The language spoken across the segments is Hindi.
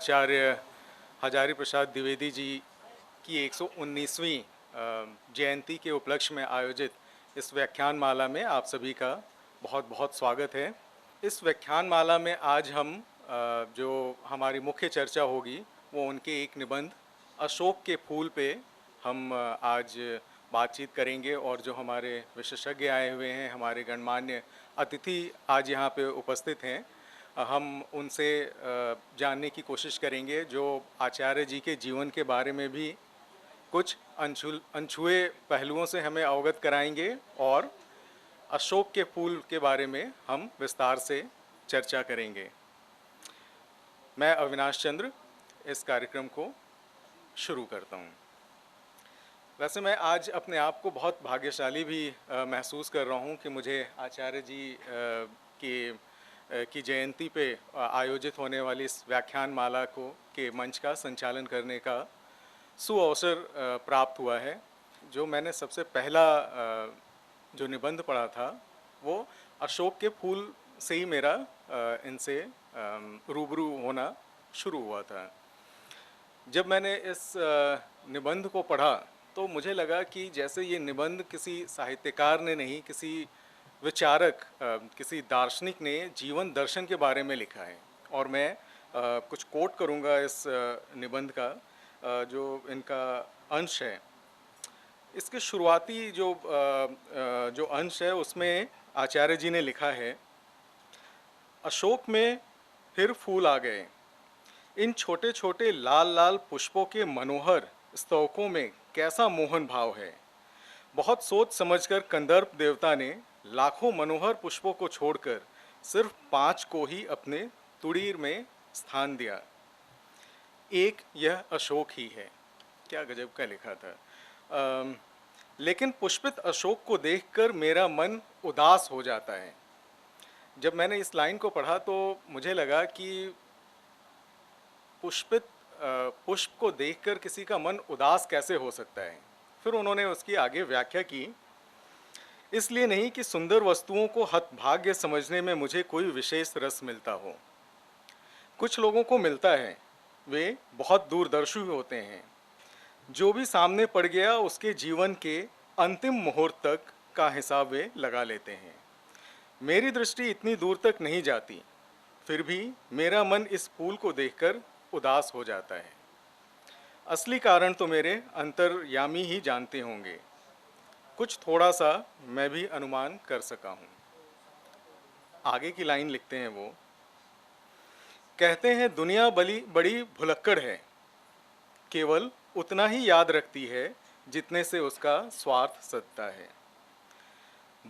आचार्य हजारी प्रसाद द्विवेदी जी की 119वीं जयंती के उपलक्ष्य में आयोजित इस व्याख्यान माला में आप सभी का बहुत बहुत स्वागत है। इस व्याख्यान माला में आज हम जो हमारी मुख्य चर्चा होगी वो उनके एक निबंध अशोक के फूल पे हम आज बातचीत करेंगे और जो हमारे विशेषज्ञ आए हुए हैं, हमारे गणमान्य अतिथि आज यहाँ पे उपस्थित हैं, हम उनसे जानने की कोशिश करेंगे जो आचार्य जी के जीवन के बारे में भी कुछ अनछुए पहलुओं से हमें अवगत कराएंगे और अशोक के फूल के बारे में हम विस्तार से चर्चा करेंगे। मैं अविनाश चंद्र इस कार्यक्रम को शुरू करता हूँ। वैसे मैं आज अपने आप को बहुत भाग्यशाली भी महसूस कर रहा हूँ कि मुझे आचार्य जी की जयंती पे आयोजित होने वाली इस व्याख्यान माला के मंच का संचालन करने का सुअवसर प्राप्त हुआ है। जो मैंने सबसे पहला जो निबंध पढ़ा था वो अशोक के फूल से ही मेरा इनसे रूबरू होना शुरू हुआ था। जब मैंने इस निबंध को पढ़ा तो मुझे लगा कि जैसे ये निबंध किसी साहित्यकार ने नहीं, किसी विचारक, किसी दार्शनिक ने जीवन दर्शन के बारे में लिखा है। और मैं कुछ कोट करूँगा इस निबंध का, जो इनका अंश है। इसके शुरुआती जो अंश है उसमें आचार्य जी ने लिखा है, अशोक में फिर फूल आ गए। इन छोटे छोटे लाल लाल पुष्पों के मनोहर स्तवकों में कैसा मोहन भाव है। बहुत सोच समझकर कंदर्प देवता ने लाखों मनोहर पुष्पों को छोड़कर सिर्फ 5 को ही अपने तुड़ीर में स्थान दिया। एक यह अशोक ही है। क्या गजब का लिखा था। लेकिन पुष्पित अशोक को देखकर मेरा मन उदास हो जाता है। जब मैंने इस लाइन को पढ़ा तो मुझे लगा कि पुष्पित पुष्प को देखकर किसी का मन उदास कैसे हो सकता है। फिर उन्होंने उसकी आगे व्याख्या की, इसलिए नहीं कि सुंदर वस्तुओं को हतभाग्य समझने में मुझे कोई विशेष रस मिलता हो। कुछ लोगों को मिलता है, वे बहुत दूरदर्शी होते हैं। जो भी सामने पड़ गया उसके जीवन के अंतिम मुहूर्त तक का हिसाब वे लगा लेते हैं। मेरी दृष्टि इतनी दूर तक नहीं जाती, फिर भी मेरा मन इस फूल को देखकर उदास हो जाता है। असली कारण तो मेरे अंतर्यामी ही जानते होंगे। कुछ थोड़ा सा मैं भी अनुमान कर सका हूँ। आगे की लाइन लिखते हैं वो, कहते हैं दुनिया बड़ी भुलक्कड़ है, केवल उतना ही याद रखती है जितने से उसका स्वार्थ सधता है।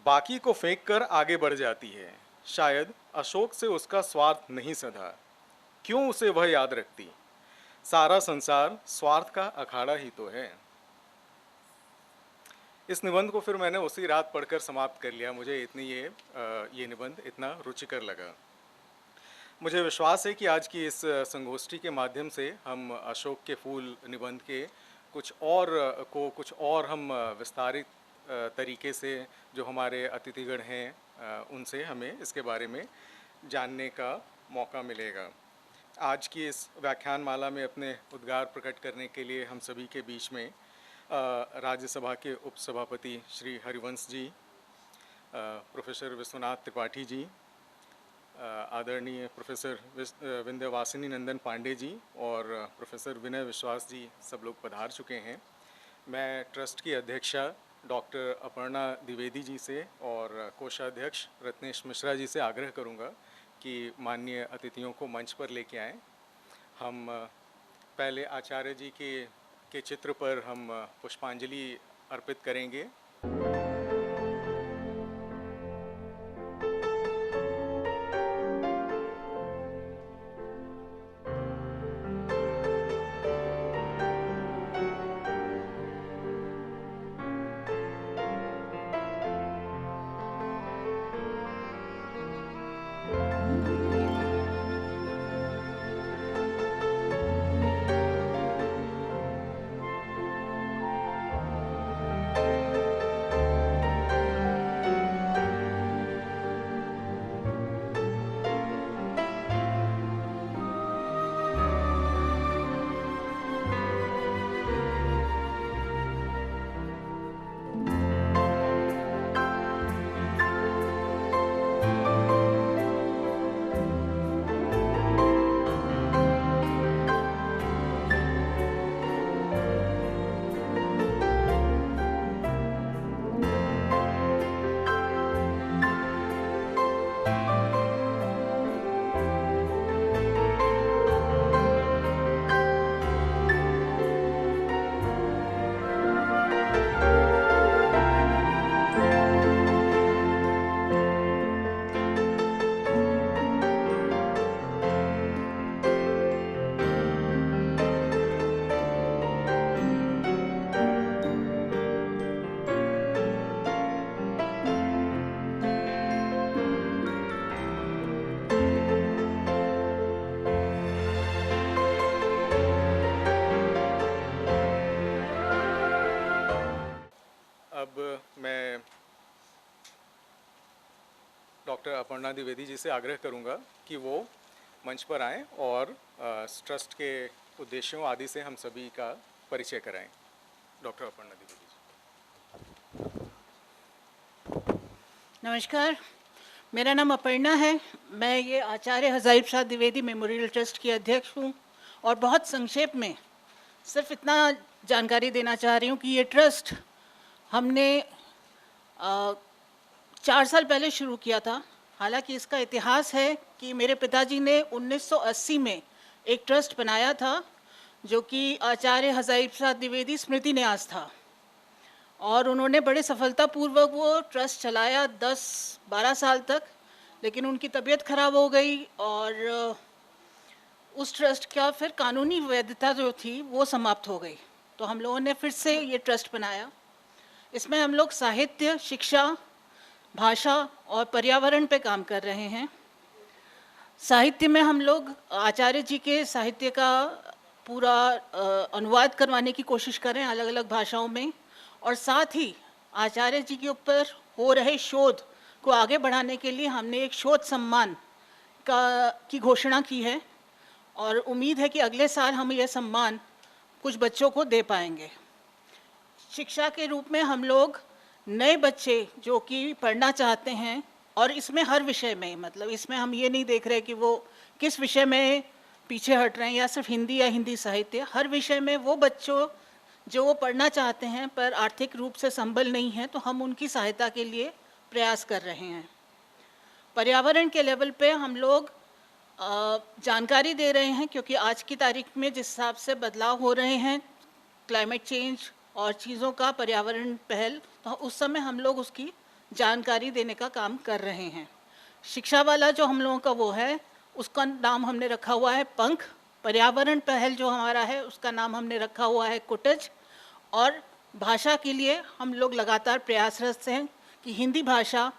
बाकी को फेंक कर आगे बढ़ जाती है। शायद अशोक से उसका स्वार्थ नहीं सधा, क्यों उसे वह याद रखती। सारा संसार स्वार्थ का अखाड़ा ही तो है। इस निबंध को फिर मैंने उसी रात पढ़कर समाप्त कर लिया। मुझे ये निबंध इतना रुचिकर लगा। मुझे विश्वास है कि आज की इस संगोष्ठी के माध्यम से हम अशोक के फूल निबंध के कुछ और हम विस्तारित तरीके से जो हमारे अतिथिगण हैं उनसे हमें इसके बारे में जानने का मौका मिलेगा। आज की इस व्याख्यान माला में अपने उद्गार प्रकट करने के लिए हम सभी के बीच में राज्यसभा के उपसभापति श्री हरिवंश जी, प्रोफेसर विश्वनाथ त्रिपाठी जी, आदरणीय प्रोफेसर विंध्यवासिनी नंदन पांडे जी और प्रोफेसर विनय विश्वास जी सब लोग पधार चुके हैं। मैं ट्रस्ट की अध्यक्षा डॉक्टर अपर्णा द्विवेदी जी से और कोषाध्यक्ष रत्नेश मिश्रा जी से आग्रह करूंगा कि माननीय अतिथियों को मंच पर लेके आएं। हम पहले आचार्य जी के चित्र पर हम पुष्पांजलि अर्पित करेंगे। डॉक्टर अपर्णा द्विवेदी जी से आग्रह करूंगा कि वो मंच पर आएं और इस ट्रस्ट के उद्देश्यों आदि से हम सभी का परिचय कराएं। डॉक्टर अपर्णा द्विवेदी जी। नमस्कार, मेरा नाम अपर्णा है। मैं ये आचार्य हजारी प्रसाद द्विवेदी मेमोरियल ट्रस्ट की अध्यक्ष हूँ और बहुत संक्षेप में सिर्फ इतना जानकारी देना चाह रही हूँ कि ये ट्रस्ट हमने 4 साल पहले शुरू किया था। हालांकि इसका इतिहास है कि मेरे पिताजी ने 1980 में एक ट्रस्ट बनाया था जो कि आचार्य हजारी प्रसाद द्विवेदी स्मृति न्यास था और उन्होंने बड़े सफलतापूर्वक वो ट्रस्ट चलाया 10-12 साल तक। लेकिन उनकी तबीयत खराब हो गई और उस ट्रस्ट का फिर कानूनी वैधता जो थी वो समाप्त हो गई। तो हम लोगों ने फिर से ये ट्रस्ट बनाया। इसमें हम लोग साहित्य, शिक्षा, भाषा और पर्यावरण पे काम कर रहे हैं। साहित्य में हम लोग आचार्य जी के साहित्य का पूरा अनुवाद करवाने की कोशिश करें अलग अलग भाषाओं में, और साथ ही आचार्य जी के ऊपर हो रहे शोध को आगे बढ़ाने के लिए हमने एक शोध सम्मान की घोषणा की है और उम्मीद है कि अगले साल हम यह सम्मान कुछ बच्चों को दे पाएंगे। शिक्षा के रूप में हम लोग नए बच्चे जो कि पढ़ना चाहते हैं, और इसमें हर विषय में, मतलब इसमें हम ये नहीं देख रहे कि वो किस विषय में पीछे हट रहे हैं या सिर्फ हिंदी या हिंदी साहित्य, हर विषय में वो बच्चों जो वो पढ़ना चाहते हैं पर आर्थिक रूप से संबल नहीं है, तो हम उनकी सहायता के लिए प्रयास कर रहे हैं। पर्यावरण के लेवल पे हम लोग जानकारी दे रहे हैं क्योंकि आज की तारीख में जिस हिसाब से बदलाव हो रहे हैं, क्लाइमेट चेंज और चीज़ों का पर्यावरण पहल, तो उस समय हम लोग उसकी जानकारी देने का काम कर रहे हैं। शिक्षा वाला जो हम लोगों का वो है, उसका नाम हमने रखा हुआ है पंख। पर्यावरण पहल जो हमारा है उसका नाम हमने रखा हुआ है कुटज। और भाषा के लिए हम लोग लगातार प्रयासरत हैं कि हिंदी भाषा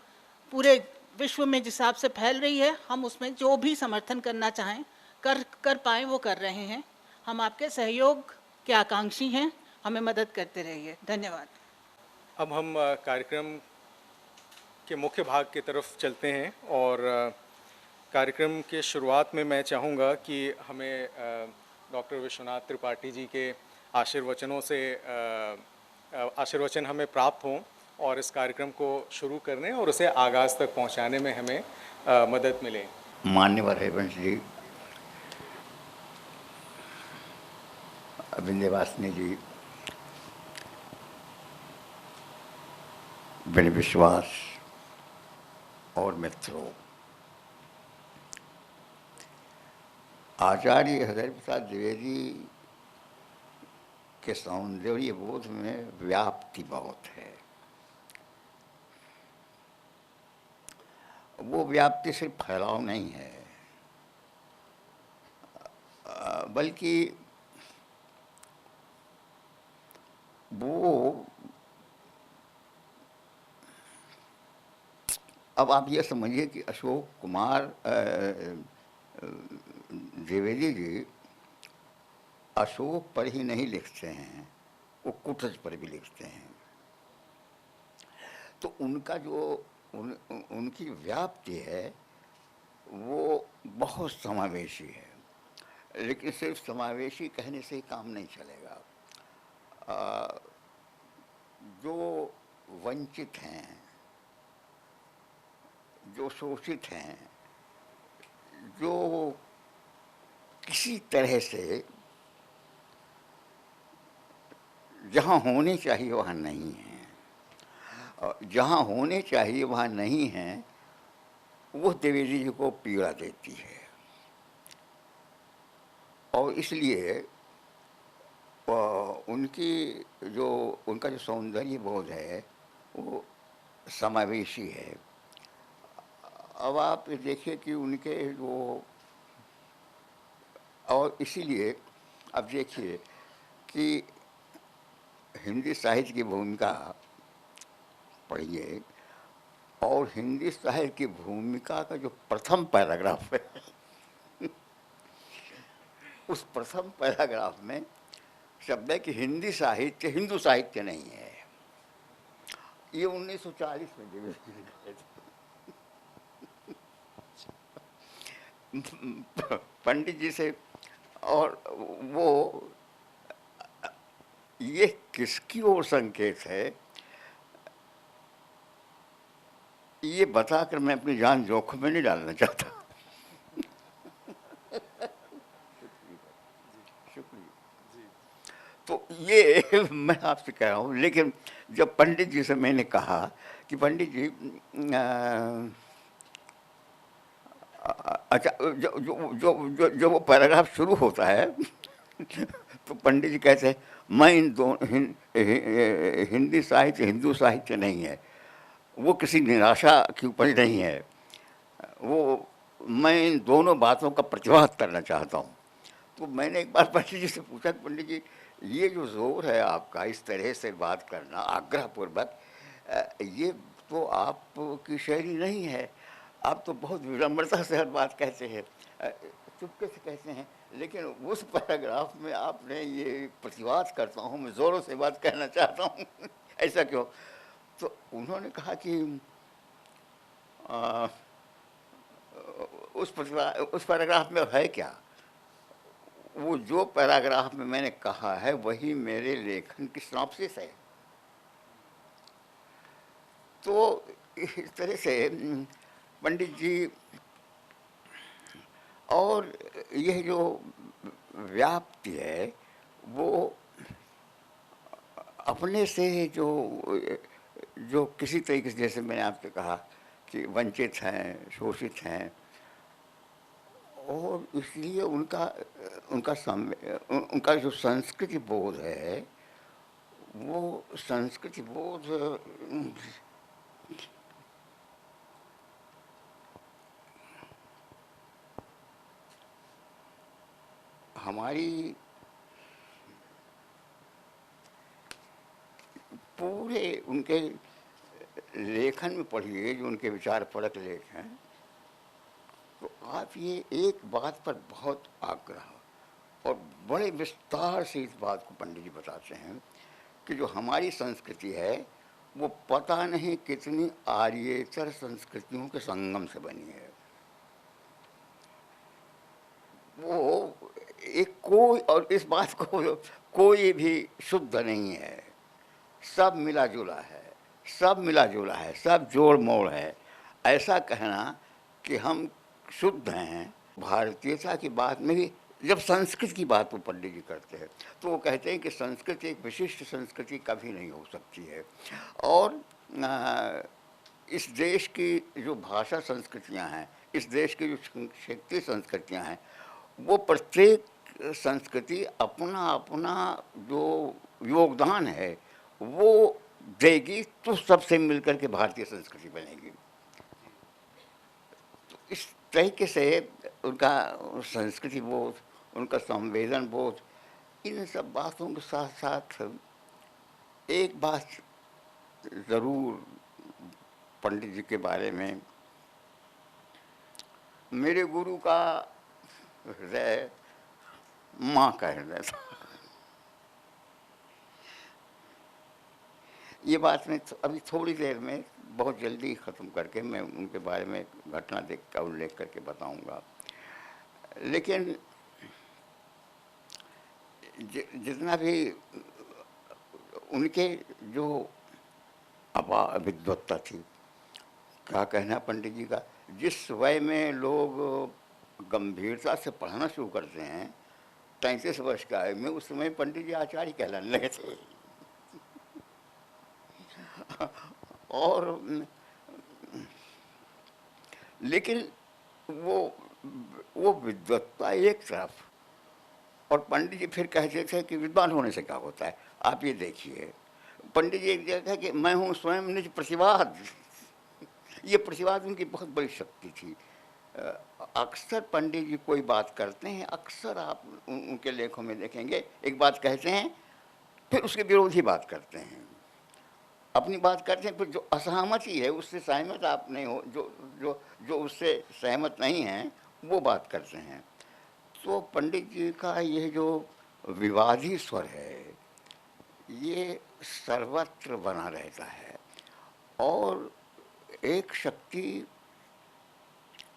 पूरे विश्व में जिस हिसाब से फैल रही है, हम उसमें जो भी समर्थन करना चाहें कर पाएँ वो कर रहे हैं। हम आपके सहयोग के आकांक्षी हैं, हमें मदद करते रहिए। धन्यवाद। अब हम कार्यक्रम के मुख्य भाग की तरफ चलते हैं और कार्यक्रम के शुरुआत में मैं चाहूँगा कि हमें डॉक्टर विश्वनाथ त्रिपाठी जी के आशीर्वचनों से आशीर्वचन हमें प्राप्त हों और इस कार्यक्रम को शुरू करने और उसे आगाज़ तक पहुँचाने में हमें मदद मिले। मान्यवर हरिवंश जी, विंध्यवासिनी जी, विनय विश्वास और मित्रों, आचार्य हजारी प्रसाद द्विवेदी के सौंदर्य बोध में व्याप्ति बहुत है। वो व्याप्ति सिर्फ फैलाव नहीं है, बल्कि वो, अब आप ये समझिए कि अशोक कुमार द्विवेदी जी अशोक पर ही नहीं लिखते हैं, वो कुटज पर भी लिखते हैं। तो उनका जो उनकी व्याप्ति है वो बहुत समावेशी है। लेकिन सिर्फ समावेशी कहने से ही काम नहीं चलेगा। जो वंचित हैं, जो शोषित हैं, जो किसी तरह से जहाँ होने चाहिए वहाँ नहीं है, और जहाँ होने चाहिए वहाँ नहीं है, वो द्विवेदी जी को पीड़ा देती है। और इसलिए उनका जो सौंदर्य बोध है वो समावेशी है। अब आप देखिए कि उनके जो, और इसीलिए अब देखिए कि हिंदी साहित्य की भूमिका पढ़िए, और हिंदी साहित्य की भूमिका का जो प्रथम पैराग्राफ है उस प्रथम पैराग्राफ में शब्द है कि हिंदी साहित्य हिंदू साहित्य नहीं है। ये 1940 में द्विवेदी जी ने कहे थे। पंडित जी से, और वो ये किसकी ओर संकेत है, ये बताकर मैं अपनी जान जोखिम में नहीं डालना चाहता। शुक्रिया। तो ये मैं आपसे कह रहा हूँ। लेकिन जब पंडित जी से मैंने कहा कि पंडित जी अच्छा, जो जो जो जो जो वो पैराग्राफ शुरू होता है तो पंडित जी कहते हैं, मैं इन दो हिंदी साहित्य हिंदू साहित्य नहीं है, वो किसी निराशा की उपज नहीं है, वो मैं इन दोनों बातों का प्रतिवाद करना चाहता हूँ। तो मैंने एक बार पंडित जी से पूछा, पंडित जी ये जो जोर है आपका इस तरह से बात करना आग्रहपूर्वक, ये तो आपकी शैली नहीं है, आप तो बहुत विनम्रता से हर बात कहते हैं, चुपके से कहते हैं, लेकिन उस पैराग्राफ में आपने ये प्रतिवाद करता हूँ, मैं ज़ोरों से बात कहना चाहता हूँ ऐसा क्यों? तो उन्होंने कहा कि आ, उस पैराग्राफ में है क्या, वो जो पैराग्राफ में मैंने कहा है वही मेरे लेखन की सिनॉप्सिस है। तो इस तरह से पंडित जी, और यह जो व्याप्ति है वो अपने से जो जो किसी तरीके से, जैसे मैंने आपसे कहा कि वंचित हैं, शोषित हैं, और इसलिए उनका जो संस्कृति बोध है, वो संस्कृति बोध हमारी पूरे उनके लेखन में पढ़िए, जो उनके विचार परक लेख हैं, तो आप ये एक बात पर बहुत आग्रह और बड़े विस्तार से इस बात को पंडित जी बताते हैं कि जो हमारी संस्कृति है वो पता नहीं कितनी आर्येतर संस्कृतियों के संगम से बनी है। वो एक कोई, और इस बात को कोई भी शुद्ध नहीं है, सब मिला जुला है, सब मिला जुला है, सब जोड़ मोड़ है। ऐसा कहना कि हम शुद्ध हैं, भारतीयता की बात में भी जब संस्कृत की बात वो पंडित जी करते हैं तो वो कहते हैं कि संस्कृति एक विशिष्ट संस्कृति कभी नहीं हो सकती है, और इस देश की जो भाषा संस्कृतियां हैं, इस देश की जो क्षेत्रीय संस्कृतियां हैं, वो प्रत्येक संस्कृति अपना अपना जो योगदान है वो देगी, तो सबसे मिलकर के भारतीय संस्कृति बनेगी। तो इस तरीके से उनका संस्कृति बोध, उनका संवेदन बोध, इन सब बातों के साथ साथ एक बात ज़रूर पंडित जी के बारे में, मेरे गुरु का हृदय माँ का हृदय था। ये बात मैं अभी थोड़ी देर में बहुत जल्दी ख़त्म करके मैं उनके बारे में घटना देख का उल्लेख करके बताऊंगा। लेकिन जितना भी उनके जो विद्वत्ता थी, क्या कहना पंडित जी का, जिस वय में लोग गंभीरता से पढ़ना शुरू करते हैं, 33 वर्ष का है, मैं उस समय पंडित जी आचार्य कहलाने लगे थे। और लेकिन वो विद्वत्ता एक तरफ, और पंडित जी फिर कहते थे कि विद्वान होने से क्या होता है। आप ये देखिए, पंडित जी एक जगह कि मैं हूँ स्वयं निज प्रतिवाद, ये प्रतिवाद उनकी बहुत बड़ी शक्ति थी। अक्सर पंडित जी कोई बात करते हैं, अक्सर आप उनके लेखों में देखेंगे, एक बात कहते हैं फिर उसके विरोधी बात करते हैं, अपनी बात करते हैं, फिर जो असहमति है उससे सहमत आप नहीं हो, जो उससे सहमत नहीं हैं वो बात करते हैं। तो पंडित जी का ये जो विवादी स्वर है ये सर्वत्र बना रहता है, और एक शक्ति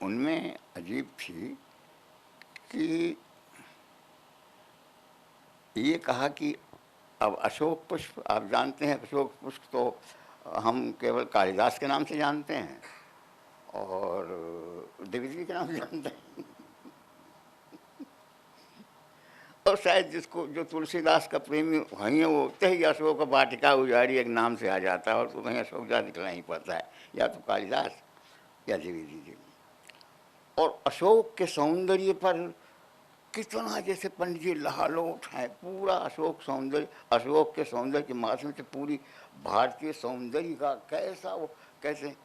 उनमें अजीब थी कि ये कहा कि अब अशोक पुष्प, आप जानते हैं अशोक पुष्प तो हम केवल कालिदास के नाम से जानते हैं और द्विवेदी के नाम से जानते हैं। और शायद जिसको जो तुलसीदास का प्रेमी वहीं है, वो कहीं अशोक वाटिका उजाड़ी एक नाम से आ जाता है और तो कहीं अशोक जा निकलना ही पड़ता है, या तो कालिदास या द्विवेदी जी। और अशोक के सौंदर्य पर कितना जैसे पंडित जी लहालोट हैं, पूरा अशोक सौंदर्य, अशोक के सौंदर्य के माध्यम से पूरी भारतीय सौंदर्य का कैसा वो कैसे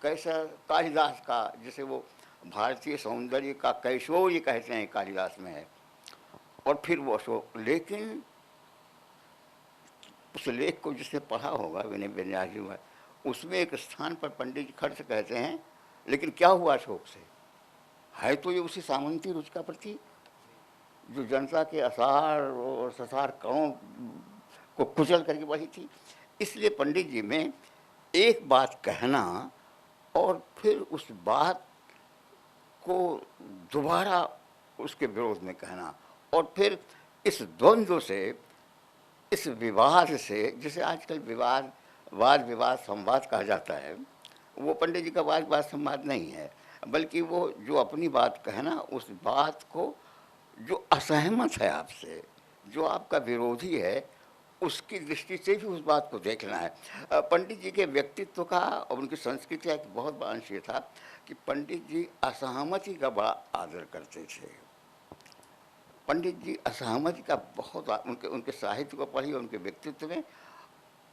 कैसा कालिदास का जैसे वो भारतीय सौंदर्य का कैशोर्य कहते हैं कालिदास में है। और फिर वो अशोक, लेकिन उस लेख को जिसने पढ़ा होगा विनय व्यास जी में, उसमें एक स्थान पर पंडित जी खर्च कहते हैं, लेकिन क्या हुआ अशोक से? है तो ये उसी सामंती रुचि का प्रतीक जो जनता के असार और ससार कणों को कुचल करके बढ़ी थी। इसलिए पंडित जी में एक बात कहना और फिर उस बात को दोबारा उसके विरोध में कहना, और फिर इस द्वंद्व से, इस विवाद से, जिसे आजकल विवाद वाद विवाद संवाद कहा जाता है, वो पंडित जी का वाद विवाद संवाद नहीं है, बल्कि वो जो अपनी बात कहना, उस बात को जो असहमत है आपसे, जो आपका विरोधी है, उसकी दृष्टि से भी उस बात को देखना है। पंडित जी के व्यक्तित्व का और उनकी संस्कृति का एक बहुत बड़ा अंश ये था कि पंडित जी असहमति का बड़ा आदर करते थे। पंडित जी असहमति का बहुत उनके साहित्य को पढ़ी, उनके व्यक्तित्व में,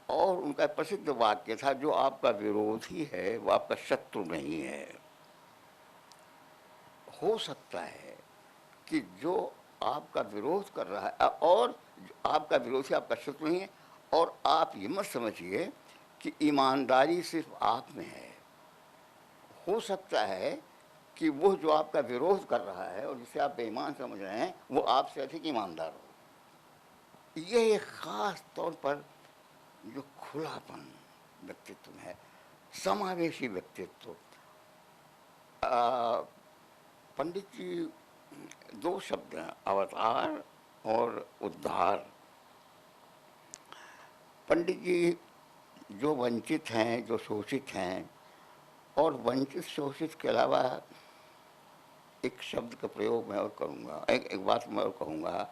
और उनका प्रसिद्ध वाक्य था, जो आपका विरोधी है वो आपका शत्रु नहीं है। हो सकता है कि जो आपका विरोध कर रहा है और आपका विरोधी आपका शत्रु नहीं है, और आप ये मत समझिए कि ईमानदारी सिर्फ आप में है। हो सकता है कि वो जो आपका विरोध कर रहा है और जिसे आप बेईमान समझ रहे हैं, वो आपसे अधिक ईमानदार हो। यह एक खास तौर पर जो खुलापन व्यक्तित्व में है, समावेशी व्यक्तित्व। पंडित जी दो शब्द हैं, अवतार और उद्धार। पंडित जी जो वंचित हैं, जो शोषित हैं, और वंचित शोषित के अलावा एक शब्द का प्रयोग मैं और करूँगा, एक बात मैं और कहूँगा।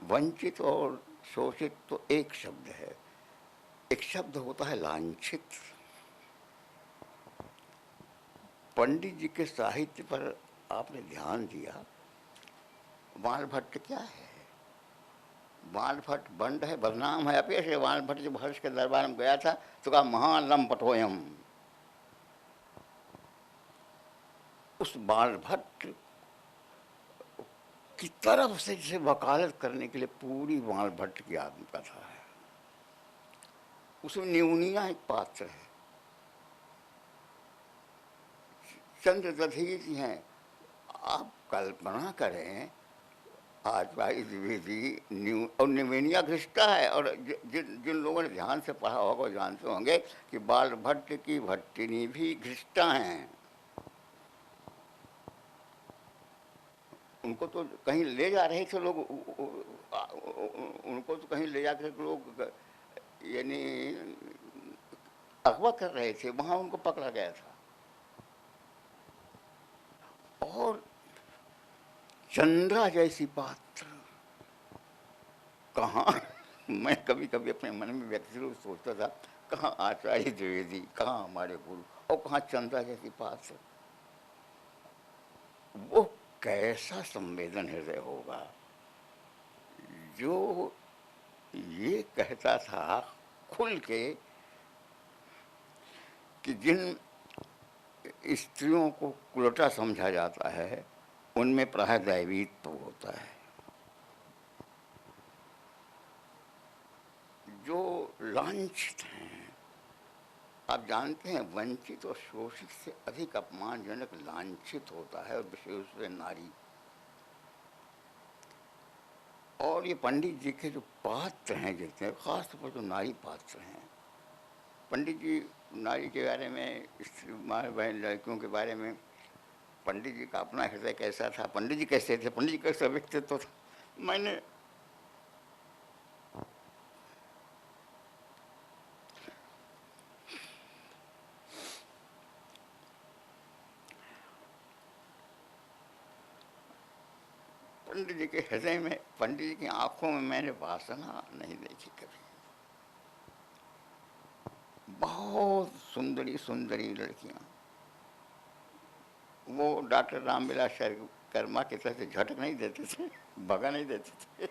वंचित और शोषित तो एक शब्द है, एक शब्द होता है लांछित। पंडित जी के साहित्य पर आपने ध्यान दिया, बाण भट्ट क्या है? बाण भट्ट बंड है, बदनाम है, अपेश है। बाण भट्ट जब हर्ष के दरबार में गया था तो कहा महान लंपटोयम। उस बाण भट्ट की तरफ से जिसे वकालत करने के लिए पूरी बाण भट्ट की आत्मकथा है। उसमें न्यूनिया एक पात्र है, चंद्र दधीर जी हैं। आप कल्पना करें, आज भाई द्विवेदी और निवेनिया घृष्टा है, और जिन लोगों ने ध्यान से पढ़ा होगा जानते होंगे कि बाल भट्ट की भट्टिनी भी घृष्टा हैं। उनको तो कहीं ले जा रहे थे लोग, उनको तो कहीं ले जाकर लोग यानी अगवा कर रहे थे, वहाँ उनको पकड़ा गया था। और चंद्रा जैसी पात्र कहाँ, मैं कभी कभी अपने मन में व्यक्ति रूप सोचता था, कहाँ आचार्य द्विवेदी, कहाँ हमारे गुरु, और कहाँ चंद्रा जैसी पात्र। वो कैसा संवेदन हृदय होगा जो ये कहता था खुल के कि जिन स्त्रियों को कुलटा समझा जाता है उनमें प्राय दैवीत्व होता है। जो लांछित हैं, आप जानते हैं वंचित और शोषित से अधिक अपमानजनक लांछित होता है, और विशेष रूप से नारी। और ये पंडित जी के जो पात्र हैं, जितने खासतौर पर जो नारी पात्र हैं, पंडित जी नारी के बारे में, स्त्री माँ बहन लड़कियों के बारे में पंडित जी का अपना हृदय कैसा था, पंडित जी कैसे थे, पंडित जी कैसा व्यक्तित्व था। मैंने पंडित जी के हृदय में, पंडित जी की आंखों में मैंने वासना नहीं देखी कभी। बहुत सुंदरी सुंदरी लड़कियां, वो डॉक्टर रामविलास शर्मा की तरह से झटक नहीं देते थे, भगा नहीं देते थे।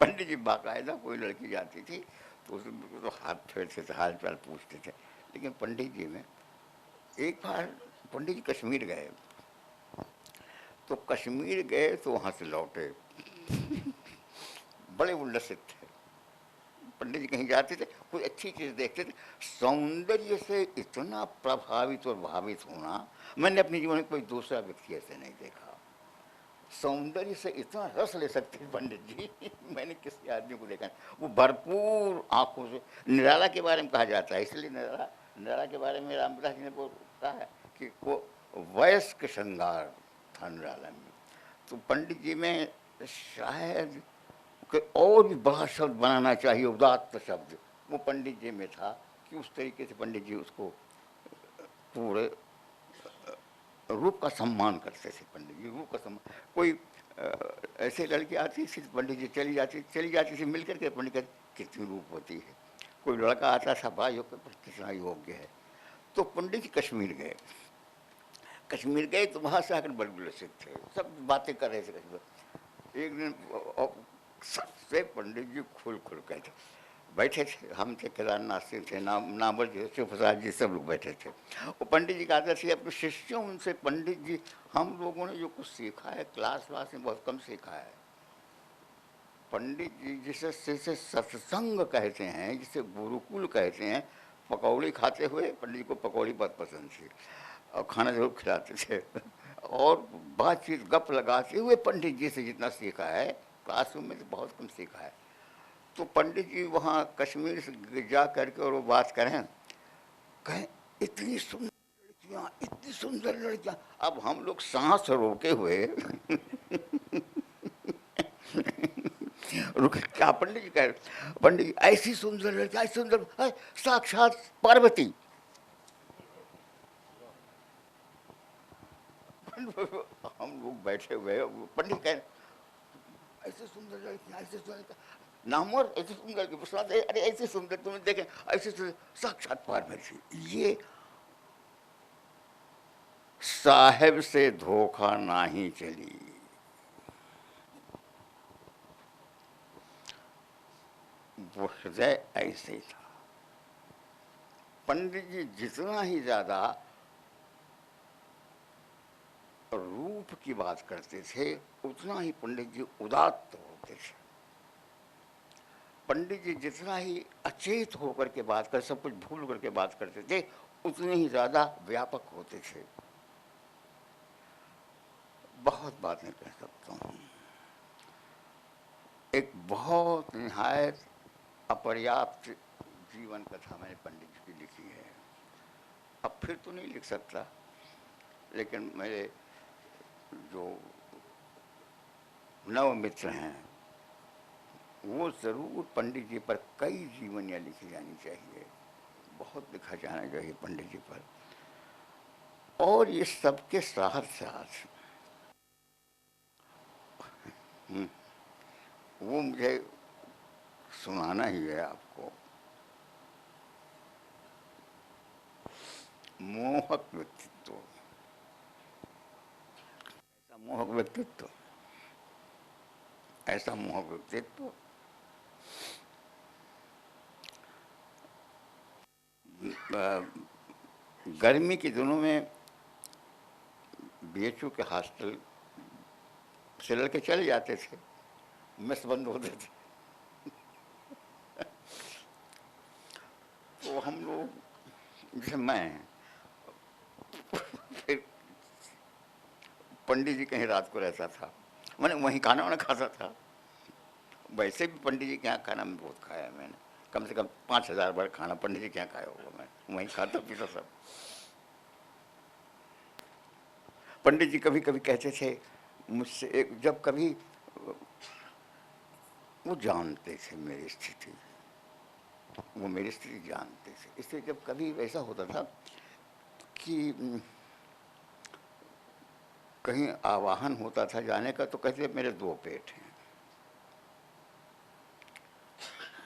पंडित जी बाकायदा कोई लड़की जाती थी तो उसको तो हाथ फेरते थे, हाल चाल पूछते थे। लेकिन पंडित जी में, एक बार पंडित जी कश्मीर गए, तो कश्मीर गए तो वहाँ से लौटे, बड़े उल्लसित थे। पंडित जी कहीं जाते थे, कोई अच्छी चीज़ देखते थे, सौंदर्य से इतना प्रभावित और भावित होना मैंने अपने जीवन में कोई दूसरा व्यक्ति ऐसे नहीं देखा। सौंदर्य से इतना रस ले सकते हैं पंडित जी, मैंने किसी आदमी को देखा नहीं। वो भरपूर आंखों से, निराला के बारे में कहा जाता है, इसलिए निराला, निराला के बारे में रामविलास जी ने कहा है कि वो वयस्क श्रृंगार था निराला में। तो पंडित जी में शायद कि और भी बड़ा शब्द बनाना चाहिए, उदात्त शब्द, वो पंडित जी में था कि उस तरीके से पंडित जी उसको पूरे रूप का सम्मान करते थे। पंडित जी रूप का सम्मान, कोई ऐसे लड़की आती थी, पंडित जी चली जाती थी, मिल करके पंडित कहते कितनी रूप होती है। कोई लड़का आता था, भाई होकर पर कितना योग्य है। तो पंडित जी कश्मीर गए, कश्मीर गए तो वहाँ से आकर बड़े विलसित थे, सब बातें कर रहे थे कश्मीर। एक दिन सबसे पंडित जी खुल कहते बैठे थे, हम थे, केदारनाथ सिंह थे, नामवर जी, शिव प्रसाद जी, सब लोग बैठे थे। वो पंडित जी का आदत थी अपने शिष्यों उनसे, पंडित जी हम लोगों ने जो कुछ सीखा है क्लास वास में बहुत कम सीखा है। पंडित जी जिसे सत्संग कहते हैं, जिसे गुरुकुल कहते हैं, पकौड़ी खाते हुए, पंडित जी को पकौड़ी बहुत पसंद थी और खाना जरूर खिलाते थे, और बातचीत गप लगाते हुए पंडित जी से जितना सीखा है क्लासरूम में तो बहुत कम सीखा है। तो पंडित जी वहाँ कश्मीर से जा करके और वो बात करें, कहें इतनी सुंदर लड़कियाँ, इतनी सुंदर लड़कियाँ। अब हम लोग सांस रोके हुए रुक, क्या पंडित जी कह रहे, पंडित जी ऐसी सुंदर लड़कियाँ, ऐसी सुंदर, साक्षात पार्वती। हम लोग बैठे हुए, पंडित कह ऐसे सुंदर लड़कियाँ, ऐसे सुंदर नामवर, ऐसे सुंदर की प्रसाद, अरे ऐसे सुंदर तुम्हें देखें, ऐसे सुंदर, साक्षात पार्वती। ये साहेब से धोखा नहीं चली। वो हृदय ऐसे था। पंडित जी जितना ही ज्यादा रूप की बात करते थे, उतना ही पंडित जी उदात्त होते थे। पंडित जी जितना ही अचेत होकर के बात कर, सब कुछ भूल करके बात करते थे, उतने ही ज्यादा व्यापक होते थे। बहुत बातें कह सकता हूँ, एक बहुत निहायत अपर्याप्त जीवन कथा मैंने पंडित जी की लिखी है। अब फिर तो नहीं लिख सकता, लेकिन मेरे जो नव मित्र हैं वो ज़रूर पंडित जी पर कई जीवनियाँ लिखी जानी चाहिए, बहुत लिखा जाना चाहिए पंडित जी पर। और ये सबके साथ साथ वो मुझे सुनाना ही है आपको। मोहक व्यक्तित्व, ऐसा मोहक व्यक्तित्व, ऐसा मोहक व्यक्तित्व गर्मी के दिनों में बीएचयू के हॉस्टल से लड़के चले जाते थे, मेस बंद होते थे, तो हम लोग, जैसे मैं, फिर पंडित जी कहीं रात को रहता था, मैंने वहीं खाना वाना खाता था। वैसे भी पंडित जी के यहाँ खाना में बहुत खाया है मैंने, कम से कम 5000 बार खाना पंडित जी के यहाँ खाया होगा मैं, वहीं खाता पीता सब। पंडित जी कभी कभी कहते थे मुझसे, जब कभी वो जानते थे मेरी स्थिति, वो मेरी स्थिति जानते थे, इसलिए जब कभी ऐसा होता था कि कहीं आवाहन होता था जाने का, तो कहते मेरे 2 पेट हैं,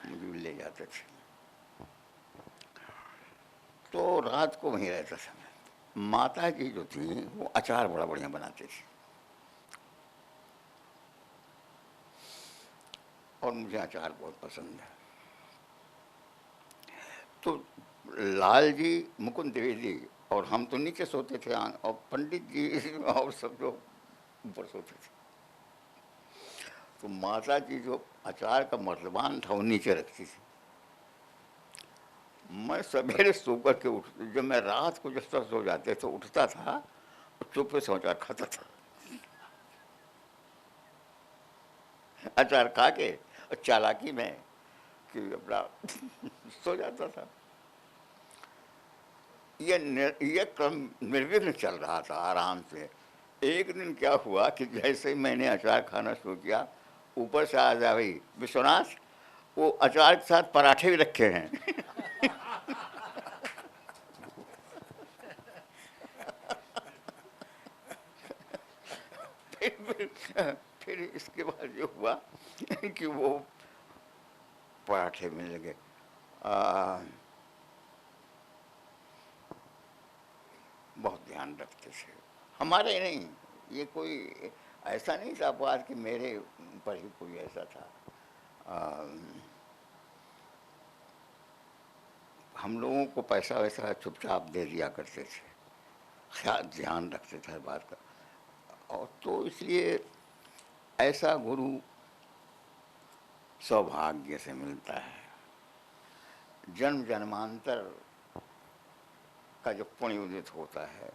मुझे ले जाते थे। तो रात को वहीं रहता था मैं। माता जी जो थी वो अचार बड़ा बढ़िया बनाती थी, और मुझे अचार बहुत पसंद है। तो लाल जी, मुकुंद द्विवेदी और हम तो नीचे सोते थे, और पंडित जी और सब लोग ऊपर सोते थे। तो माता जी जो अचार का मर्तबान था वो नीचे रखती थी। मैं सवेरे सो कर के उठ, जब मैं रात को जब तक सो जाते तो उठता था और चुप से अचार खाता था, अचार खा के, और चालाकी में कि अपना सो जाता था। ये क्रम निर्विघ्न चल रहा था आराम से। एक दिन क्या हुआ कि जैसे ही मैंने अचार खाना शुरू किया, ऊपर से आ जा भाई विश्वनाथ, वो अचार के साथ पराठे भी रखे हैं। फिर इसके बाद जो हुआ कि वो पराठे मिल गए। बहुत ध्यान रखते थे, हमारे नहीं, ये कोई ऐसा नहीं था बात कि मेरे पर ही कोई ऐसा था। हम लोगों को पैसा वैसा चुपचाप दे दिया करते थे, ख्याल ध्यान रखते थे हर बात का। और तो इसलिए ऐसा गुरु सौभाग्य से मिलता है। जन्म जन्मांतर का जो पुण्य उदित होता है,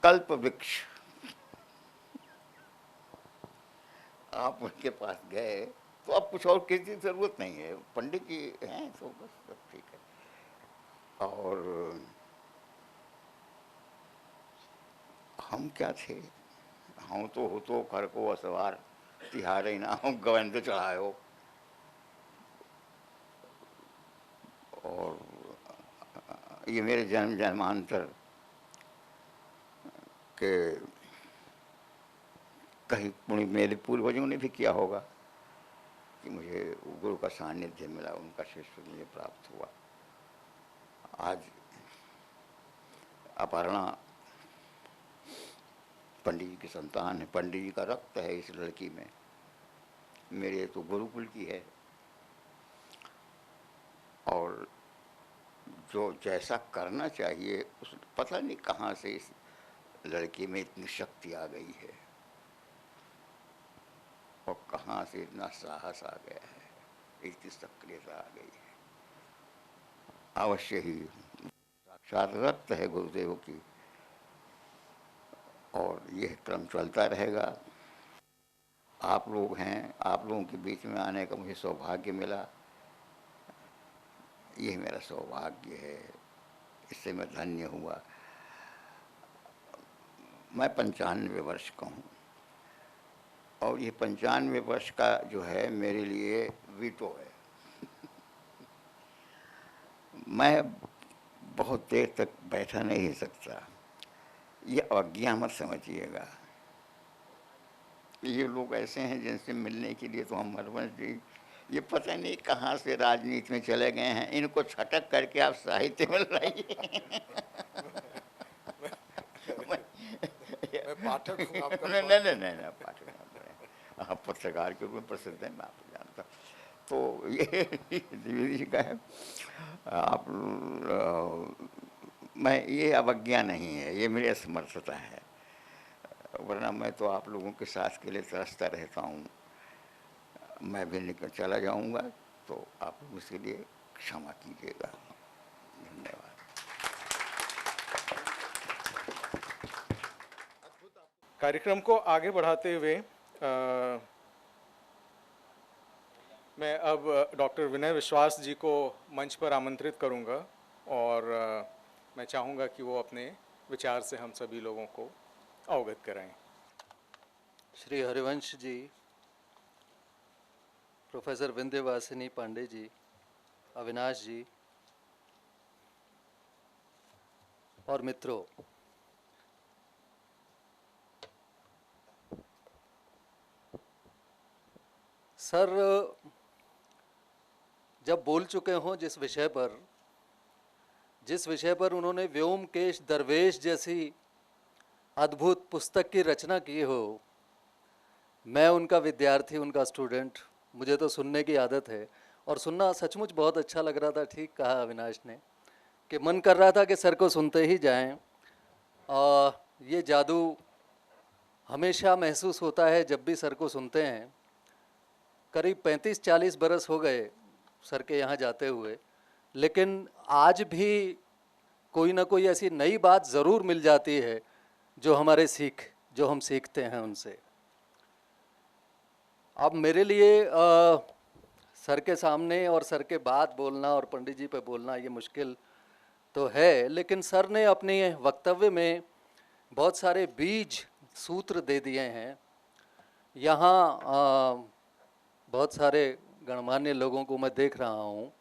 कल्प वृक्ष, आप उनके पास गए तो अब कुछ और किसी की जरूरत नहीं है, पंडित जी हैं तो बस सब ठीक है। और हम क्या थे, हम तो हो तो घर को असवार तिहारे ना हो गोविंद चढ़ायो। और ये मेरे जन्म जन्मांतर के कहीं पुण्य मेरे पूर्वजों ने भी किया होगा कि मुझे गुरु का सानिध्य मिला, उनका शिष्य मुझे प्राप्त हुआ। आज अपर्णा पंडित जी की संतान है, पंडित जी का रक्त है इस लड़की में, मेरे तो गुरुकुल की है। और जो जैसा करना चाहिए उस, पता नहीं कहाँ से इस लड़की में इतनी शक्ति आ गई है और कहाँ से इतना साहस आ गया है, इतनी सक्रियता आ गई है। अवश्य ही साक्षात रक्त है गुरुदेव की, और यह क्रम चलता रहेगा। आप लोग हैं, आप लोगों के बीच में आने का मुझे सौभाग्य मिला, यह मेरा सौभाग्य है, इससे मैं धन्य हुआ। मैं 95 वर्ष का हूँ, और ये 95 वर्ष का जो है मेरे लिए वीटो है। मैं बहुत देर तक बैठा नहीं सकता, ये अवज्ञा मत समझिएगा। ये लोग ऐसे हैं जिनसे मिलने के लिए तो हम हरवंश जी, ये पता नहीं कहाँ से राजनीति में चले गए हैं, इनको छटक करके आप साहित्य में लाइए। मैं पाठक हूँ आपका। नहीं पाठक, आप पत्रकार के रूप में प्रसिद्ध हैं, मैं आपको जानता हूँ। तो ये द्विवेदी जी का है। आप मैं, ये अवज्ञा नहीं है, ये मेरी असमर्थता है, वरना मैं तो आप लोगों के साथ के लिए तरसता रहता हूँ। मैं भी निकल चला जाऊँगा तो आप उसके लिए क्षमा कीजिएगा। धन्यवाद। कार्यक्रम को आगे बढ़ाते हुए मैं अब डॉक्टर विनय विश्वास जी को मंच पर आमंत्रित करूंगा, और मैं चाहूँगा कि वो अपने विचार से हम सभी लोगों को अवगत कराएं। श्री हरिवंश जी, प्रोफेसर विंध्यवासिनी पांडे जी, अविनाश जी और मित्रों, सर जब बोल चुके हों जिस विषय पर उन्होंने व्योमकेश दरवेश जैसी अद्भुत पुस्तक की रचना की हो, मैं उनका विद्यार्थी, उनका स्टूडेंट, मुझे तो सुनने की आदत है और सुनना सचमुच बहुत अच्छा लग रहा था। ठीक कहा अविनाश ने कि मन कर रहा था कि सर को सुनते ही जाएं। ये जादू हमेशा महसूस होता है जब भी सर को सुनते हैं। करीब 35-40 बरस हो गए सर के यहाँ जाते हुए, लेकिन आज भी कोई ना कोई ऐसी नई बात ज़रूर मिल जाती है जो हम सीखते हैं उनसे। अब मेरे लिए सर के सामने और सर के बाद बोलना और पंडित जी पे बोलना ये मुश्किल तो है, लेकिन सर ने अपने वक्तव्य में बहुत सारे बीज सूत्र दे दिए हैं। यहाँ बहुत सारे गणमान्य लोगों को मैं देख रहा हूँ,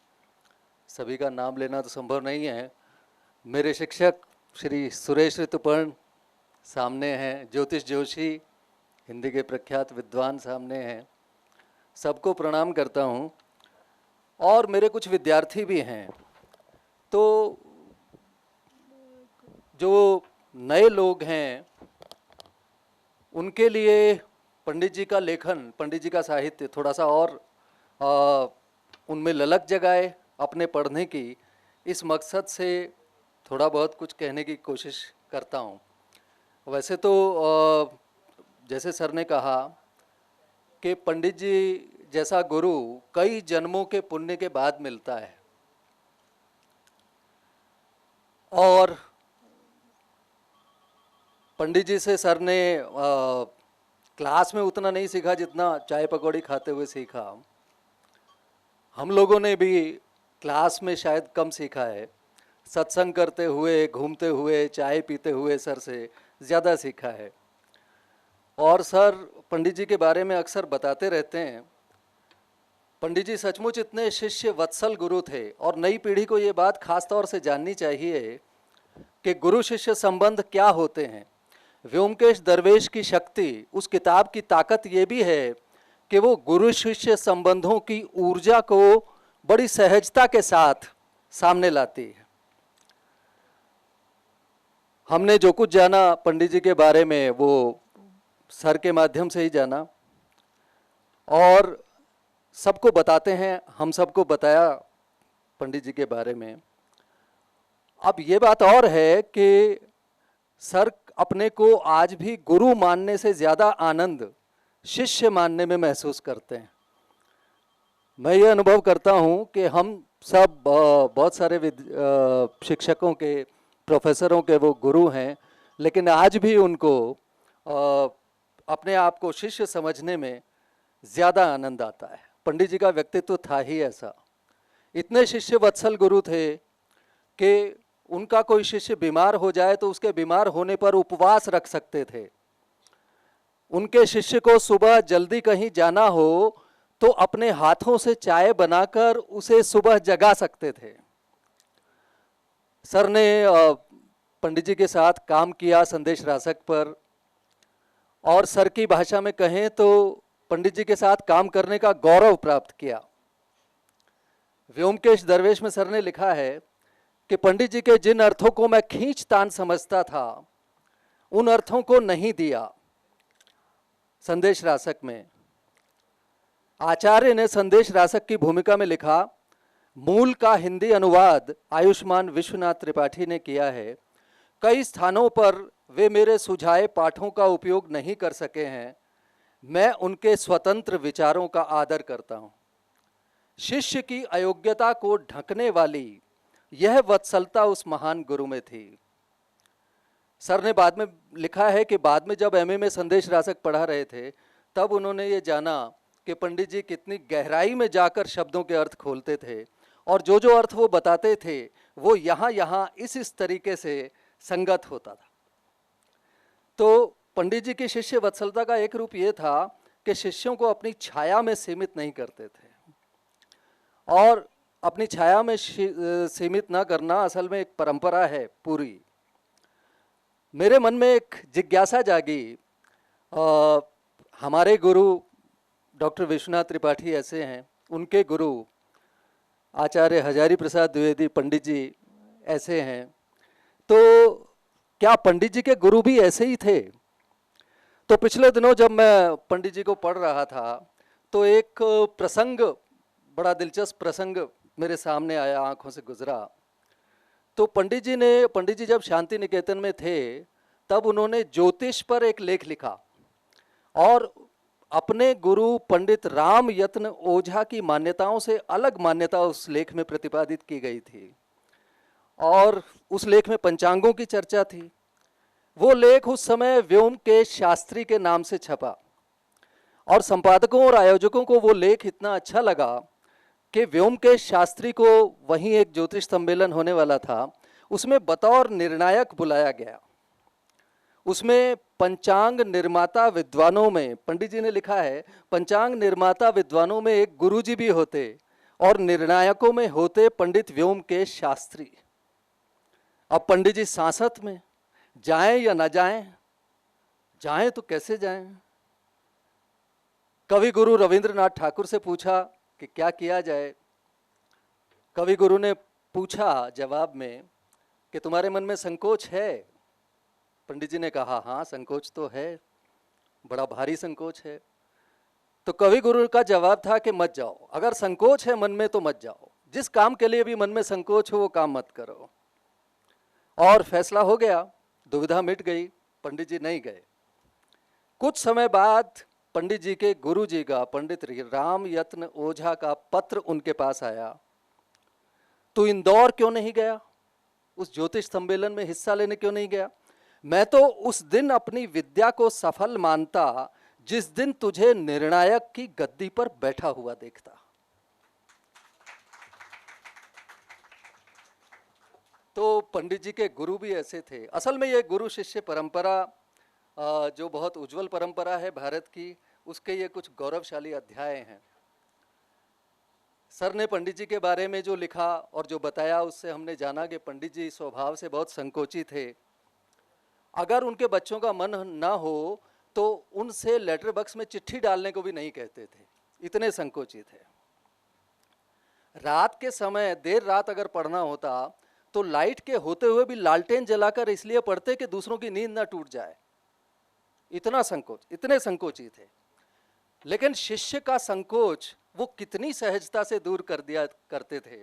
सभी का नाम लेना तो संभव नहीं है। मेरे शिक्षक श्री सुरेश ऋतुपर्ण सामने हैं, ज्योतिष जोशी हिंदी के प्रख्यात विद्वान सामने हैं, सबको प्रणाम करता हूँ। और मेरे कुछ विद्यार्थी भी हैं। तो जो नए लोग हैं उनके लिए पंडित जी का लेखन, पंडित जी का साहित्य थोड़ा सा और उनमें ललक जगाए अपने पढ़ने की, इस मकसद से थोड़ा बहुत कुछ कहने की कोशिश करता हूँ। वैसे तो जैसे सर ने कहा कि पंडित जी जैसा गुरु कई जन्मों के पुण्य के बाद मिलता है, और पंडित जी से सर ने क्लास में उतना नहीं सीखा जितना चाय पकौड़ी खाते हुए सीखा। हम लोगों ने भी क्लास में शायद कम सीखा है, सत्संग करते हुए, घूमते हुए, चाय पीते हुए सर से ज़्यादा सीखा है। और सर पंडित जी के बारे में अक्सर बताते रहते हैं, पंडित जी सचमुच इतने शिष्य वत्सल गुरु थे। और नई पीढ़ी को ये बात खास तौर से जाननी चाहिए कि गुरु शिष्य संबंध क्या होते हैं। व्योमकेश दरवेश की शक्ति, उस किताब की ताकत ये भी है कि वो गुरु शिष्य संबंधों की ऊर्जा को बड़ी सहजता के साथ सामने लाती है। हमने जो कुछ जाना पंडित जी के बारे में वो सर के माध्यम से ही जाना, और सबको बताते हैं, हम सबको बताया पंडित जी के बारे में। अब ये बात और है कि सर अपने को आज भी गुरु मानने से ज़्यादा आनंद शिष्य मानने में महसूस करते हैं। मैं ये अनुभव करता हूँ कि हम सब बहुत सारे शिक्षकों के, प्रोफेसरों के वो गुरु हैं, लेकिन आज भी उनको अपने आप को शिष्य समझने में ज़्यादा आनंद आता है। पंडित जी का व्यक्तित्व था ही ऐसा। इतने शिष्य वत्सल गुरु थे कि उनका कोई शिष्य बीमार हो जाए तो उसके बीमार होने पर उपवास रख सकते थे। उनके शिष्य को सुबह जल्दी कहीं जाना हो तो अपने हाथों से चाय बनाकर उसे सुबह जगा सकते थे। सर ने पंडित जी के साथ काम किया संदेश रासक पर, और सर की भाषा में कहें तो पंडित जी के साथ काम करने का गौरव प्राप्त किया। व्योमकेश दरवेश में सर ने लिखा है कि पंडित जी के जिन अर्थों को मैं खींचतान समझता था उन अर्थों को नहीं दिया। संदेश रासक में आचार्य ने संदेश रासक की भूमिका में लिखा, मूल का हिंदी अनुवाद आयुष्मान विश्वनाथ त्रिपाठी ने किया है। कई स्थानों पर वे मेरे सुझाए पाठों का उपयोग नहीं कर सके हैं। मैं उनके स्वतंत्र विचारों का आदर करता हूँ। शिष्य की अयोग्यता को ढकने वाली यह वत्सलता उस महान गुरु में थी। सर ने बाद में लिखा है कि बाद में जब एमए में संदेश रासक पढ़ा रहे थे तब उन्होंने ये जाना कि पंडित जी कितनी गहराई में जाकर शब्दों के अर्थ खोलते थे, और जो जो अर्थ वो बताते थे वो यहाँ यहाँ इस तरीके से संगत होता था। तो पंडित जी की शिष्य वत्सलता का एक रूप ये था कि शिष्यों को अपनी छाया में सीमित नहीं करते थे, और अपनी छाया में सीमित ना करना असल में एक परंपरा है पूरी। मेरे मन में एक जिज्ञासा जागी। हमारे गुरु डॉक्टर विश्वनाथ त्रिपाठी ऐसे हैं, उनके गुरु आचार्य हजारी प्रसाद द्विवेदी पंडित जी ऐसे हैं, तो क्या पंडित जी के गुरु भी ऐसे ही थे? तो पिछले दिनों जब मैं पंडित जी को पढ़ रहा था तो एक प्रसंग, बड़ा दिलचस्प प्रसंग मेरे सामने आया, आंखों से गुजरा। तो पंडित जी जब शांति निकेतन में थे तब उन्होंने ज्योतिष पर एक लेख लिखा, और अपने गुरु पंडित राम यत्न ओझा की मान्यताओं से अलग मान्यता उस लेख में प्रतिपादित की गई थी, और उस लेख में पंचांगों की चर्चा थी। वो लेख उस समय व्योमकेश शास्त्री के नाम से छपा, और संपादकों और आयोजकों को वो लेख इतना अच्छा लगा कि व्योमकेश शास्त्री को वहीं एक ज्योतिष सम्मेलन होने वाला था, उसमें बतौर निर्णायक बुलाया गया। उसमें पंचांग निर्माता विद्वानों में, पंडित जी ने लिखा है, पंचांग निर्माता विद्वानों में एक गुरुजी भी होते और निर्णायकों में होते पंडित व्योमकेश शास्त्री। अब पंडित जी सांसत में जाएं या ना जाएं, जाएं तो कैसे जाएं? कवि गुरु रविंद्रनाथ ठाकुर से पूछा कि क्या किया जाए। कवि गुरु ने पूछा जवाब में कि तुम्हारे मन में संकोच है? पंडित जी ने कहा हाँ संकोच तो है, बड़ा भारी संकोच है। तो कवि गुरु का जवाब था कि मत जाओ, अगर संकोच है मन में तो मत जाओ, जिस काम के लिए भी मन में संकोच हो वो काम मत करो। और फैसला हो गया, दुविधा मिट गई, पंडित जी नहीं गए। कुछ समय बाद पंडित जी के गुरु जी का, पंडित राम यत्न ओझा का पत्र उनके पास आया, तू इंदौर क्यों नहीं गया, उस ज्योतिष सम्मेलन में हिस्सा लेने क्यों नहीं गया? मैं तो उस दिन अपनी विद्या को सफल मानता जिस दिन तुझे निर्णायक की गद्दी पर बैठा हुआ देखता। तो पंडित जी के गुरु भी ऐसे थे। असल में ये गुरु शिष्य परंपरा जो बहुत उज्जवल परंपरा है भारत की, उसके ये कुछ गौरवशाली अध्याय हैं। सर ने पंडित जी के बारे में जो लिखा और जो बताया, उससे हमने जाना कि पंडित जी स्वभाव से बहुत संकोची थे। अगर उनके बच्चों का मन ना हो तो उनसे लेटर बॉक्स में चिट्ठी डालने को भी नहीं कहते थे, इतने संकोची थे। रात के समय देर रात अगर पढ़ना होता तो लाइट के होते हुए भी लालटेन जलाकर इसलिए पढ़ते कि दूसरों की नींद ना टूट जाए, इतना संकोच, इतने संकोची थे। लेकिन शिष्य का संकोच वो कितनी सहजता से दूर कर दिया करते थे।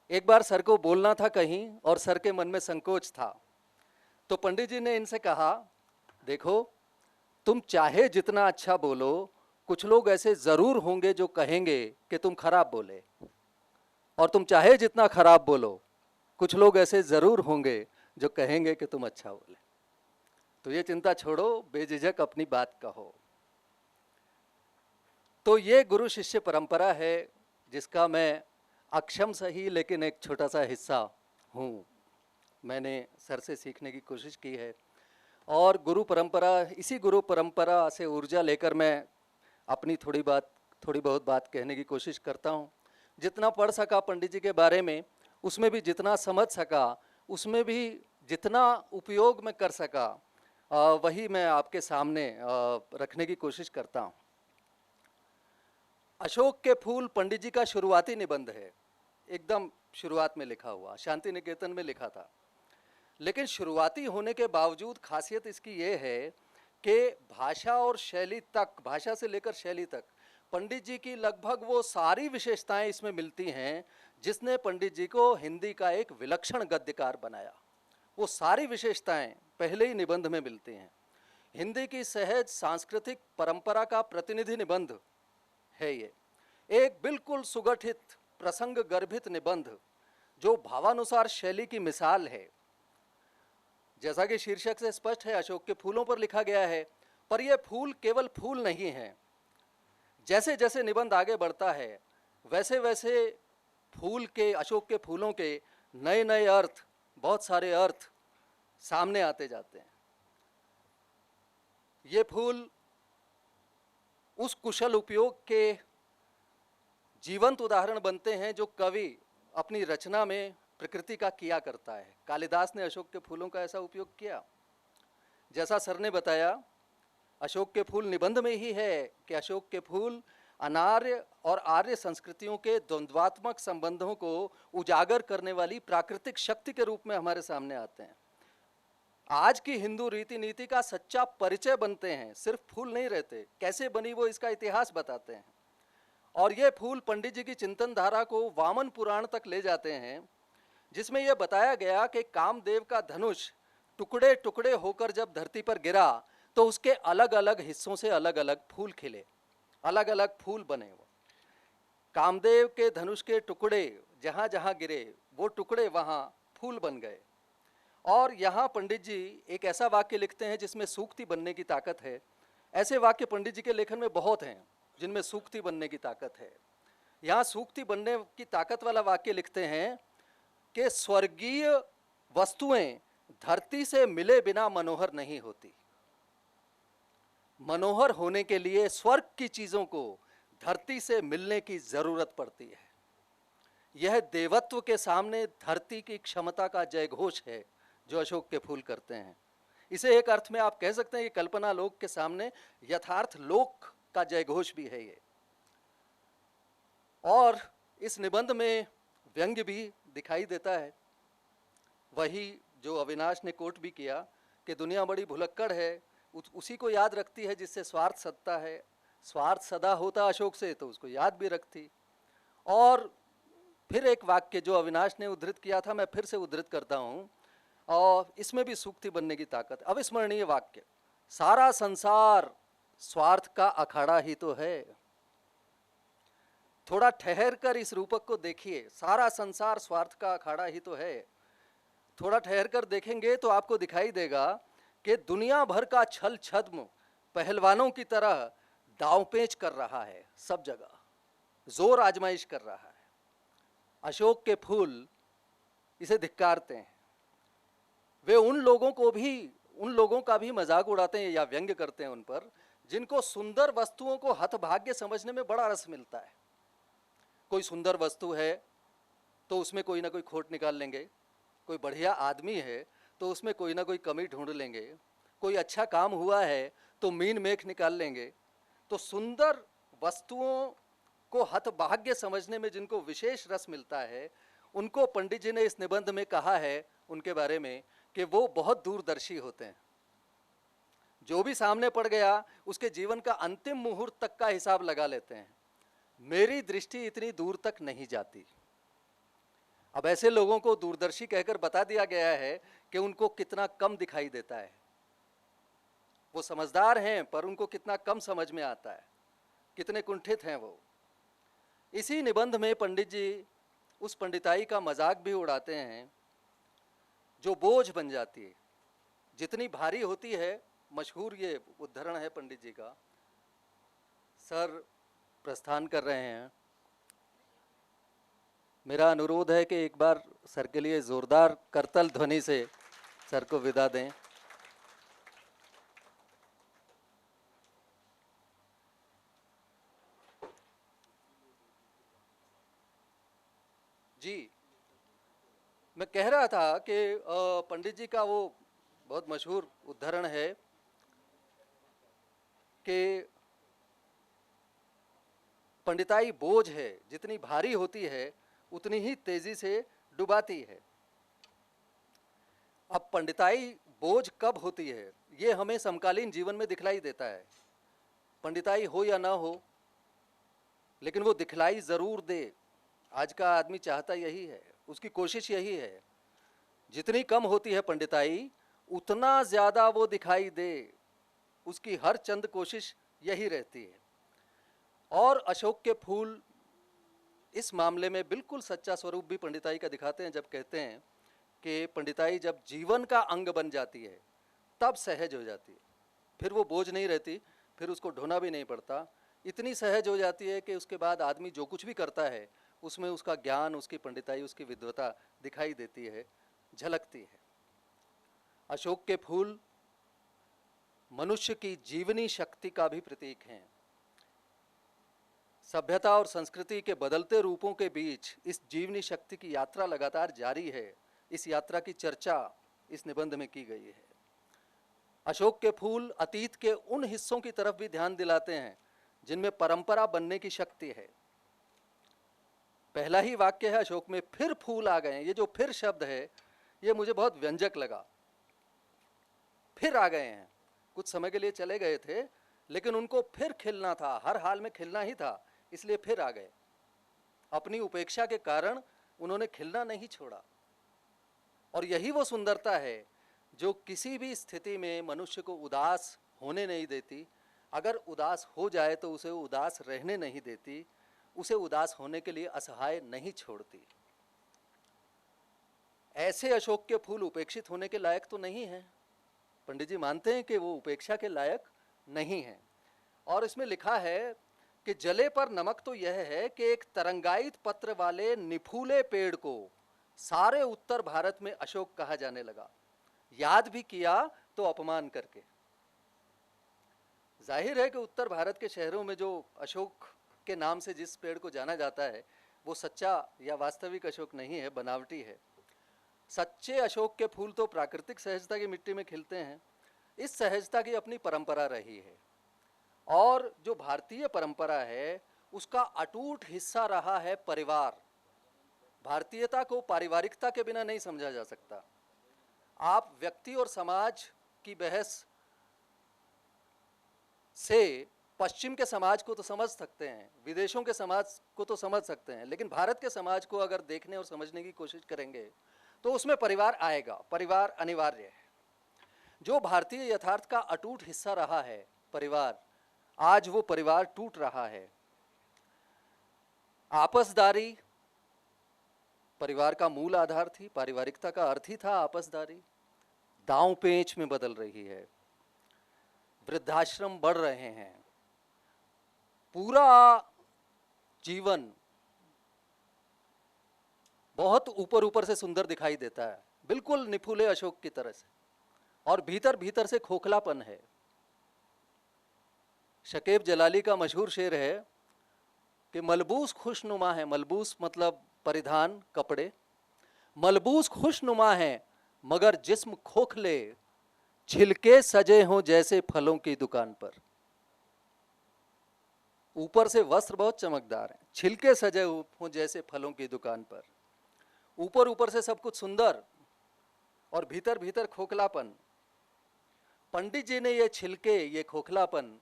एक बार सर को बोलना था कहीं और सर के मन में संकोच था, तो पंडित जी ने इनसे कहा, देखो तुम चाहे जितना अच्छा बोलो, कुछ लोग ऐसे जरूर होंगे जो कहेंगे कि तुम खराब बोले, और तुम चाहे जितना खराब बोलो, कुछ लोग ऐसे जरूर होंगे जो कहेंगे कि तुम अच्छा बोले। तो ये चिंता छोड़ो, बेझिझक अपनी बात कहो। तो ये गुरु शिष्य परंपरा है जिसका मैं अक्षम सही लेकिन एक छोटा सा हिस्सा हूँ। मैंने सर से सीखने की कोशिश की है, और गुरु परंपरा, इसी गुरु परंपरा से ऊर्जा लेकर मैं अपनी थोड़ी बहुत बात कहने की कोशिश करता हूँ। जितना पढ़ सका पंडित जी के बारे में, उसमें भी जितना समझ सका, उसमें भी जितना उपयोग में कर सका, वही मैं आपके सामने रखने की कोशिश करता हूँ। अशोक के फूल पंडित जी का शुरुआती निबंध है, एकदम शुरुआत में लिखा हुआ, शांति निकेतन में लिखा था। लेकिन शुरुआती होने के बावजूद खासियत इसकी ये है कि भाषा और शैली तक, भाषा से लेकर शैली तक पंडित जी की लगभग वो सारी विशेषताएं इसमें मिलती हैं जिसने पंडित जी को हिंदी का एक विलक्षण गद्यकार बनाया। वो सारी विशेषताएं पहले ही निबंध में मिलती हैं। हिंदी की सहज सांस्कृतिक परंपरा का प्रतिनिधि निबंध है ये, एक बिल्कुल सुगठित प्रसंग गर्भित निबंध जो भावानुसार शैली की मिसाल है। जैसा कि शीर्षक से स्पष्ट है, अशोक के फूलों पर लिखा गया है, पर यह फूल केवल फूल नहीं है। जैसे जैसे निबंध आगे बढ़ता है वैसे वैसे फूल के, अशोक के फूलों के नए नए अर्थ, बहुत सारे अर्थ सामने आते जाते हैं। ये फूल उस कुशल उपयोग के जीवंत उदाहरण बनते हैं जो कवि अपनी रचना में प्रकृति का किया करता है। कालिदास ने अशोक के फूलों का ऐसा उपयोग किया। जैसा सर ने बताया, अशोक के फूल निबंध में ही है कि अशोक के फूल अनार्य और आर्य संस्कृतियों के द्वंद्वात्मक संबंधों को उजागर करने वाली प्राकृतिक शक्ति के रूप में हमारे सामने आते हैं। आज की हिंदू रीति नीति का सच्चा परिचय बनते हैं, सिर्फ फूल नहीं रहते। कैसे बनी वो इसका इतिहास बताते हैं। और ये फूल पंडित जी की चिंतन धारा को वामन पुराण तक ले जाते हैं, जिसमें यह बताया गया कि कामदेव का धनुष टुकड़े टुकड़े होकर जब धरती पर गिरा तो उसके अलग अलग हिस्सों से अलग अलग फूल खिले, अलग अलग फूल बने। वो कामदेव के धनुष के टुकड़े जहाँ जहाँ गिरे वो टुकड़े वहाँ फूल बन गए। और यहाँ पंडित जी एक ऐसा वाक्य लिखते हैं जिसमें सूक्ति बनने की ताकत है। ऐसे वाक्य पंडित जी के लेखन में बहुत हैं जिनमें सूक्ति बनने की ताकत है। यहाँ सूक्ति बनने की ताकत वाला वाक्य लिखते हैं कि स्वर्गीय वस्तुएं धरती से मिले बिना मनोहर नहीं होती। मनोहर होने के लिए स्वर्ग की चीजों को धरती से मिलने की जरूरत पड़ती है। यह देवत्व के सामने धरती की क्षमता का जयघोष है जो अशोक के फूल करते हैं। इसे एक अर्थ में आप कह सकते हैं कि कल्पना लोक के सामने यथार्थ लोक का जयघोष भी है ये। और इस निबंध में व्यंग्य भी दिखाई देता है, वही जो अविनाश ने कोट भी किया कि दुनिया बड़ी भुलक्कड़ है, उसी को याद रखती है जिससे स्वार्थ सदता है। स्वार्थ सदा होता अशोक से तो उसको याद भी रखती। और फिर एक वाक्य जो अविनाश ने उद्धृत किया था, मैं फिर से उद्धृत करता हूँ, और इसमें भी सूक्ति बनने की ताकत। अविस्मरणीय वाक्य, सारा संसार स्वार्थ का अखाड़ा ही तो है। थोड़ा ठहर कर इस रूपक को देखिए, सारा संसार स्वार्थ का अखाड़ा ही तो है। थोड़ा ठहर कर देखेंगे तो आपको दिखाई देगा कि दुनिया भर का छल छद्म पहलवानों की तरह दांवपेच कर रहा है, सब जगह जोर आजमाइश कर रहा है। अशोक के फूल इसे धिक्कारते हैं। वे उन लोगों का भी मजाक उड़ाते हैं या व्यंग्य करते हैं उन पर, जिनको सुंदर वस्तुओं को हतभाग्य समझने में बड़ा रस मिलता है। कोई सुंदर वस्तु है तो उसमें कोई ना कोई खोट निकाल लेंगे, कोई बढ़िया आदमी है तो उसमें कोई ना कोई कमी ढूंढ लेंगे, कोई अच्छा काम हुआ है तो मीन मेख निकाल लेंगे। तो सुंदर वस्तुओं को हतभाग्य समझने में जिनको विशेष रस मिलता है, उनको पंडित जी ने इस निबंध में कहा है उनके बारे में कि वो बहुत दूरदर्शी होते हैं। जो भी सामने पड़ गया उसके जीवन का अंतिम मुहूर्त तक का हिसाब लगा लेते हैं। मेरी दृष्टि इतनी दूर तक नहीं जाती। अब ऐसे लोगों को दूरदर्शी कहकर बता दिया गया है कि उनको कितना कम दिखाई देता है। वो समझदार हैं पर उनको कितना कम समझ में आता है, कितने कुंठित हैं वो। इसी निबंध में पंडित जी उस पंडिताई का मजाक भी उड़ाते हैं जो बोझ बन जाती है, जितनी भारी होती है। मशहूर ये उद्धरण है पंडित जी का। सर प्रस्थान कर रहे हैं। मेरा अनुरोध है कि एक बार सर के लिए जोरदार करतल ध्वनि से सर को विदा दें। जी, मैं कह रहा था कि पंडित जी का वो बहुत मशहूर उद्धरण है कि पंडिताई बोझ है, जितनी भारी होती है उतनी ही तेजी से डुबाती है। अब पंडिताई बोझ कब होती है ये हमें समकालीन जीवन में दिखलाई देता है। पंडिताई हो या ना हो, लेकिन वो दिखलाई जरूर दे। आज का आदमी चाहता यही है, उसकी कोशिश यही है। जितनी कम होती है पंडिताई उतना ज्यादा वो दिखाई दे, उसकी हर चंद कोशिश यही रहती है। और अशोक के फूल इस मामले में बिल्कुल सच्चा स्वरूप भी पंडिताई का दिखाते हैं, जब कहते हैं कि पंडिताई जब जीवन का अंग बन जाती है तब सहज हो जाती है। फिर वो बोझ नहीं रहती, फिर उसको ढोना भी नहीं पड़ता। इतनी सहज हो जाती है कि उसके बाद आदमी जो कुछ भी करता है उसमें उसका ज्ञान, उसकी पंडिताई, उसकी विद्वता दिखाई देती है, झलकती है। अशोक के फूल मनुष्य की जीवनी शक्ति का भी प्रतीक हैं। सभ्यता और संस्कृति के बदलते रूपों के बीच इस जीवनी शक्ति की यात्रा लगातार जारी है। इस यात्रा की चर्चा इस निबंध में की गई है। अशोक के फूल अतीत के उन हिस्सों की तरफ भी ध्यान दिलाते हैं जिनमें परंपरा बनने की शक्ति है। पहला ही वाक्य है अशोक में फिर फूल आ गए। ये जो फिर शब्द है ये मुझे बहुत व्यंजक लगा। फिर आ गए हैं, कुछ समय के लिए चले गए थे लेकिन उनको फिर खिलना था, हर हाल में खिलना ही था, इसलिए फिर आ गए। अपनी उपेक्षा के कारण उन्होंने खिलना नहीं छोड़ा। और यही वो सुंदरता है जो किसी भी स्थिति में मनुष्य को उदास होने नहीं देती। अगर उदास हो जाए तो उसे उदास रहने नहीं देती, उसे उदास होने के लिए असहाय नहीं छोड़ती। ऐसे अशोक के फूल उपेक्षित होने के लायक तो नहीं हैं। पंडित जी मानते हैं कि वो उपेक्षा के लायक नहीं हैं। और इसमें लिखा है कि जले पर नमक तो यह है कि एक तरंगायित पत्र वाले निफूले पेड़ को सारे उत्तर भारत में अशोक कहा जाने लगा, याद भी किया तो अपमान करके। जाहिर है कि उत्तर भारत के शहरों में जो अशोक के नाम से जिस पेड़ को जाना जाता है वो सच्चा या वास्तविक अशोक नहीं है, बनावटी है। सच्चे अशोक के फूल तो प्राकृतिक सहजता की मिट्टी में खिलते हैं। इस सहजता की अपनी परंपरा रही है और जो भारतीय परंपरा है उसका अटूट हिस्सा रहा है परिवार। भारतीयता को पारिवारिकता के बिना नहीं समझा जा सकता। आप व्यक्ति और समाज की बहस से पश्चिम के समाज को तो समझ सकते हैं, विदेशों के समाज को तो समझ सकते हैं, लेकिन भारत के समाज को अगर देखने और समझने की कोशिश करेंगे तो उसमें परिवार आएगा। परिवार अनिवार्य है। जो भारतीय यथार्थ का अटूट हिस्सा रहा है परिवार, आज वो परिवार टूट रहा है। आपसदारी परिवार का मूल आधार थी, पारिवारिकता का अर्थ ही था आपसदारी, दांव पेच में बदल रही है। वृद्धाश्रम बढ़ रहे हैं। पूरा जीवन बहुत ऊपर ऊपर से सुंदर दिखाई देता है, बिल्कुल निफूले अशोक की तरह से, और भीतर भीतर से खोखलापन है। शकीब जलाली का मशहूर शेर है कि मलबूस खुशनुमा है। मलबूस मतलब परिधान, कपड़े। मलबूस खुशनुमा है मगर जिस्म खोखले, छिलके सजे हों जैसे फलों की दुकान पर। ऊपर से वस्त्र बहुत चमकदार है, छिलके सजे हों जैसे फलों की दुकान पर। ऊपर ऊपर से सब कुछ सुंदर और भीतर भीतर खोखलापन। पंडित जी ने ये छिलके, ये खोखलापन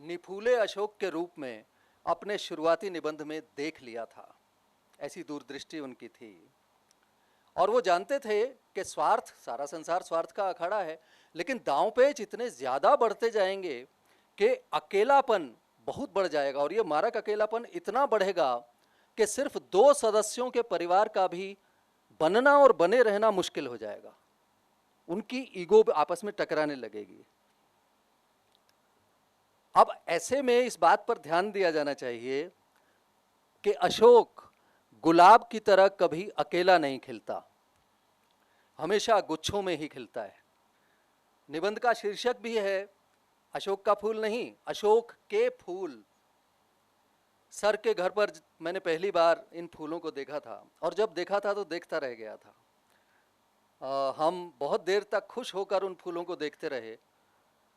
निफूले अशोक के रूप में अपने शुरुआती निबंध में देख लिया था। ऐसी दूरदृष्टि उनकी थी और वो जानते थे कि स्वार्थ, सारा संसार स्वार्थ का अखाड़ा है, लेकिन दांव पेच इतने ज्यादा बढ़ते जाएंगे कि अकेलापन बहुत बढ़ जाएगा। और ये मारक अकेलापन इतना बढ़ेगा कि सिर्फ 2 सदस्यों के परिवार का भी बनना और बने रहना मुश्किल हो जाएगा। उनकी ईगो आपस में टकराने लगेगी। अब ऐसे में इस बात पर ध्यान दिया जाना चाहिए कि अशोक गुलाब की तरह कभी अकेला नहीं खिलता, हमेशा गुच्छों में ही खिलता है। निबंध का शीर्षक भी है अशोक का फूल नहीं, अशोक के फूल। सर के घर पर मैंने पहली बार इन फूलों को देखा था और जब देखा था तो देखता रह गया था। हम बहुत देर तक खुश होकर उन फूलों को देखते रहे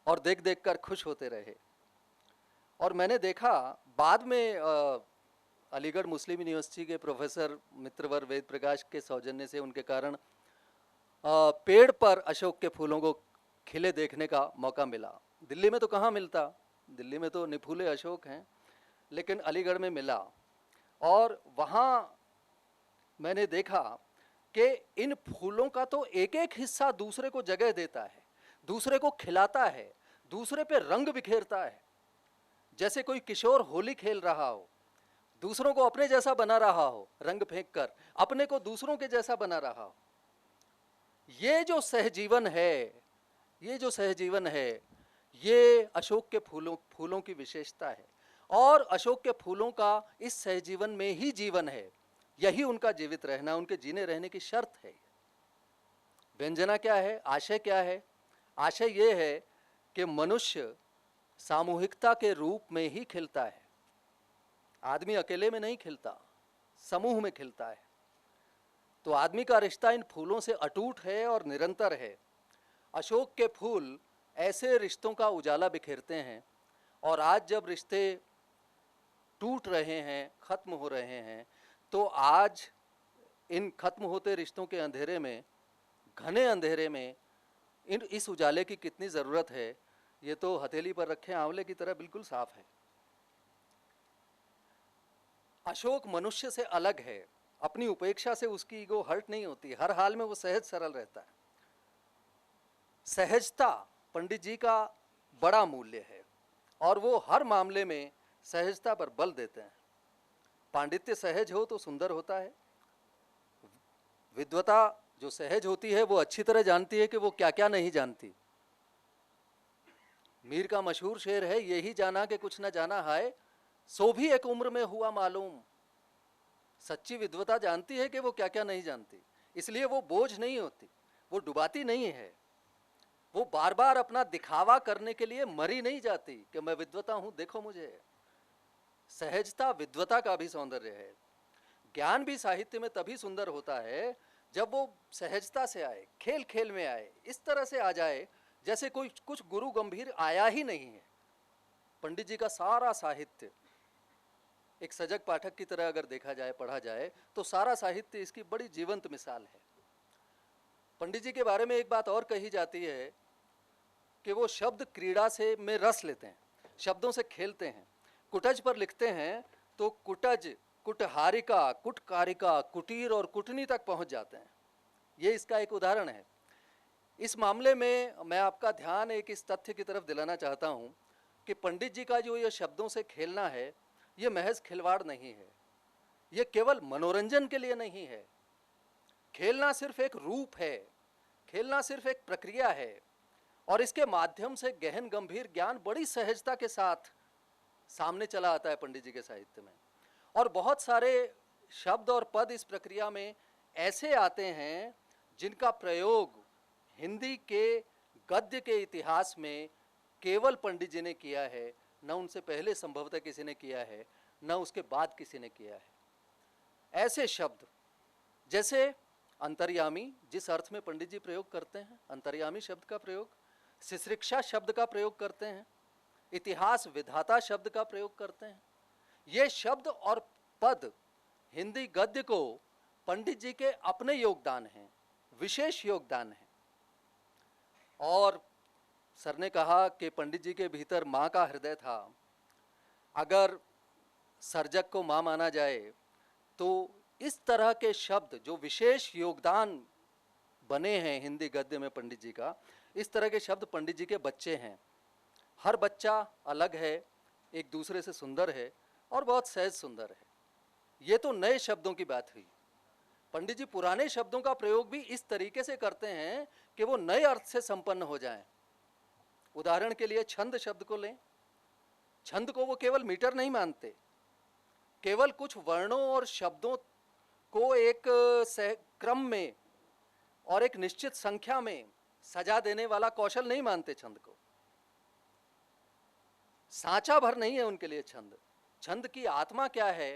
और देख देख कर खुश होते रहे। और मैंने देखा बाद में अलीगढ़ मुस्लिम यूनिवर्सिटी के प्रोफेसर मित्रवर वेद प्रकाश के सौजन्य से, उनके कारण पेड़ पर अशोक के फूलों को खिले देखने का मौका मिला। दिल्ली में तो कहाँ मिलता, दिल्ली में तो निफूले अशोक हैं, लेकिन अलीगढ़ में मिला। और वहाँ मैंने देखा कि इन फूलों का तो एक एक हिस्सा दूसरे को जगह देता है, दूसरे को खिलाता है, दूसरे पे रंग बिखेरता है। जैसे कोई किशोर होली खेल रहा हो, दूसरों को अपने जैसा बना रहा हो, रंग फेंक कर अपने को दूसरों के जैसा बना रहा हो। ये जो सहजीवन है, ये जो सहजीवन है, ये अशोक के फूलों की विशेषता है। और अशोक के फूलों का इस सहजीवन में ही जीवन है, यही उनका जीवित रहना, उनके जीने रहने की शर्त है। व्यंजना क्या है, आशय क्या है? आशय ये है कि मनुष्य सामूहिकता के रूप में ही खिलता है। आदमी अकेले में नहीं खिलता, समूह में खिलता है। तो आदमी का रिश्ता इन फूलों से अटूट है और निरंतर है। अशोक के फूल ऐसे रिश्तों का उजाला बिखेरते हैं, और आज जब रिश्ते टूट रहे हैं, खत्म हो रहे हैं, तो आज इन खत्म होते रिश्तों के अंधेरे में, घने अंधेरे में, इस उजाले की कितनी ज़रूरत है, ये तो हथेली पर रखे आंवले की तरह बिल्कुल साफ है। अशोक मनुष्य से अलग है। अपनी उपेक्षा से उसकी ईगो हर्ट नहीं होती, हर हाल में वो सहज सरल रहता है। सहजता पंडित जी का बड़ा मूल्य है, और वो हर मामले में सहजता पर बल देते हैं। पांडित्य सहज हो तो सुंदर होता है। विद्वता जो सहज होती है वो अच्छी तरह जानती है कि वो क्या क्या नहीं जानती। मीर का मशहूर शेर है, यही जाना कि कुछ न जाना है, सो भी एक उम्र में हुआ मालूम। सच्ची विद्वता जानती है कि वो क्या क्या नहीं जानती, इसलिए वो बोझ नहीं होती, वो डुबाती नहीं है, वो बार बार अपना दिखावा करने के लिए मरी नहीं जाती कि मैं विद्वता हूं, देखो मुझे। सहजता विद्वता का भी सौंदर्य है। ज्ञान भी साहित्य में तभी सुंदर होता है जब वो सहजता से आए, खेल खेल में आए, इस तरह से आ जाए जैसे कोई कुछ गुरु गंभीर आया ही नहीं है। पंडित जी का सारा साहित्य एक सजग पाठक की तरह अगर देखा जाए, पढ़ा जाए, तो सारा साहित्य इसकी बड़ी जीवंत मिसाल है। पंडित जी के बारे में एक बात और कही जाती है कि वो शब्द क्रीड़ा से में रस लेते हैं, शब्दों से खेलते हैं। कुटज पर लिखते हैं तो कुटज, कुटहारिका, कुटकारिका, कुटीर और कुटनी तक पहुंच जाते हैं। ये इसका एक उदाहरण है। इस मामले में मैं आपका ध्यान एक इस तथ्य की तरफ दिलाना चाहता हूं कि पंडित जी का जो ये शब्दों से खेलना है, ये महज खिलवाड़ नहीं है, ये केवल मनोरंजन के लिए नहीं है। खेलना सिर्फ एक रूप है, खेलना सिर्फ एक प्रक्रिया है, और इसके माध्यम से गहन गंभीर ज्ञान बड़ी सहजता के साथ सामने चला आता है पंडित जी के साहित्य में। और बहुत सारे शब्द और पद इस प्रक्रिया में ऐसे आते हैं जिनका प्रयोग हिंदी के गद्य के इतिहास में केवल पंडित जी ने किया है, न उनसे पहले संभवतः किसी ने किया है, न उसके बाद किसी ने किया है। ऐसे शब्द जैसे अंतर्यामी, जिस अर्थ में पंडित जी प्रयोग करते हैं, अंतर्यामी शब्द का प्रयोग, शिश्रिक्षा शब्द का प्रयोग करते हैं, इतिहास विधाता शब्द का प्रयोग करते हैं। ये शब्द और पद हिंदी गद्य को पंडित जी के अपने योगदान हैं, विशेष योगदान हैं। और सर ने कहा कि पंडित जी के भीतर माँ का हृदय था। अगर सर्जक को माँ माना जाए तो इस तरह के शब्द जो विशेष योगदान बने हैं हिंदी गद्य में पंडित जी का, इस तरह के शब्द पंडित जी के बच्चे हैं। हर बच्चा अलग है, एक दूसरे से सुंदर है और बहुत सहज सुंदर है। ये तो नए शब्दों की बात हुई। पंडित जी पुराने शब्दों का प्रयोग भी इस तरीके से करते हैं कि वो नए अर्थ से संपन्न हो जाएं। उदाहरण के लिए छंद शब्द को लें। छंद को वो केवल मीटर नहीं मानते, केवल कुछ वर्णों और शब्दों को एक क्रम में और एक निश्चित संख्या में सजा देने वाला कौशल नहीं मानते छंद को। सांचा भर नहीं है उनके लिए छंद। छंद की आत्मा क्या है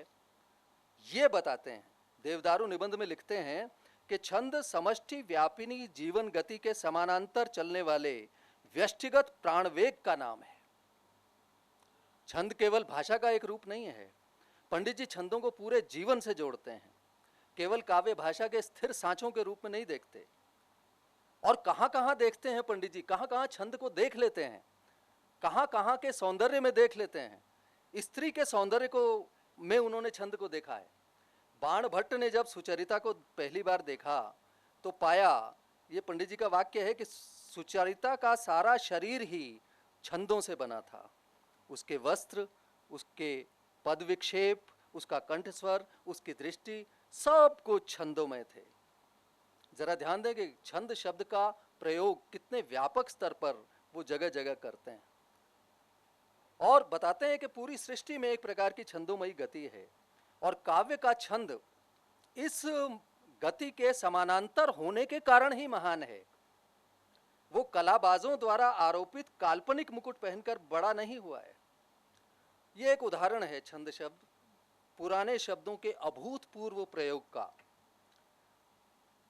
ये बताते हैं। देवदारू निबंध में लिखते हैं कि छंद समष्टि व्यापिनी जीवन गति के समानांतर चलने वाले व्यष्टिगत प्राणवेग का नाम है। छंद केवल भाषा का एक रूप नहीं है। पंडित जी छंदों को पूरे जीवन से जोड़ते हैं, केवल काव्य भाषा के स्थिर सांचों के रूप में नहीं देखते। और कहाँ कहाँ देखते हैं पंडित जी, कहाँ कहाँ छंद को देख लेते हैं, कहाँ कहाँ के सौंदर्य में देख लेते हैं। स्त्री के सौंदर्य को में उन्होंने छंद को देखा है। बाण भट्ट ने जब सुचरिता को पहली बार देखा तो पाया, ये पंडित जी का वाक्य है कि सुचरिता का सारा शरीर ही छंदों से बना था। उसके वस्त्र, उसके पद विक्षेप, उसका कंठस्वर, उसकी दृष्टि, सब कुछ छंदोमय थे। जरा ध्यान दें कि छंद शब्द का प्रयोग कितने व्यापक स्तर पर वो जगह जगह करते हैं और बताते हैं कि पूरी सृष्टि में एक प्रकार की छंदोमयी गति है और काव्य का छंद इस गति के समानांतर होने के कारण ही महान है। वो कलाबाजों द्वारा आरोपित काल्पनिक मुकुट पहनकर बड़ा नहीं हुआ है। ये एक उदाहरण है छंद शब्द, पुराने शब्दों के अभूतपूर्व प्रयोग का।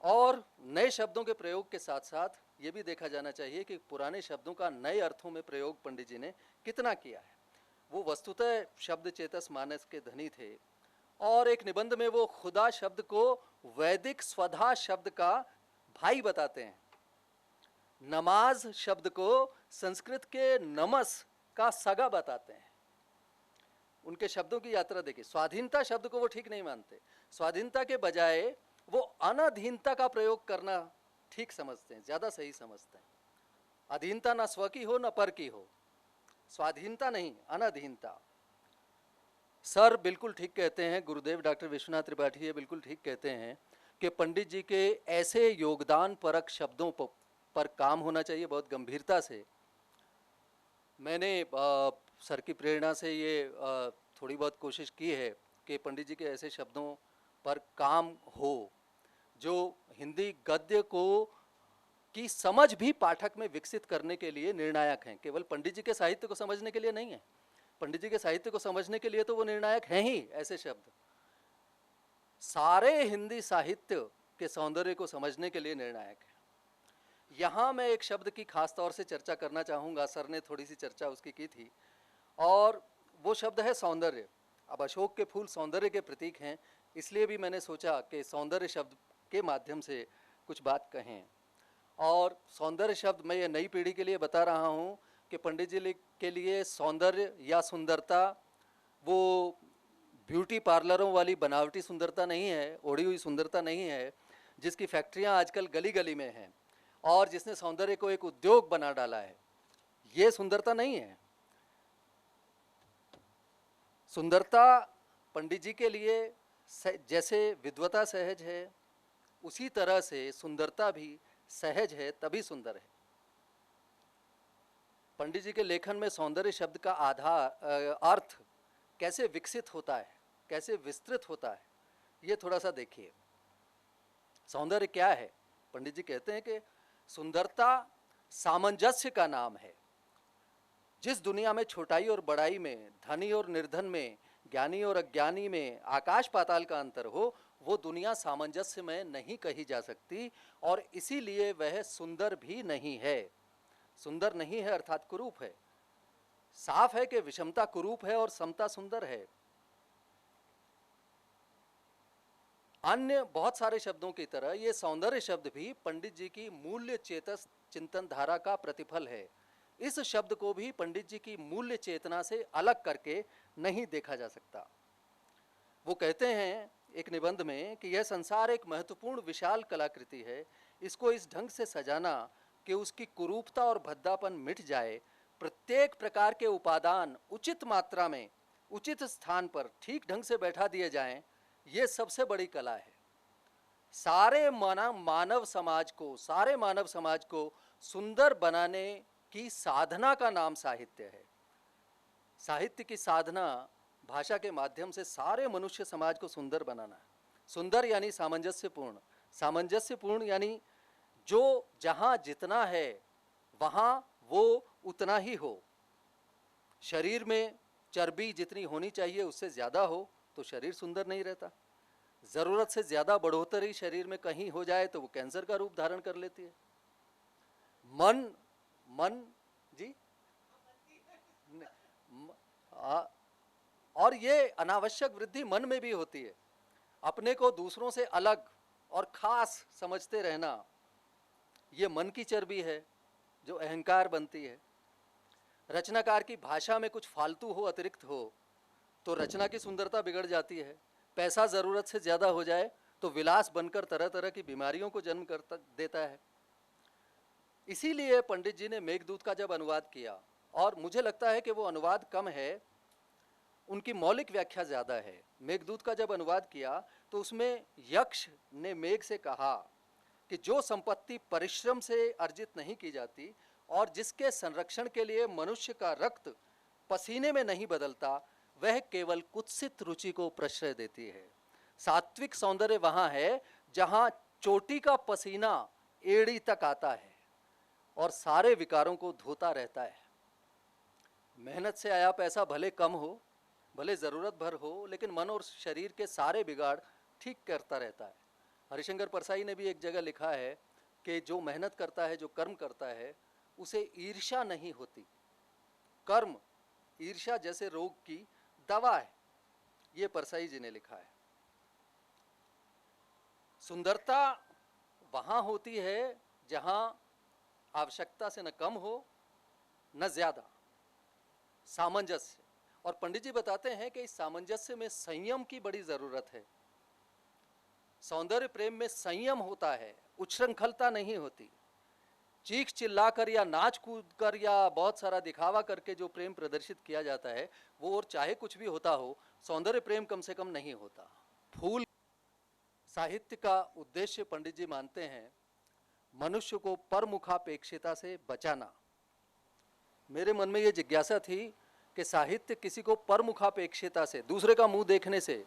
और नए शब्दों के प्रयोग के साथ साथ ये भी देखा जाना चाहिए कि पुराने शब्दों का नए अर्थों में प्रयोग पंडित जी ने कितना किया है। वो वस्तुतः शब्द चेतस मानस के धनी थे और एक निबंध में वो खुदा शब्द को वैदिक स्वधा शब्द का भाई बताते हैं, नमाज शब्द को संस्कृत के नमस का सगा बताते हैं। उनके शब्दों की यात्रा देखिए। स्वाधीनता शब्द को वो ठीक नहीं मानते, स्वाधीनता के बजाय वो अनाधीनता का प्रयोग करना ठीक समझते हैं, ज्यादा सही समझते हैं। अधीनता ना स्व की हो ना पर की हो, स्वाधीनता नहीं अनाधीनता। सर बिल्कुल ठीक कहते हैं, गुरुदेव डॉक्टर विश्वनाथ त्रिपाठी ये बिल्कुल ठीक कहते हैं कि पंडित जी के ऐसे योगदान परक शब्दों पर काम होना चाहिए बहुत गंभीरता से। मैंने सर की प्रेरणा से ये थोड़ी बहुत कोशिश की है कि पंडित जी के ऐसे शब्दों पर काम हो जो हिंदी गद्य को की समझ भी पाठक में विकसित करने के लिए निर्णायक हैं। केवल पंडित जी के साहित्य को समझने के लिए नहीं है, पंडित जी के साहित्य को समझने के लिए तो वो निर्णायक हैं ही। ऐसे शब्द सारे हिंदी साहित्य के सौंदर्य को समझने के लिए निर्णायक है। यहाँ मैं एक शब्द की खास तौर से चर्चा करना चाहूँगा, सर ने थोड़ी सी चर्चा उसकी की थी, और वो शब्द है सौंदर्य। अब अशोक के फूल सौंदर्य के प्रतीक हैं, इसलिए भी मैंने सोचा कि सौंदर्य शब्द के माध्यम से कुछ बात कहें। और सौंदर्य शब्द मैं ये नई पीढ़ी के लिए बता रहा हूँ कि पंडित जी के लिए सौंदर्य या सुंदरता वो ब्यूटी पार्लरों वाली बनावटी सुंदरता नहीं है, ओढ़ी हुई सुंदरता नहीं है जिसकी फैक्ट्रियाँ आजकल गली गली में हैं और जिसने सौंदर्य को एक उद्योग बना डाला है। ये सुंदरता नहीं है। सुंदरता पंडित जी के लिए जैसे विद्वता सहज है, उसी तरह से सुंदरता भी सहज है, तभी सुंदर है। पंडित जी के लेखन में सौंदर्य शब्द का आधार अर्थ कैसे विकसित होता है, कैसे विस्तृत होता है, ये थोड़ा सा देखिए। सौंदर्य क्या है? पंडित जी कहते हैं कि सुंदरता सामंजस्य का नाम है। जिस दुनिया में छोटाई और बड़ाई में, धनी और निर्धन में, ज्ञानी और अज्ञानी में आकाश पाताल का अंतर हो, वो दुनिया सामंजस्य में नहीं कही जा सकती और इसीलिए वह सुंदर भी नहीं है। सुंदर नहीं है अर्थात कुरूप है। साफ है कि विषमता कुरूप है और समता सुंदर है। अन्य बहुत सारे शब्दों की तरह ये सौंदर्य शब्द भी पंडित जी की मूल्य चेतस चिंतन धारा का प्रतिफल है। इस शब्द को भी पंडित जी की मूल्य चेतना से अलग करके नहीं देखा जा सकता। वो कहते हैं एक निबंध में कि यह संसार एक महत्वपूर्ण विशाल कलाकृति है। इसको इस ढंग से सजाना कि उसकी कुरूपता और भद्दापन मिट जाए, प्रत्येक प्रकार के उपादान उचित मात्रा में, उचित स्थान पर ठीक ढंग से बैठा दिए जाएं, ये सबसे बड़ी कला है। सारे मानव समाज को सुंदर बनाने की साधना का नाम साहित्य है। साहित्य की साधना भाषा के माध्यम से सारे मनुष्य समाज को सुंदर बनाना है। सुंदर यानी सामंजस्यपूर्ण, सामंजस्यपूर्ण यानी जो जहाँ जितना है वहाँ वो उतना ही हो। शरीर में चर्बी जितनी होनी चाहिए उससे ज़्यादा हो तो शरीर सुंदर नहीं रहता। ज़रूरत से ज़्यादा बढ़ोतरी शरीर में कहीं हो जाए तो वो कैंसर का रूप धारण कर लेती है। मन जी और ये अनावश्यक वृद्धि मन में भी होती है। अपने को दूसरों से अलग और खास समझते रहना, ये मन की चर्बी है जो अहंकार बनती है। रचनाकार की भाषा में कुछ फालतू हो, अतिरिक्त हो तो रचना की सुंदरता बिगड़ जाती है। पैसा ज़रूरत से ज़्यादा हो जाए तो विलास बनकर तरह तरह की बीमारियों को जन्म कर देता है। इसीलिए पंडित जी ने मेघदूत का जब अनुवाद किया, और मुझे लगता है कि वो अनुवाद कम है, उनकी मौलिक व्याख्या ज़्यादा है। मेघदूत का जब अनुवाद किया तो उसमें यक्ष ने मेघ से कहा कि जो संपत्ति परिश्रम से अर्जित नहीं की जाती और जिसके संरक्षण के लिए मनुष्य का रक्त पसीने में नहीं बदलता, वह केवल कुत्सित रुचि को प्रश्रय देती है। सात्विक सौंदर्य वहाँ है जहाँ चोटी का पसीना एड़ी तक आता है और सारे विकारों को धोता रहता है। मेहनत से आया पैसा भले कम हो, भले ज़रूरत भर हो, लेकिन मन और शरीर के सारे बिगाड़ ठीक करता रहता है। हरिशंकर परसाई ने भी एक जगह लिखा है कि जो मेहनत करता है, जो कर्म करता है, उसे ईर्ष्या नहीं होती। कर्म ईर्ष्या जैसे रोग की दवा है, ये परसाई जी ने लिखा है। सुंदरता वहां होती है जहां आवश्यकता से न कम हो न ज्यादा, सामंजस्य। और पंडित जी बताते हैं कि इस सामंजस्य में संयम की बड़ी जरूरत है। सौंदर्य प्रेम में संयम होता है, उच्छृंखलता नहीं होती। चीख चिल्लाकर या नाच कूद कर या बहुत सारा दिखावा करके जो प्रेम प्रदर्शित किया जाता है, वो और चाहे कुछ भी होता हो, सौंदर्य प्रेम कम से कम नहीं होता। फूल साहित्य का उद्देश्य पंडित जी मानते हैं मनुष्य को परमुखापेक्षिता से बचाना। मेरे मन में ये जिज्ञासा थी कि साहित्य किसी को परमुखापेक्षिता से, दूसरे का मुंह देखने से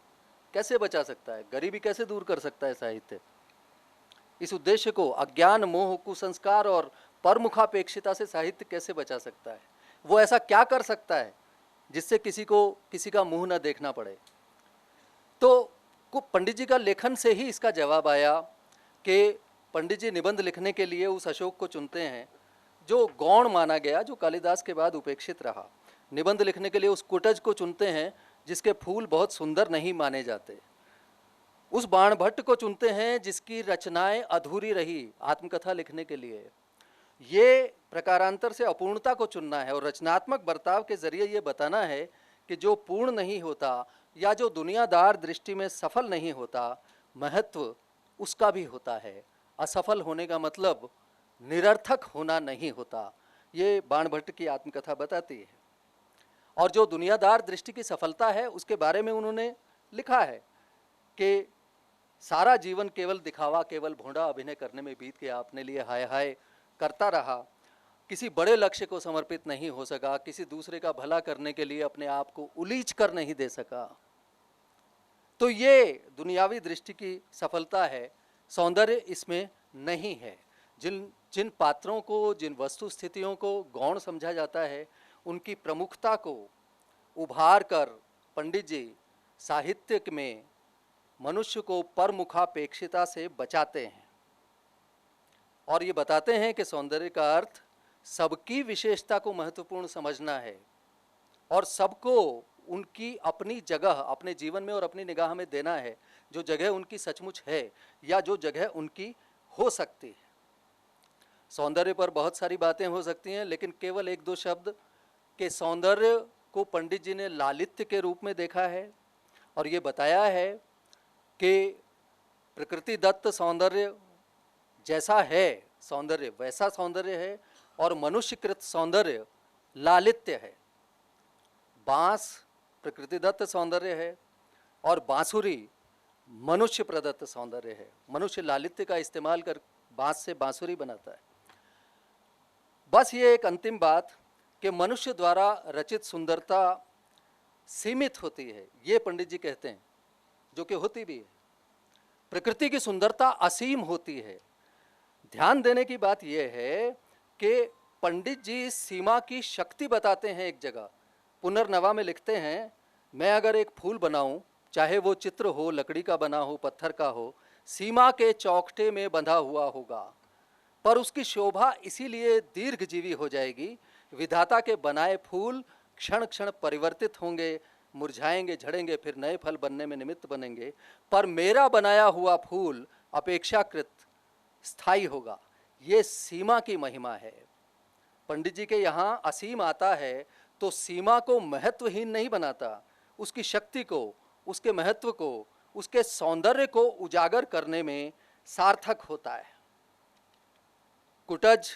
कैसे बचा सकता है? गरीबी कैसे दूर कर सकता है साहित्य? इस उद्देश्य को, अज्ञान, मोह, कुसंस्कार और परमुखापेक्षिता से साहित्य कैसे बचा सकता है? वो ऐसा क्या कर सकता है जिससे किसी को किसी का मुंह न देखना पड़े? तो पंडित जी का लेखन से ही इसका जवाब आया कि पंडित जी निबंध लिखने के लिए उस अशोक को चुनते हैं जो गौण माना गया, जो कालिदास के बाद उपेक्षित रहा। निबंध लिखने के लिए उस कुटज को चुनते हैं जिसके फूल बहुत सुंदर नहीं माने जाते। उस बाणभट्ट को चुनते हैं जिसकी रचनाएं अधूरी रही आत्मकथा लिखने के लिए। ये प्रकारांतर से अपूर्णता को चुनना है और रचनात्मक बर्ताव के जरिए ये बताना है कि जो पूर्ण नहीं होता या जो दुनियादार दृष्टि में सफल नहीं होता, महत्व उसका भी होता है। असफल होने का मतलब निरर्थक होना नहीं होता, ये बाणभट्ट की आत्मकथा बताती है। और जो दुनियादार दृष्टि की सफलता है उसके बारे में उन्होंने लिखा है कि सारा जीवन केवल दिखावा, केवल भोंडा अभिनय करने में बीत गया, अपने लिए हाय हाय करता रहा, किसी बड़े लक्ष्य को समर्पित नहीं हो सका, किसी दूसरे का भला करने के लिए अपने आप को उलीच कर नहीं दे सका। तो ये दुनियावी दृष्टि की सफलता है, सौंदर्य इसमें नहीं है। जिन पात्रों को, जिन वस्तु स्थितियों को गौण समझा जाता है, उनकी प्रमुखता को उभार कर पंडित जी साहित्य में मनुष्य को परमुखापेक्षिता से बचाते हैं और ये बताते हैं कि सौंदर्य का अर्थ सबकी विशेषता को महत्वपूर्ण समझना है और सबको उनकी अपनी जगह अपने जीवन में और अपनी निगाह में देना है, जो जगह उनकी सचमुच है या जो जगह उनकी हो सकती है। सौंदर्य पर बहुत सारी बातें हो सकती हैं, लेकिन केवल एक दो शब्द के सौंदर्य को पंडित जी ने लालित्य के रूप में देखा है और ये बताया है कि प्रकृति दत्त सौंदर्य जैसा है सौंदर्य वैसा सौंदर्य है और मनुष्यकृत सौंदर्य लालित्य है। बांस प्रकृति दत्त सौंदर्य है और बांसुरी मनुष्य प्रदत्त सौंदर्य है। मनुष्य लालित्य का इस्तेमाल कर बांस से बांसुरी बनाता है। बस ये एक अंतिम बात कि मनुष्य द्वारा रचित सुंदरता सीमित होती है, ये पंडित जी कहते हैं, जो कि होती भी है। प्रकृति की सुंदरता असीम होती है। ध्यान देने की बात यह है कि पंडित जी सीमा की शक्ति बताते हैं। एक जगह पुनर्नवा में लिखते हैं, मैं अगर एक फूल बनाऊं, चाहे वो चित्र हो, लकड़ी का बना हो, पत्थर का हो, सीमा के चौखटे में बंधा हुआ होगा, पर उसकी शोभा इसीलिए दीर्घजीवी हो जाएगी। विधाता के बनाए फूल क्षण क्षण परिवर्तित होंगे, मुरझाएंगे, झड़ेंगे, फिर नए फल बनने में निमित्त बनेंगे, पर मेरा बनाया हुआ फूल अपेक्षाकृत स्थायी होगा। ये सीमा की महिमा है। पंडित जी के यहाँ असीम आता है तो सीमा को महत्वहीन नहीं बनाता, उसकी शक्ति को, उसके महत्व को, उसके सौंदर्य को उजागर करने में सार्थक होता है। कुटज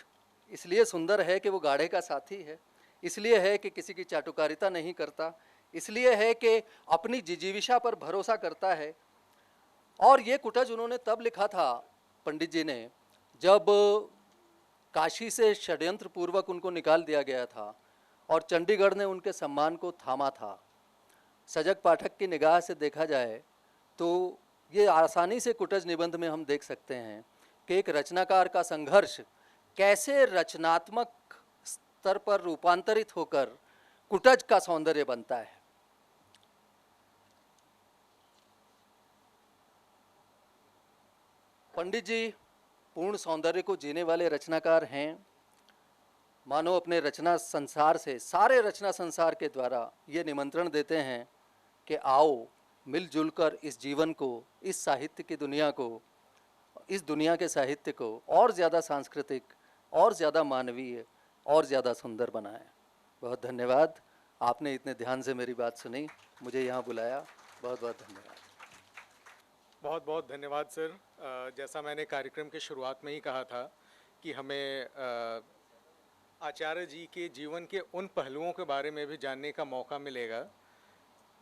इसलिए सुंदर है कि वो गाढ़े का साथी है, इसलिए है कि किसी की चाटुकारिता नहीं करता, इसलिए है कि अपनी जिजीविषा पर भरोसा करता है। और ये कुटज उन्होंने तब लिखा था पंडित जी ने जब काशी से षड्यंत्र पूर्वक उनको निकाल दिया गया था और चंडीगढ़ ने उनके सम्मान को थामा था। सजग पाठक की निगाह से देखा जाए तो ये आसानी से कुटज निबंध में हम देख सकते हैं कि एक रचनाकार का संघर्ष कैसे रचनात्मक स्तर पर रूपांतरित होकर कुटज का सौंदर्य बनता है। पंडित जी पूर्ण सौंदर्य को जीने वाले रचनाकार हैं। मानो अपने रचना संसार से, सारे रचना संसार के द्वारा ये निमंत्रण देते हैं कि आओ मिलजुल कर इस जीवन को, इस साहित्य की दुनिया को, इस दुनिया के साहित्य को और ज़्यादा सांस्कृतिक, और ज़्यादा मानवीय, और ज़्यादा सुंदर बनाएं। बहुत धन्यवाद, आपने इतने ध्यान से मेरी बात सुनी, मुझे यहाँ बुलाया, बहुत बहुत धन्यवाद। बहुत बहुत धन्यवाद सर। जैसा मैंने कार्यक्रम के शुरुआत में ही कहा था कि हमें आचार्य जी के जीवन के उन पहलुओं के बारे में भी जानने का मौका मिलेगा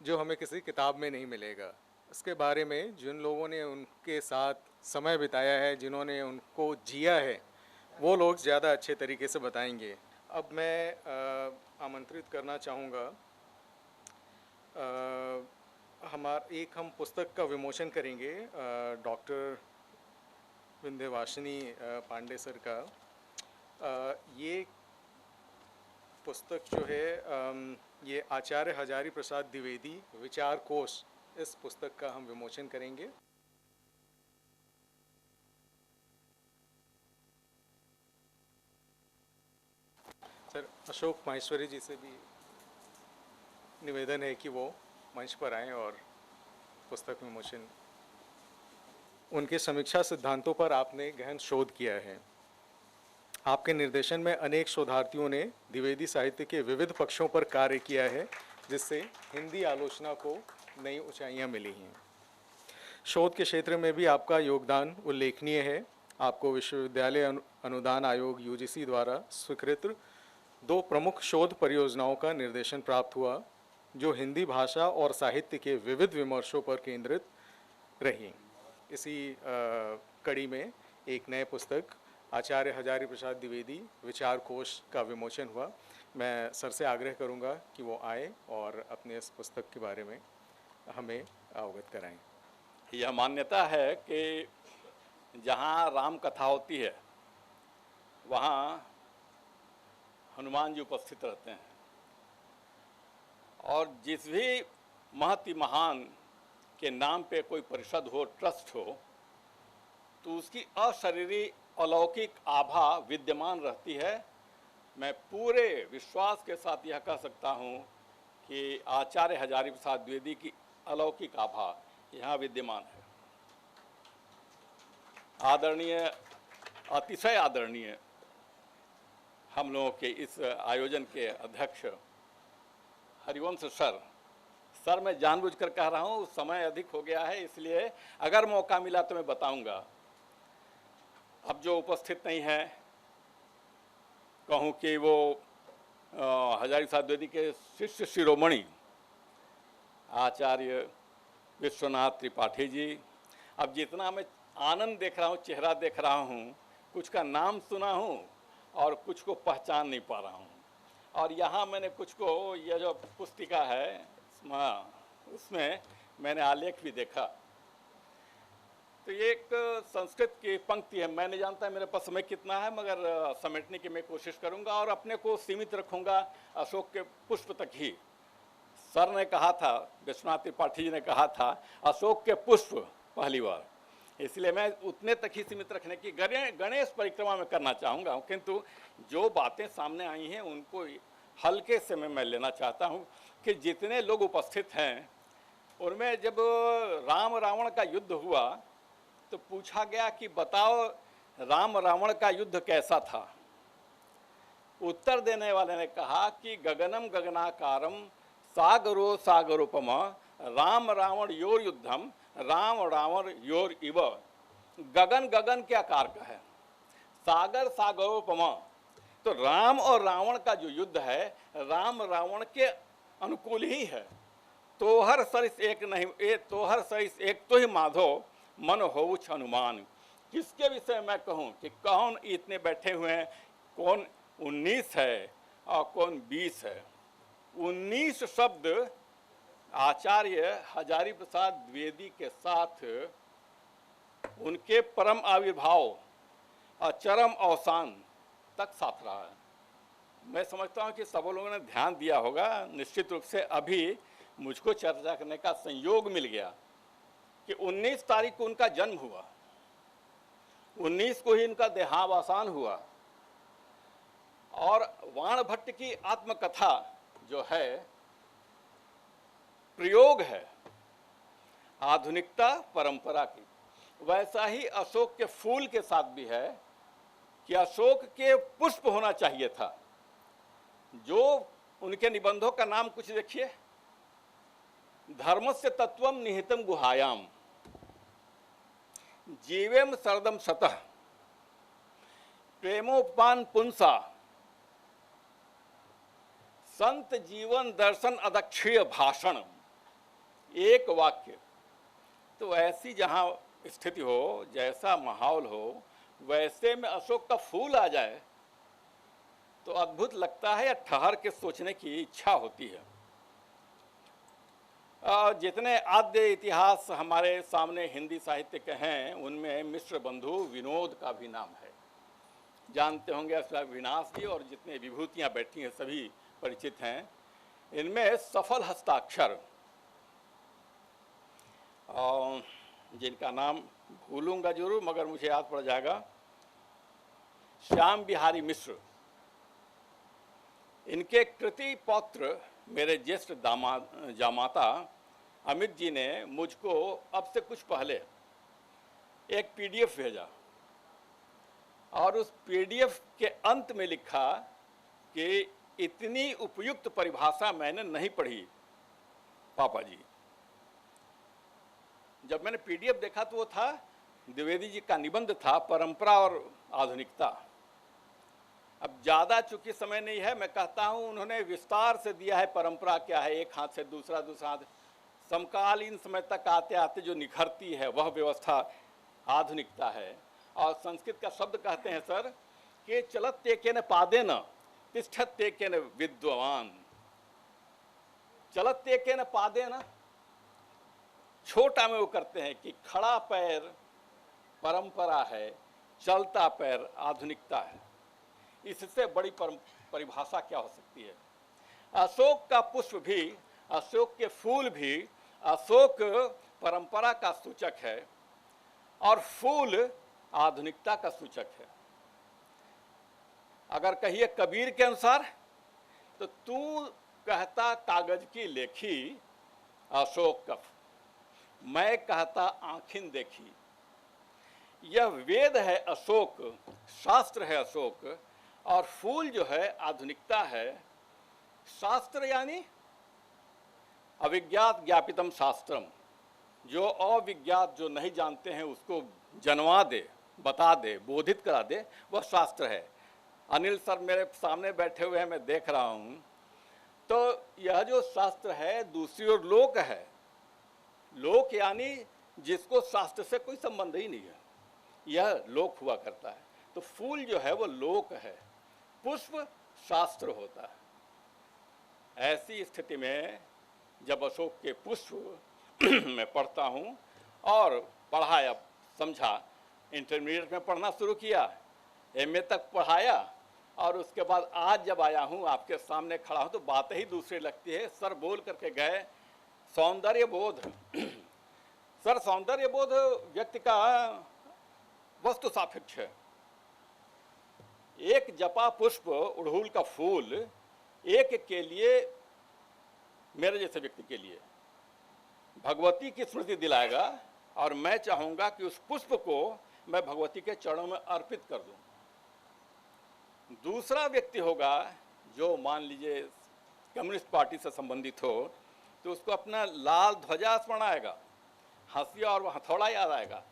जो हमें किसी किताब में नहीं मिलेगा। इसके बारे में जिन लोगों ने उनके साथ समय बिताया है, जिन्होंने उनको जिया है, वो लोग ज़्यादा अच्छे तरीके से बताएंगे। अब मैं आमंत्रित करना चाहूँगा, हम पुस्तक का विमोचन करेंगे डॉक्टर विंध्यवासिनी पांडे सर का। ये पुस्तक जो है ये आचार्य हजारी प्रसाद द्विवेदी विचार कोश, इस पुस्तक का हम विमोचन करेंगे। सर अशोक माहेश्वरी जी से भी निवेदन है कि वो मंच पर आएं और पुस्तक विमोचन। उनके समीक्षा सिद्धांतों पर आपने गहन शोध किया है। आपके निर्देशन में अनेक शोधार्थियों ने द्विवेदी साहित्य के विविध पक्षों पर कार्य किया है, जिससे हिंदी आलोचना को नई ऊंचाइयां मिली हैं। शोध के क्षेत्र में भी आपका योगदान उल्लेखनीय है। आपको विश्वविद्यालय अनुदान आयोग यूजीसी द्वारा स्वीकृत 2 प्रमुख शोध परियोजनाओं का निर्देशन प्राप्त हुआ, जो हिंदी भाषा और साहित्य के विविध विमर्शों पर केंद्रित रही। इसी कड़ी में एक नए पुस्तक आचार्य हजारी प्रसाद द्विवेदी विचार कोश का विमोचन हुआ। मैं सर से आग्रह करूंगा कि वो आए और अपने इस पुस्तक के बारे में हमें अवगत कराएं। यह मान्यता है कि जहाँ राम कथा होती है वहाँ हनुमान जी उपस्थित रहते हैं, और जिस भी महति महान के नाम पे कोई परिषद हो, ट्रस्ट हो, तो उसकी अशरीरी अलौकिक आभा विद्यमान रहती है। मैं पूरे विश्वास के साथ यह कह सकता हूँ कि आचार्य हजारी प्रसाद द्विवेदी की अलौकिक आभा यहाँ विद्यमान है। आदरणीय, अतिशय आदरणीय हम लोगों के इस आयोजन के अध्यक्ष हरिवंश सर, मैं जानबूझकर कह रहा हूँ, समय अधिक हो गया है, इसलिए अगर मौका मिला तो मैं बताऊंगा। अब जो उपस्थित नहीं है, कहूँ कि वो हजारी प्रसाद द्विवेदी के शिष्य शिरोमणि आचार्य विश्वनाथ त्रिपाठी जी। अब जितना मैं आनंद देख रहा हूँ, चेहरा देख रहा हूँ, कुछ का नाम सुना हूँ और कुछ को पहचान नहीं पा रहा हूँ। और यहाँ मैंने कुछ को, यह जो पुस्तिका है उसमें मैंने आलेख भी देखा। तो ये एक संस्कृत की पंक्ति है, मैं नहीं जानता मेरे पास समय कितना है, मगर समेटने की मैं कोशिश करूँगा और अपने को सीमित रखूँगा अशोक के पुष्प तक ही। सर ने कहा था, विश्वनाथ त्रिपाठी जी ने कहा था, अशोक के पुष्प पहली बार, इसलिए मैं उतने तक ही सीमित रखने की गणेश परिक्रमा में करना चाहूँगा। किंतु जो बातें सामने आई हैं उनको हल्के से मैं लेना चाहता हूँ कि जितने लोग उपस्थित हैं उनमें जब राम रावण का युद्ध हुआ तो पूछा गया कि बताओ राम रावण का युद्ध कैसा था। उत्तर देने वाले ने कहा कि गगनम गगनाकारम सागरो सागरोपमा राम रावण योर युद्धम राम रावण योर इव। गगन गगन के आकार का है, सागर सागरोपमा। तो राम और रावण का जो युद्ध है राम रावण के अनुकूल ही है। तोहर सरिस एक नहीं, ए तोहर सरिस एक तो ही माधो मन होउछ हनुमान। किसके विषय मैं कहूँ कि कौन इतने बैठे हुए हैं, कौन 19 है और कौन 20 है। 19 शब्द आचार्य हजारी प्रसाद द्विवेदी के साथ उनके परम आविर्भाव और चरम अवसान तक साथ रहा है। मैं समझता हूँ कि सब लोगों ने ध्यान दिया होगा। निश्चित रूप से अभी मुझको चर्चा करने का संयोग मिल गया कि 19 तारीख को उनका जन्म हुआ, 19 को ही इनका देहावसान हुआ। और वाण भट्ट की आत्मकथा जो है प्रयोग है आधुनिकता परंपरा की, वैसा ही अशोक के फूल के साथ भी है कि अशोक के पुष्प होना चाहिए था। जो उनके निबंधों का नाम कुछ देखिए, धर्मस्य तत्वम निहितम गुहायाम, जीवेम सरदम सतः, प्रेमोपान पुंसा, संत जीवन दर्शन अदक्षीय भाषण, एक वाक्य। तो ऐसी जहां स्थिति हो, जैसा माहौल हो, वैसे में अशोक का फूल आ जाए तो अद्भुत लगता है या ठहर के सोचने की इच्छा होती है। जितने आद्य इतिहास हमारे सामने हिंदी साहित्य के हैं, उनमें मिश्र बंधु विनोद का भी नाम है। जानते होंगे विनाश जी, और जितने विभूतियां बैठी हैं सभी परिचित हैं। इनमें सफल हस्ताक्षर, जिनका नाम भूलूंगा जरूर मगर मुझे याद पड़ जाएगा, श्याम बिहारी मिश्र। इनके कृति पौत्र मेरे ज्येष्ठ जामाता अमित जी ने मुझको अब से कुछ पहले एक पीडीएफ भेजा, और उस पीडीएफ के अंत में लिखा कि इतनी उपयुक्त परिभाषा मैंने नहीं पढ़ी पापा जी। जब मैंने पीडीएफ देखा तो वो था, द्विवेदी जी का निबंध था, परंपरा और आधुनिकता। अब ज़्यादा चूंकि समय नहीं है, मैं कहता हूँ उन्होंने विस्तार से दिया है परंपरा क्या है, एक हाथ से दूसरा, दूसरा हाथ समकालीन समय तक आते आते जो निखरती है वह व्यवस्था आधुनिकता है। और संस्कृत का शब्द कहते हैं सर कि चलत तेकेन पादेन तिष्ठत तेकेन विद्वान। चलत तेकेन पादेन, छोटा में वो करते हैं कि खड़ा पैर परंपरा है, चलता पैर आधुनिकता है। इससे बड़ी परिभाषा क्या हो सकती है। अशोक का पुष्प भी, अशोक के फूल भी, अशोक परंपरा का सूचक है और फूल आधुनिकता का सूचक है। अगर कहिए कबीर के अनुसार तो तू कहता कागज की लेखी अशोक कफ, मैं कहता आँखिन देखी। यह वेद है अशोक, शास्त्र है अशोक, और फूल जो है आधुनिकता है। शास्त्र यानी अविज्ञात ज्ञापितम शास्त्रम, जो अविज्ञात, जो नहीं जानते हैं उसको जनवा दे, बता दे, बोधित करा दे, वह शास्त्र है। अनिल सर मेरे सामने बैठे हुए हैं, मैं देख रहा हूँ। तो यह जो शास्त्र है दूसरी ओर लोक है। लोक यानी जिसको शास्त्र से कोई संबंध ही नहीं है, यह लोक हुआ करता है। तो फूल जो है वो लोक है, पुष्प शास्त्र होता है। ऐसी स्थिति में जब अशोक के पुष्प मैं पढ़ता हूँ और पढ़ाया, समझा, इंटरमीडिएट में पढ़ना शुरू किया, एमए तक पढ़ाया, और उसके बाद आज जब आया हूँ आपके सामने खड़ा हूँ तो बात ही दूसरी लगती है। सर बोल करके गए सौंदर्य बोध। सर सौंदर्य बोध व्यक्ति का वस्तु सापेक्ष है। एक जपा पुष्प, उड़हूल का फूल एक के लिए, मेरे जैसे व्यक्ति के लिए भगवती की स्मृति दिलाएगा, और मैं चाहूँगा कि उस पुष्प को मैं भगवती के चरणों में अर्पित कर दूँ। दूसरा व्यक्ति होगा जो मान लीजिए कम्युनिस्ट पार्टी से संबंधित हो, तो उसको अपना लाल ध्वजा स्मरण आएगा, हंसिया और हथौड़ा याद आएगा।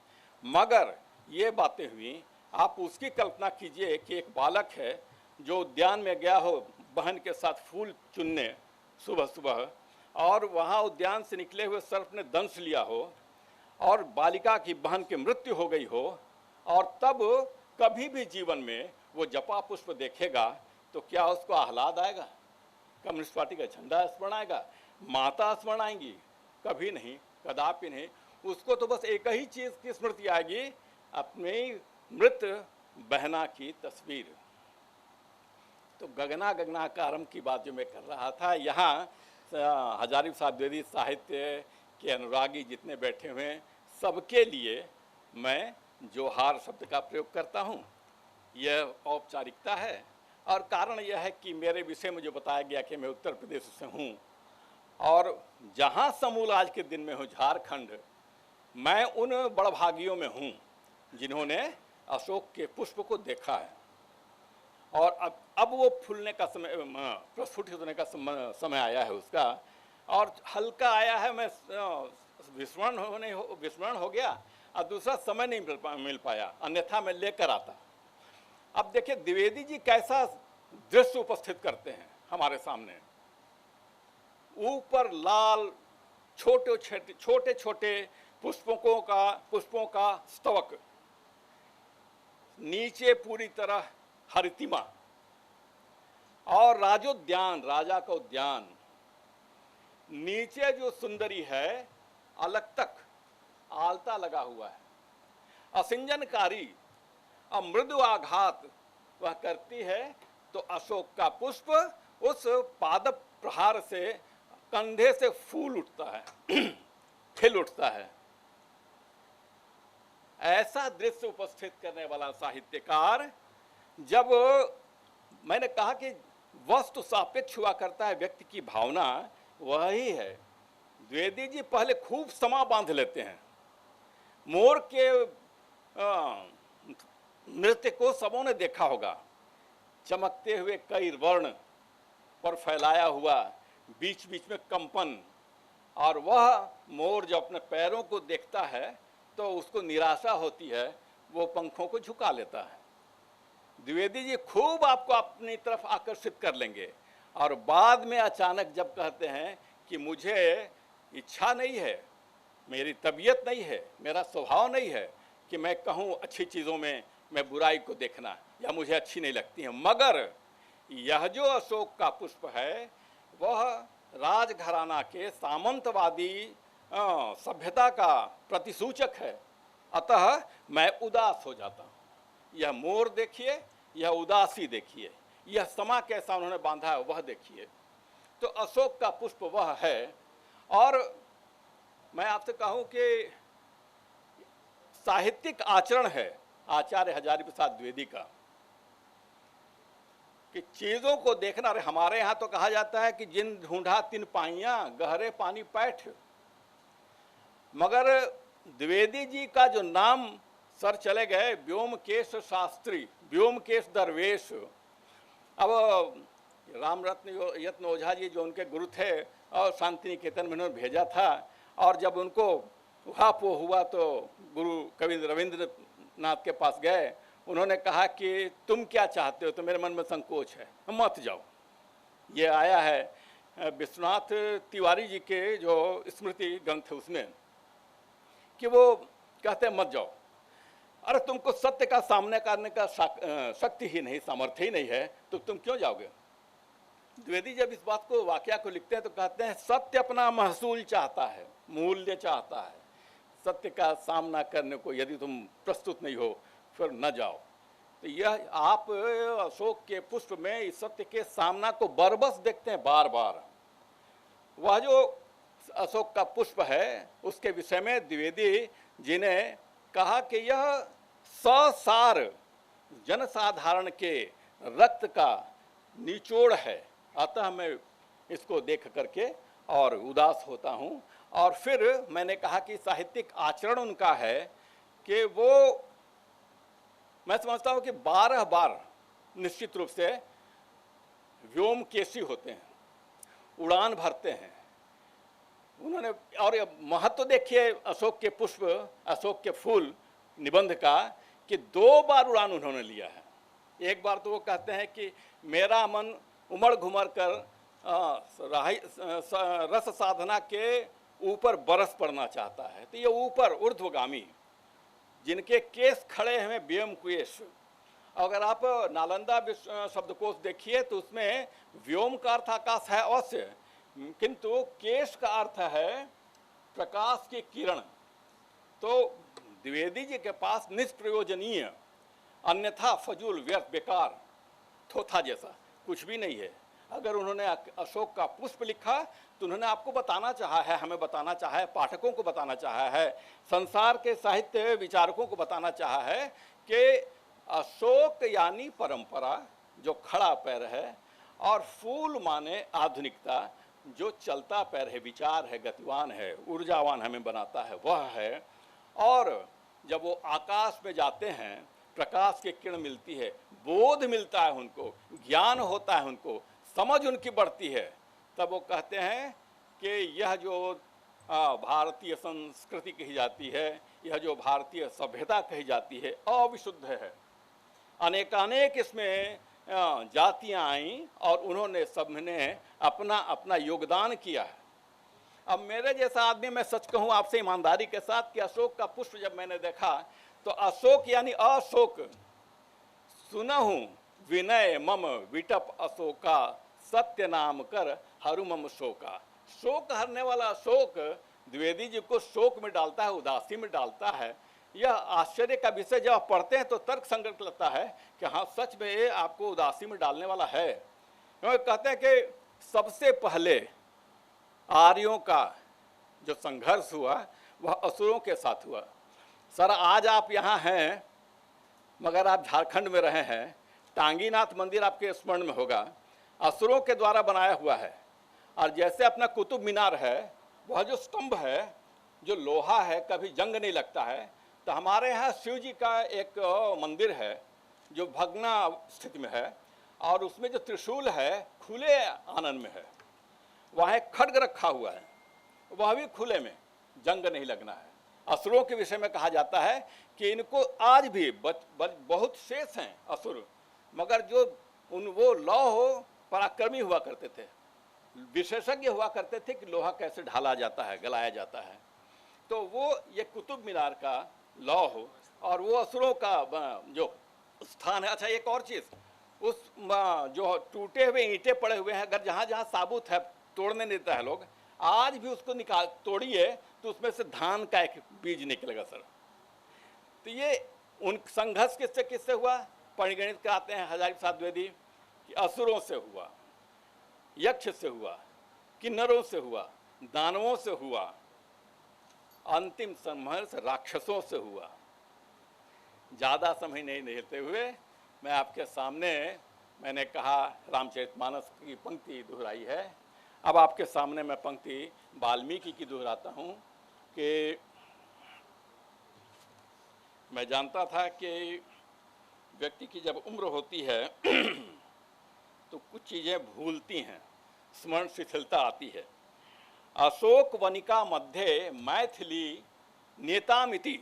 मगर ये बातें हुई, आप उसकी कल्पना कीजिए कि एक बालक है जो उद्यान में गया हो बहन के साथ फूल चुनने सुबह सुबह, और वहाँ उद्यान से निकले हुए सर्प ने दंश लिया हो और बालिका की बहन की मृत्यु हो गई हो, और तब कभी भी जीवन में वो जपा पुष्प देखेगा तो क्या उसको आह्लाद आएगा? कम्युनिस्ट पार्टी का झंडा स्मरण आएगा? माता स्मरण आएंगी? कभी नहीं, कदापि नहीं। उसको तो बस एक ही चीज़ की स्मृति आएगी, अपनी मृत बहना की तस्वीर। तो गगना गगनाकारम की बात जो मैं कर रहा था, यहाँ हजारी प्रसाद द्विवेदी साहित्य के अनुरागी जितने बैठे हुए हैं, सबके लिए मैं जोहार शब्द का प्रयोग करता हूँ। यह औपचारिकता है और कारण यह है कि मेरे विषय में जो बताया गया कि मैं उत्तर प्रदेश से हूँ और जहाँ समूल आज के दिन में हूँ झारखंड, मैं उन बड़भागियों में हूँ जिन्होंने अशोक के पुष्प को देखा है और अब वो फूलने का समय, प्रस्फुटित होने का समय आया है उसका, और हल्का आया है। मैं विस्मरण हो गया और दूसरा समय नहीं मिल पाया, अन्यथा मैं लेकर आता। अब देखिए द्विवेदी जी कैसा दृश्य उपस्थित करते हैं हमारे सामने। ऊपर लाल छोटे छोटे पुष्पों का स्तवक, नीचे पूरी तरह हरितिमा और राजोद्यान, राजा का उद्यान। नीचे जो सुंदरी है अलग तक आलता लगा हुआ है, असिंजनकारी और मृदु आघात वह करती है तो अशोक का पुष्प उस पाद प्रहार से कंधे से फूल उठता है, खिल उठता है। ऐसा दृश्य उपस्थित करने वाला साहित्यकार, जब मैंने कहा कि वस्तु सापेक्ष हुआ करता है व्यक्ति की भावना, वही है। द्विवेदी जी पहले खूब समा बांध लेते हैं। मोर के नृत्य को सबों ने देखा होगा, चमकते हुए कई वर्ण पर फैलाया हुआ, बीच बीच में कंपन, और वह मोर जब अपने पैरों को देखता है तो उसको निराशा होती है, वो पंखों को झुका लेता है। द्विवेदी जी खूब आपको अपनी तरफ आकर्षित कर लेंगे और बाद में अचानक जब कहते हैं कि मुझे इच्छा नहीं है, मेरी तबीयत नहीं है, मेरा स्वभाव नहीं है कि मैं कहूँ अच्छी चीज़ों में मैं बुराई को देखना, या मुझे अच्छी नहीं लगती है, मगर यह जो अशोक का पुष्प है वह राजघराना के सामंतवादी सभ्यता का प्रतिसूचक है, अतः मैं उदास हो जाता हूँ। यह मोर देखिए, यह उदासी देखिए, यह समा कैसा उन्होंने बांधा है वह देखिए। तो अशोक का पुष्प वह है। और मैं आपसे कहूँ कि साहित्यिक आचरण है आचार्य हजारी प्रसाद द्विवेदी का कि चीज़ों को देखना। अरे हमारे यहाँ तो कहा जाता है कि जिन ढूंढा तिन पाइयाँ, गहरे पानी पैठ, मगर द्विवेदी जी का जो नाम सर चले गए, व्योमकेश शास्त्री, व्योमकेश दरवेश। अब राम रत्न यत्न ओझा जी जो उनके गुरु थे और शांति निकेतन में उन्होंने भेजा था, और जब उनको उहापोह हुआ तो गुरु कवि रविंद्रनाथ के पास गए। उन्होंने कहा कि तुम क्या चाहते हो, तो मेरे मन में संकोच है, मत जाओ। ये आया है विश्वनाथ तिवारी जी के जो स्मृति ग्रंथ है उसमें कि वो कहते हैं मत जाओ। अरे तुमको सत्य का सामना करने का शक्ति ही नहीं, सामर्थ्य ही नहीं है, तो तुम क्यों जाओगे। द्विवेदी जब इस बात को, वाकया को लिखते हैं तो कहते हैं सत्य अपना महसूल चाहता है, मूल्य चाहता है। सत्य का सामना करने को यदि तुम प्रस्तुत नहीं हो फिर न जाओ। तो यह आप अशोक के पुष्प में इस सत्य के सामना को बरबस देखते हैं बार बार। वह जो अशोक का पुष्प है उसके विषय में द्विवेदी जी ने कहा कि यह ससार जनसाधारण के रक्त का निचोड़ है, अतः मैं इसको देख करके और उदास होता हूँ। और फिर मैंने कहा कि साहित्यिक आचरण उनका है कि वो, मैं समझता हूँ कि 12 बार निश्चित रूप से व्योमकेशी होते हैं, उड़ान भरते हैं उन्होंने। और महत्व देखिए अशोक के पुष्प, अशोक के फूल निबंध का, कि 2 बार उड़ान उन्होंने लिया है। एक बार तो वो कहते हैं कि मेरा मन उमड़ घुमड़ कर रस साधना के ऊपर बरस पड़ना चाहता है। तो ये ऊपर ऊर्ध्वगामी जिनके केस खड़े हैं व्योमकेश। अगर आप नालंदा शब्दकोश देखिए तो उसमें व्योम का अर्थ आकाश है अवश्य, किंतु केश का अर्थ है प्रकाश की किरण। तो द्विवेदी जी के पास निष्प्रयोजनीय, अन्यथा फजूल, व्यर्थ, बेकार, थोथा जैसा कुछ भी नहीं है। अगर उन्होंने अशोक का पुष्प लिखा तो उन्होंने आपको बताना चाहा है, हमें बताना चाहा है, पाठकों को बताना चाहा है, संसार के साहित्य विचारकों को बताना चाहा है कि अशोक यानी परंपरा जो खड़ा पैर है, और फूल माने आधुनिकता जो चलता पैर है, विचार है, गतिवान है, ऊर्जावान हमें बनाता है, वह है। और जब वो आकाश में जाते हैं, प्रकाश की किरण मिलती है, बोध मिलता है उनको, ज्ञान होता है उनको, समझ उनकी बढ़ती है, तब वो कहते हैं कि यह जो भारतीय संस्कृति कही जाती है, यह जो भारतीय सभ्यता कही जाती है, अविशुद्ध है। अनेकानेक इसमें जातियां आईं और उन्होंने सबने अपना अपना योगदान किया है। अब मेरे जैसा आदमी, मैं सच कहूँ आपसे ईमानदारी के साथ, कि अशोक का पुष्प जब मैंने देखा तो अशोक यानी अशोक, सुनहु विनय मम विटप अशोका, सत्य नाम कर हरु मम शोका। शोक हरने वाला अशोक द्विवेदी जी को शोक में डालता है, उदासी में डालता है। यह आश्चर्य का विषय जब आप पढ़ते हैं तो तर्क संगत लगता है कि हाँ, सच में ये आपको उदासी में डालने वाला है। कहते हैं कि सबसे पहले आर्यों का जो संघर्ष हुआ वह असुरों के साथ हुआ। सर, आज आप यहाँ हैं मगर आप झारखंड में रहे हैं, टांगीनाथ मंदिर आपके स्मरण में होगा, असुरों के द्वारा बनाया हुआ है। और जैसे अपना कुतुब मीनार है, वह जो स्तंभ है, जो लोहा है, कभी जंग नहीं लगता है। तो हमारे यहाँ शिव जी का एक मंदिर है जो भग्ना स्थिति में है, और उसमें जो त्रिशूल है खुले आनंद में है। वहाँ एक खड्ग रखा हुआ है, वह भी खुले में, जंग नहीं लगना है। असुरों के विषय में कहा जाता है कि इनको आज भी बहुत शेष हैं असुर, मगर जो वो लौ हो पराक्रमी हुआ करते थे, विशेषज्ञ हुआ करते थे कि लोहा कैसे ढाला जाता है, गलाया जाता है। तो वो ये कुतुब मीनार का लौ हो और वो असुरों का जो स्थान है। अच्छा, एक और चीज़, उस जो टूटे हुए ईंटें पड़े हुए हैं, अगर जहाँ जहाँ साबुत है तोड़ने देता है लोग, आज भी उसको निकाल तोड़िए तो उसमें से धान का एक बीज निकलेगा सर। तो ये उन संघर्ष किससे किससे हुआ? परिगणित कराते हैं हजारी प्रसाद द्विवेदी कि असुरों से हुआ, यक्ष से हुआ, किन्नरों से हुआ, दानवों से हुआ, अंतिम संघर्ष राक्षसों से हुआ। ज़्यादा समय नहीं लेते हुए मैं आपके सामने, मैंने कहा रामचरितमानस की पंक्ति दोहराई है, अब आपके सामने मैं पंक्ति वाल्मीकि की दोहराता हूँ कि मैं जानता था कि व्यक्ति की जब उम्र होती है तो कुछ चीज़ें भूलती हैं, स्मरण शिथिलता आती है। अशोक वनिका मध्य मैथिली नेतामिति,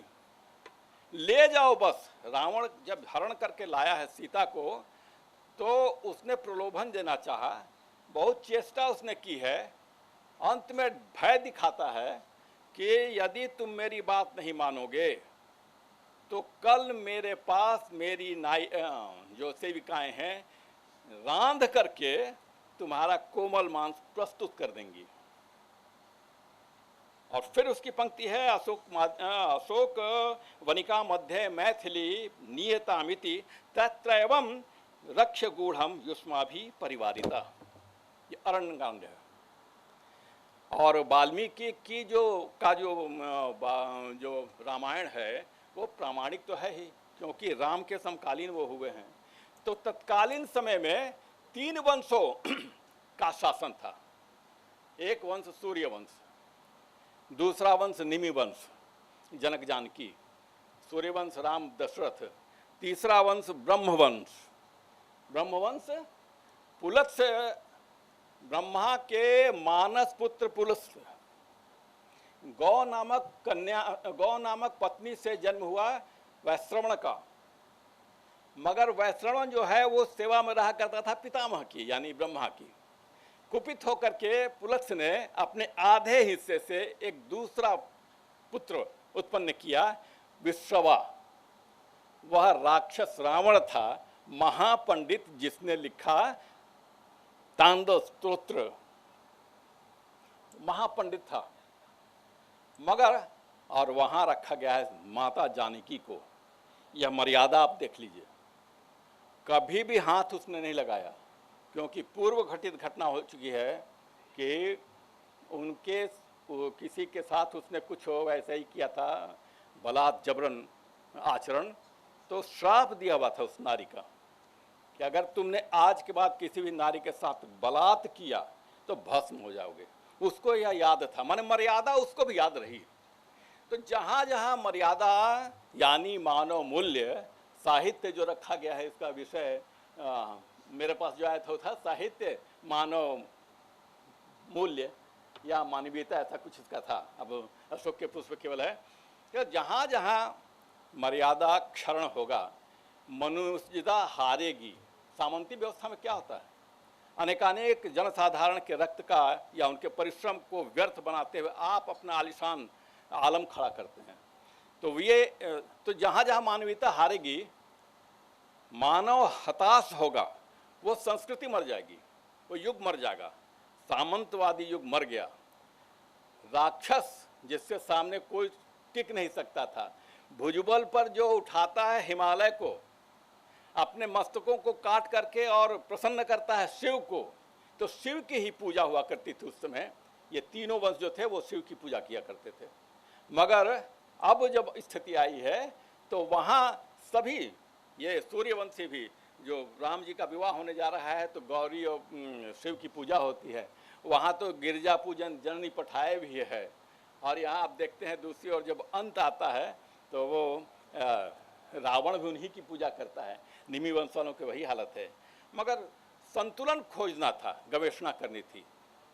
ले जाओ बस। रावण जब हरण करके लाया है सीता को, तो उसने प्रलोभन देना चाहा, बहुत चेष्टा उसने की है, अंत में भय दिखाता है कि यदि तुम मेरी बात नहीं मानोगे तो कल मेरे पास मेरी नाई जो सेविकाएं हैं रांध करके तुम्हारा कोमल मांस प्रस्तुत कर देंगी। और फिर उसकी पंक्ति है अशोक वनिका मध्य मैथिली नियतामिति तत्रैवं रक्ष गूढ़म युष्माभि परिवारिता। ये अरण्यकांड है। और वाल्मीकि की जो रामायण है वो प्रामाणिक तो है ही, क्योंकि राम के समकालीन वो हुए हैं। तो तत्कालीन समय में 3 वंशों का शासन था। एक वंश सूर्य वंश, दूसरा वंश निमि वंश जनक जानकी, सूर्य वंश राम दशरथ, तीसरा वंश ब्रह्मवंश। ब्रह्मवंश पुलत्स्य, ब्रह्मा के मानस पुत्र पुलत्स्य, गौ नामक पत्नी से जन्म हुआ वैश्रवण का। मगर वैश्रवण जो है वो सेवा में रहा करता था पितामह की, यानी ब्रह्मा की। कुपित होकर के पुलत्स्य ने अपने आधे हिस्से से एक दूसरा पुत्र उत्पन्न किया, विश्रवा। वह राक्षस रावण था, महापंडित, जिसने लिखा तांडव स्तोत्र, महापंडित था। मगर और वहाँ रखा गया है माता जानकी को। यह मर्यादा आप देख लीजिए, कभी भी हाथ उसने नहीं लगाया, क्योंकि पूर्व घटित घटना हो चुकी है कि उनके किसी के साथ उसने कुछ वैसा ही किया था, बलात् जबरन आचरण, तो श्राप दिया हुआ था उस नारी का कि अगर तुमने आज के बाद किसी भी नारी के साथ बलात् किया तो भस्म हो जाओगे। उसको यह याद था, माने मर्यादा उसको भी याद रही। तो जहाँ जहाँ मर्यादा यानी मानव मूल्य, साहित्य जो रखा गया है इसका विषय मेरे पास जो आया था साहित्य मानव मूल्य या मानवीयता, ऐसा कुछ इसका था। अब अशोक के पुष्प केवल है कि जहाँ जहाँ मर्यादा क्षरण होगा मनुष्यता हारेगी। सामंती व्यवस्था में क्या होता है, अनेकानेक जनसाधारण के रक्त का या उनके परिश्रम को व्यर्थ बनाते हुए आप अपना आलिशान आलम खड़ा करते हैं। तो जहाँ जहाँ मानवीयता हारेगी, मानव हताश होगा, वो संस्कृति मर जाएगी, वो युग मर जाएगा। सामंतवादी युग मर गया। राक्षस जिसके सामने कोई टिक नहीं सकता था, भुजबल पर जो उठाता है हिमालय को, अपने मस्तकों को काट करके और प्रसन्न करता है शिव को, तो शिव की ही पूजा हुआ करती थी उस समय। ये तीनों वंश जो थे वो शिव की पूजा किया करते थे। मगर अब जब स्थिति आई है तो वहाँ सभी ये सूर्यवंशी भी, जो राम जी का विवाह होने जा रहा है तो गौरी और शिव की पूजा होती है, वहाँ तो गिरजा पूजन जननी पठाए भी है। और यहाँ आप देखते हैं दूसरी ओर जब अंत आता है तो वो रावण भी उन्हीं की पूजा करता है। निमि वंश वालों की वही हालत है। मगर संतुलन खोजना था, गवेषणा करनी थी,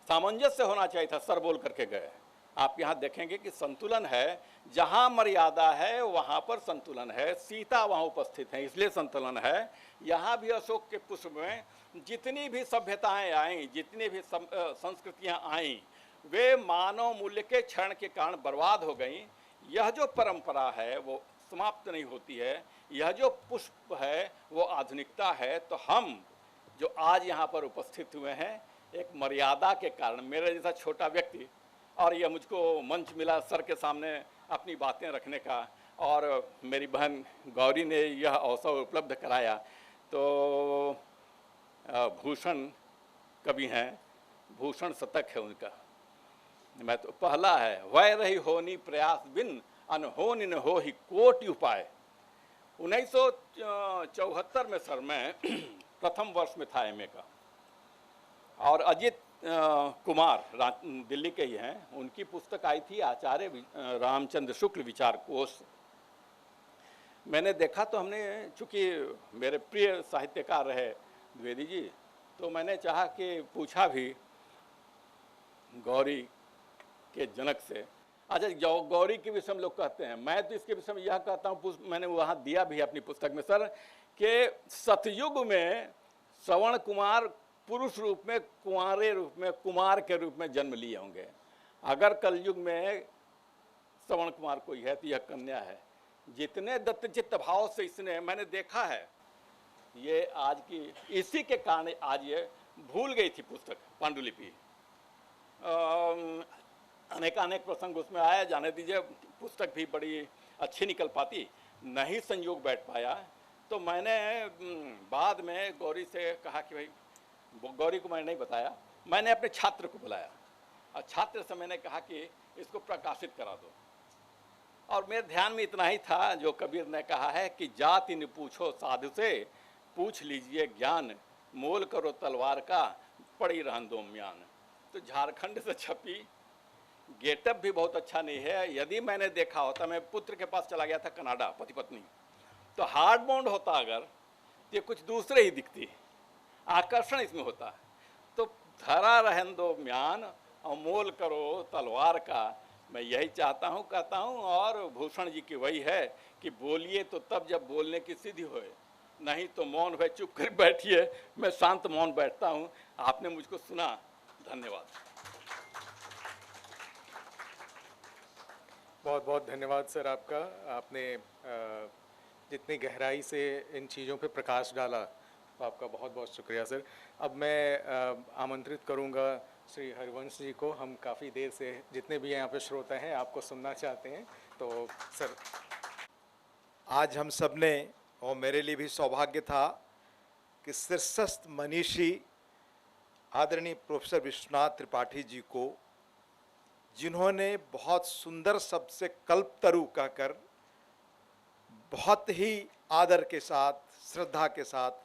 सामंजस्य होना चाहिए था, सर बोल करके गए। आप यहाँ देखेंगे कि संतुलन है, जहाँ मर्यादा है वहाँ पर संतुलन है। सीता वहाँ उपस्थित हैं इसलिए संतुलन है। यहाँ भी अशोक के पुष्प में जितनी भी सभ्यताएं आईं, जितनी भी संस्कृतियाँ आईं, वे मानव मूल्य के क्षरण के कारण बर्बाद हो गईं। यह जो परंपरा है वो समाप्त नहीं होती है। यह जो पुष्प है वो आधुनिकता है। तो हम जो आज यहाँ पर उपस्थित हुए हैं, एक मर्यादा के कारण, मेरे जैसा छोटा व्यक्ति, और यह मुझको मंच मिला सर के सामने अपनी बातें रखने का, और मेरी बहन गौरी ने यह अवसर उपलब्ध कराया। तो भूषण कवि हैं, भूषण शतक है उनका, मैं तो पहला है, वह रही होनी प्रयास बिन अनहोनी न हो ही कोटि उपाय। 1974 में सर मैं प्रथम वर्ष में था एमए का, और अजित कुमार दिल्ली के ही हैं, उनकी पुस्तक आई थी आचार्य रामचंद्र शुक्ल विचार कोश। मैंने देखा तो हमने, चूँकि मेरे प्रिय साहित्यकार रहे द्विवेदी जी, तो मैंने चाहा कि पूछा भी गौरी के जनक से। अच्छा, गौरी के विषय में लोग कहते हैं, मैं तो इसके विषय में यह कहता हूँ, मैंने वहाँ दिया भी अपनी पुस्तक में सर, कि सतयुग में श्रवण कुमार पुरुष रूप में, कुंवारे रूप में, कुमार के रूप में जन्म लिए होंगे। अगर कलयुग में श्रवण कुमार कोई है तो यह कन्या है। जितने दत्तचित्त भाव से इसने, मैंने देखा है, ये आज की इसी के कारण आज ये भूल गई थी पुस्तक पांडुलिपि। अनेक प्रसंग उसमें आया, जाने दीजिए, पुस्तक भी बड़ी अच्छी निकल पाती, नहीं संयोग बैठ पाया। तो मैंने बाद में गौरी से कहा कि भाई, गौरी को मैंने नहीं बताया, मैंने अपने छात्र को बुलाया और छात्र से मैंने कहा कि इसको प्रकाशित करा दो। और मेरे ध्यान में इतना ही था जो कबीर ने कहा है कि जाति न पूछो साधु से, पूछ लीजिए ज्ञान, मोल करो तलवार का, पड़ी रहन दो म्यान। तो झारखंड से छपी, गेटअप भी बहुत अच्छा नहीं है। यदि मैंने देखा होता, मैं पुत्र के पास चला गया था कनाडा, पति पत्नी, तो हार्ड बाउंड होता अगर, तो ये कुछ दूसरे ही दिखती, आकर्षण इसमें होता। तो धरा रहन दो म्यान और मोल करो तलवार का, मैं यही चाहता हूँ, कहता हूँ। और भूषण जी की वही है कि बोलिए तो तब जब बोलने की सिद्धि होए, नहीं तो मौन भय चुप कर बैठिए। मैं शांत मौन बैठता हूँ। आपने मुझको सुना, धन्यवाद। बहुत बहुत धन्यवाद सर आपका। आपने जितनी गहराई से इन चीज़ों पे प्रकाश डाला, तो आपका बहुत बहुत शुक्रिया सर। अब मैं आमंत्रित करूंगा श्री हरिवंश जी को। हम काफ़ी देर से, जितने भी यहाँ पे श्रोता हैं, आपको सुनना चाहते हैं। तो सर, आज हम सब ने, और मेरे लिए भी सौभाग्य था कि शीर्षस्थ मनीषी आदरणीय प्रोफेसर विश्वनाथ त्रिपाठी जी को, जिन्होंने बहुत सुंदर शब्द से कल्पतरु कहकर बहुत ही आदर के साथ, श्रद्धा के साथ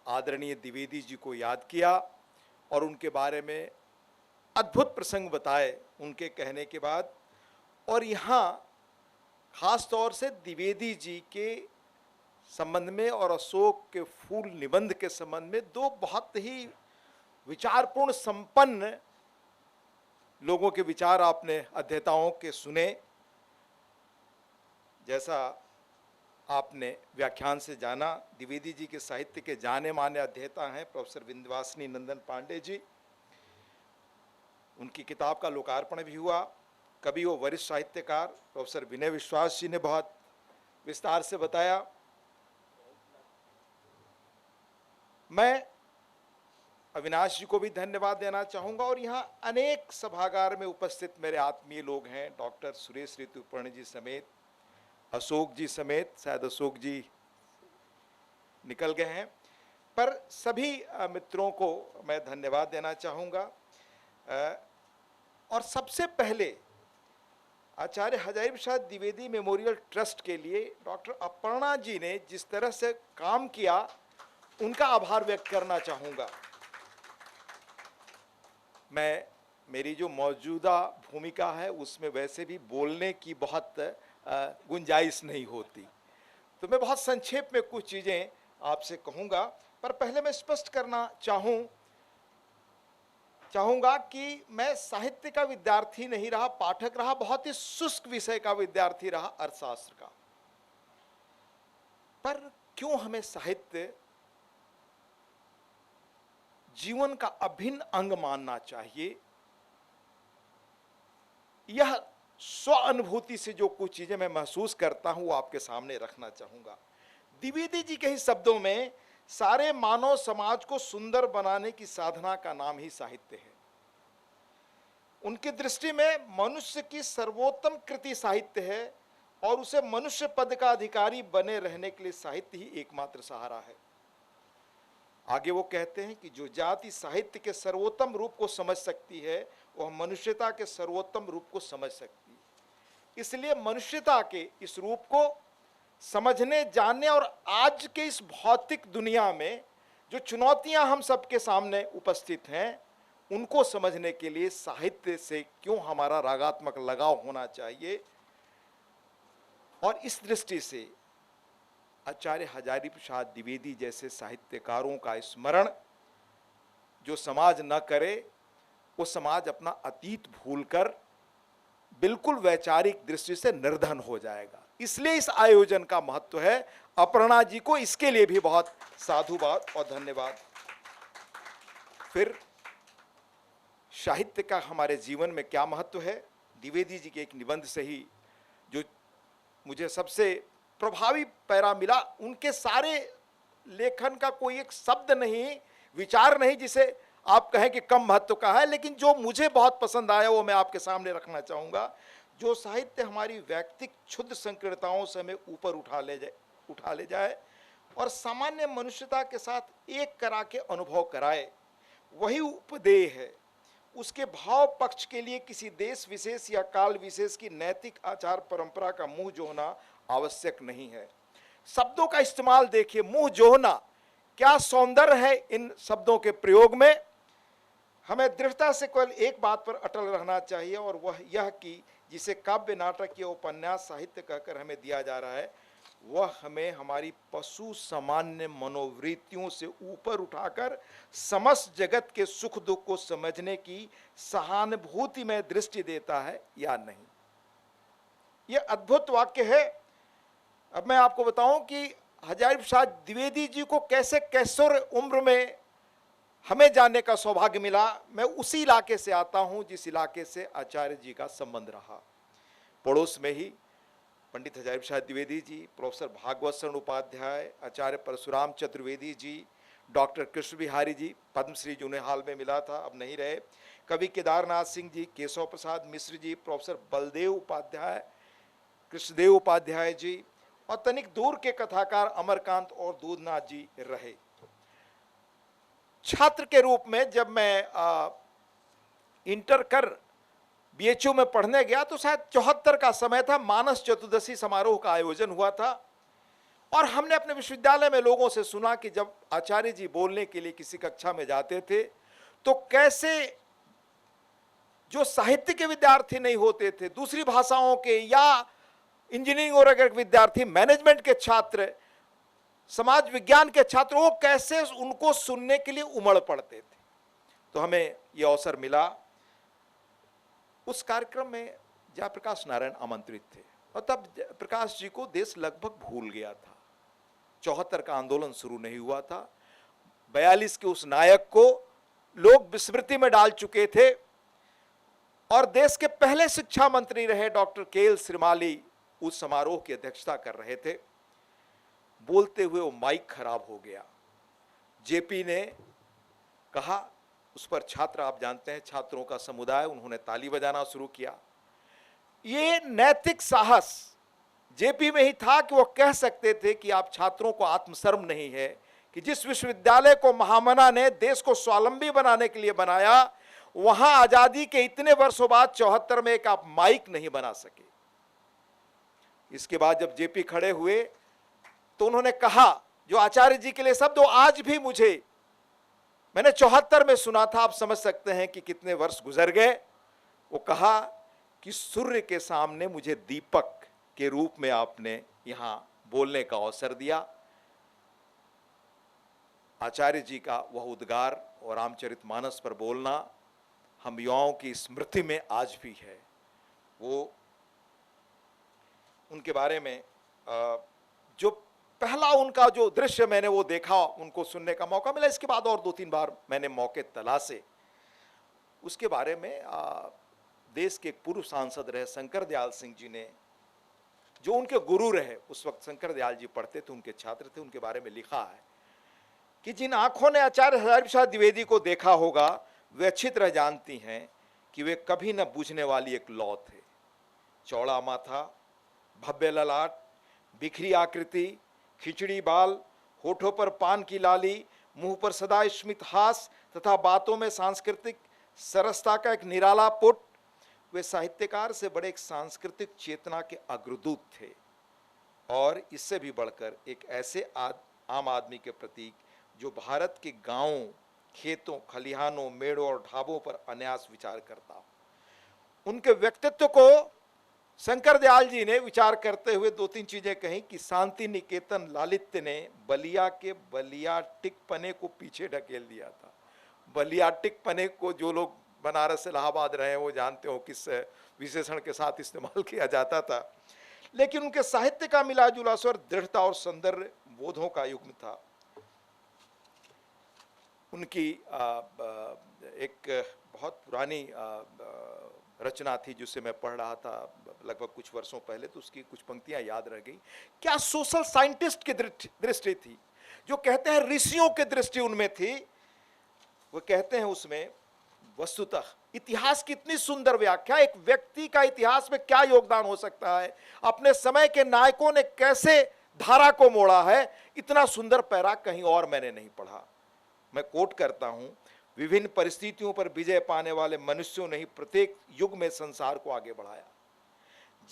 आदरणीय द्विवेदी जी को याद किया और उनके बारे में अद्भुत प्रसंग बताए उनके कहने के बाद। और यहाँ खास तौर से द्विवेदी जी के संबंध में और अशोक के फूल निबंध के संबंध में दो बहुत ही विचारपूर्ण संपन्न लोगों के विचार आपने अध्येताओं के सुने। जैसा आपने व्याख्यान से जाना, द्विवेदी जी के साहित्य के जाने माने अध्येता हैं प्रोफेसर विंध्यवासिनी नंदन पांडे जी। उनकी किताब का लोकार्पण भी हुआ। कभी वो वरिष्ठ साहित्यकार प्रोफेसर विनय विश्वास जी ने बहुत विस्तार से बताया। मैं अविनाश जी को भी धन्यवाद देना चाहूँगा। और यहाँ अनेक सभागार में उपस्थित मेरे आत्मीय लोग हैं, डॉक्टर सुरेश ऋतुपर्ण जी समेत, अशोक जी समेत, शायद अशोक जी निकल गए हैं, पर सभी मित्रों को मैं धन्यवाद देना चाहूँगा। और सबसे पहले आचार्य हजारी प्रसाद द्विवेदी मेमोरियल ट्रस्ट के लिए डॉक्टर अपर्णा जी ने जिस तरह से काम किया, उनका आभार व्यक्त करना चाहूँगा। मेरी जो मौजूदा भूमिका है उसमें वैसे भी बोलने की बहुत गुंजाइश नहीं होती, तो मैं बहुत संक्षेप में कुछ चीज़ें आपसे कहूँगा। पर पहले मैं स्पष्ट करना चाहूँगा कि मैं साहित्य का विद्यार्थी नहीं रहा, पाठक रहा, बहुत ही शुष्क विषय का विद्यार्थी रहा, अर्थशास्त्र का। पर क्यों हमें साहित्य जीवन का अभिन्न अंग मानना चाहिए, यह स्व अनुभूति से जो कुछ चीजें मैं महसूस करता हूं वो आपके सामने रखना चाहूंगा। द्विवेदी जी के ही शब्दों में सारे मानव समाज को सुंदर बनाने की साधना का नाम ही साहित्य है। उनकी दृष्टि में मनुष्य की सर्वोत्तम कृति साहित्य है और उसे मनुष्य पद का अधिकारी बने रहने के लिए साहित्य ही एकमात्र सहारा है। आगे वो कहते हैं कि जो जाति साहित्य के सर्वोत्तम रूप को समझ सकती है वह मनुष्यता के सर्वोत्तम रूप को समझ सकती है। इसलिए मनुष्यता के इस रूप को समझने, जानने और आज के इस भौतिक दुनिया में जो चुनौतियां हम सबके सामने उपस्थित हैं, उनको समझने के लिए साहित्य से क्यों हमारा रागात्मक लगाव होना चाहिए। और इस दृष्टि से आचार्य हजारी प्रसाद द्विवेदी जैसे साहित्यकारों का स्मरण जो समाज न करे, वो समाज अपना अतीत भूलकर बिल्कुल वैचारिक दृष्टि से निर्धन हो जाएगा। इसलिए इस आयोजन का महत्व है। अपर्णा जी को इसके लिए भी बहुत साधुवाद और धन्यवाद। फिर साहित्य का हमारे जीवन में क्या महत्व है, द्विवेदी जी के एक निबंध से ही जो मुझे सबसे प्रभावी पैरा मिला। उनके सारे लेखन का कोई एक शब्द नहीं, विचार नहीं जिसे आप कहें कि कम महत्व का है, लेकिन जो मुझे बहुत पसंद आया वो मैं आपके सामने रखना चाहूँगा। जो साहित्य हमारी वैयक्तिक क्षुद्र संकीर्णताओं से हमें ऊपर उठा ले जाए और सामान्य मनुष्यता के साथ एक करा के अनुभव कराए, वही उपदेय है। उसके भाव पक्ष के लिए किसी देश विशेष या काल विशेष की नैतिक आचार परंपरा का मुंह जोहना आवश्यक नहीं है। शब्दों का इस्तेमाल देखिए, मुंह जोहना, क्या सौंदर्य है इन शब्दों के प्रयोग में। हमें दृढ़ता से केवल एक बात पर अटल रहना चाहिए और वह यह कि जिसे काव्य, नाटक या उपन्यास साहित्य कहकर हमें दिया जा रहा है, वह हमें हमारी पशु सामान्य मनोवृत्तियों से ऊपर उठाकर समस्त जगत के सुख दुख को समझने की सहानुभूति में दृष्टि देता है या नहीं। यह अद्भुत वाक्य है। अब मैं आपको बताऊं कि हजारी प्रसाद द्विवेदी जी को कैसे कैशोर उम्र में हमें जानने का सौभाग्य मिला। मैं उसी इलाके से आता हूं जिस इलाके से आचार्य जी का संबंध रहा। पड़ोस में ही पंडित हजारी प्रसाद द्विवेदी जी, प्रोफेसर भागवत शरण उपाध्याय, आचार्य परशुराम चतुर्वेदी जी, डॉक्टर कृष्ण बिहारी जी, पद्मश्री जी उन्हें हाल में मिला था, अब नहीं रहे, कवि केदारनाथ सिंह जी, केशव प्रसाद मिश्र जी, प्रोफेसर बलदेव उपाध्याय, कृष्णदेव उपाध्याय जी और तनिक दूर के कथाकार अमरकांत और दूधनाथ जी रहे। छात्र के रूप में जब मैं इंटर कर बीएचयू में पढ़ने गया तो शायद 74 का समय था, मानस चतुर्दशी समारोह का आयोजन हुआ था और हमने अपने विश्वविद्यालय में लोगों से सुना कि जब आचार्य जी बोलने के लिए किसी कक्षा में जाते थे तो कैसे जो साहित्य के विद्यार्थी नहीं होते थे, दूसरी भाषाओं के या इंजीनियरिंग और अगर विद्यार्थी, मैनेजमेंट के छात्र, समाज विज्ञान के छात्र, वो कैसे उनको सुनने के लिए उमड़ पड़ते थे। तो हमें यह अवसर मिला। उस कार्यक्रम में जयप्रकाश नारायण आमंत्रित थे और तब प्रकाश जी को देश लगभग भूल गया था। 74 का आंदोलन शुरू नहीं हुआ था। 42 के उस नायक को लोग विस्मृति में डाल चुके थे और देश के पहले शिक्षा मंत्री रहे डॉक्टर के.एल. श्रीमाली उस समारोह की अध्यक्षता कर रहे थे। बोलते हुए वो माइक खराब हो गया। जेपी ने कहा, उस पर छात्र, आप जानते हैं छात्रों का समुदाय, उन्होंने ताली बजाना शुरू किया। ये नैतिक साहस जेपी में ही था कि वो कह सकते थे कि आप छात्रों को आत्मशर्म नहीं है कि जिस विश्वविद्यालय को महामना ने देश को स्वावलंबी बनाने के लिए बनाया, वहां आजादी के इतने वर्षों बाद 74 में एक आप माइक नहीं बना सके। इसके बाद जब जेपी खड़े हुए तो उन्होंने कहा, जो आचार्य जी के लिए शब्द वो आज भी मैंने 74 में सुना था, आप समझ सकते हैं कि कितने वर्ष गुजर गए। वो कहा कि सूर्य के सामने मुझे दीपक के रूप में आपने यहां बोलने का अवसर दिया। आचार्य जी का वह उद्गार और रामचरितमानस पर बोलना हम युवाओं की स्मृति में आज भी है। वो उनके बारे में जो पहला उनका जो दृश्य मैंने वो देखा, उनको सुनने का मौका मिला। इसके बाद और 2-3 बार मैंने मौके तलाशे। उसके बारे में देश के एक पूर्व सांसद रहे शंकर दयाल सिंह जी ने, जो उनके गुरु रहे, उस वक्त शंकर दयाल जी पढ़ते थे, उनके छात्र थे, उनके बारे में लिखा है कि जिन आंखों ने आचार्य हजारी प्रसाद द्विवेदी को देखा होगा वे अच्छी तरह जानती हैं कि वे कभी न बूझने वाली एक लौ थे। चौड़ा माथा, भव्य ललाट, बिखरी आकृति, खिचड़ी बाल, होठों पर पान की लाली, मुंह पर सदा स्मित हास तथा बातों में सांस्कृतिक सरसता का एक निराला पुट। वे साहित्यकार से बड़े एक सांस्कृतिक चेतना के अग्रदूत थे और इससे भी बढ़कर एक ऐसे आम आदमी के प्रतीक जो भारत के गांवों, खेतों, खलिहानों, मेड़ों और ढाबों पर अनायास विचार करता हो। उनके व्यक्तित्व को शंकर दयाल जी ने विचार करते हुए 2-3 चीजें कही कि शांति निकेतन लालित्य ने बलिया के बलियाटिक पने को पीछे ढकेल दिया था। बलियाटिक पने को जो लोग बनारस इलाहाबाद रहे हैं वो जानते हो किस विशेषण के साथ इस्तेमाल किया जाता था। लेकिन उनके साहित्य का मिला जुला स्वर दृढ़ता और सौंदर्य बोधों का युग्म था। उनकी एक बहुत पुरानी रचना थी जिसे मैं पढ़ रहा था लगभग कुछ वर्षों पहले, तो उसकी कुछ पंक्तियां याद रह गई। क्या सोशल साइंटिस्ट की दृष्टि थी, जो कहते हैं ऋषियों की दृष्टि उनमें थी। वो कहते हैं उसमें वस्तुतः इतिहास की इतनी सुंदर व्याख्या, एक व्यक्ति का इतिहास में क्या योगदान हो सकता है, अपने समय के नायकों ने कैसे धारा को मोड़ा है, इतना सुंदर पैरा कहीं और मैंने नहीं पढ़ा। मैं कोट करता हूं, विभिन्न परिस्थितियों पर विजय पाने वाले मनुष्यों ने ही प्रत्येक युग में संसार को आगे बढ़ाया।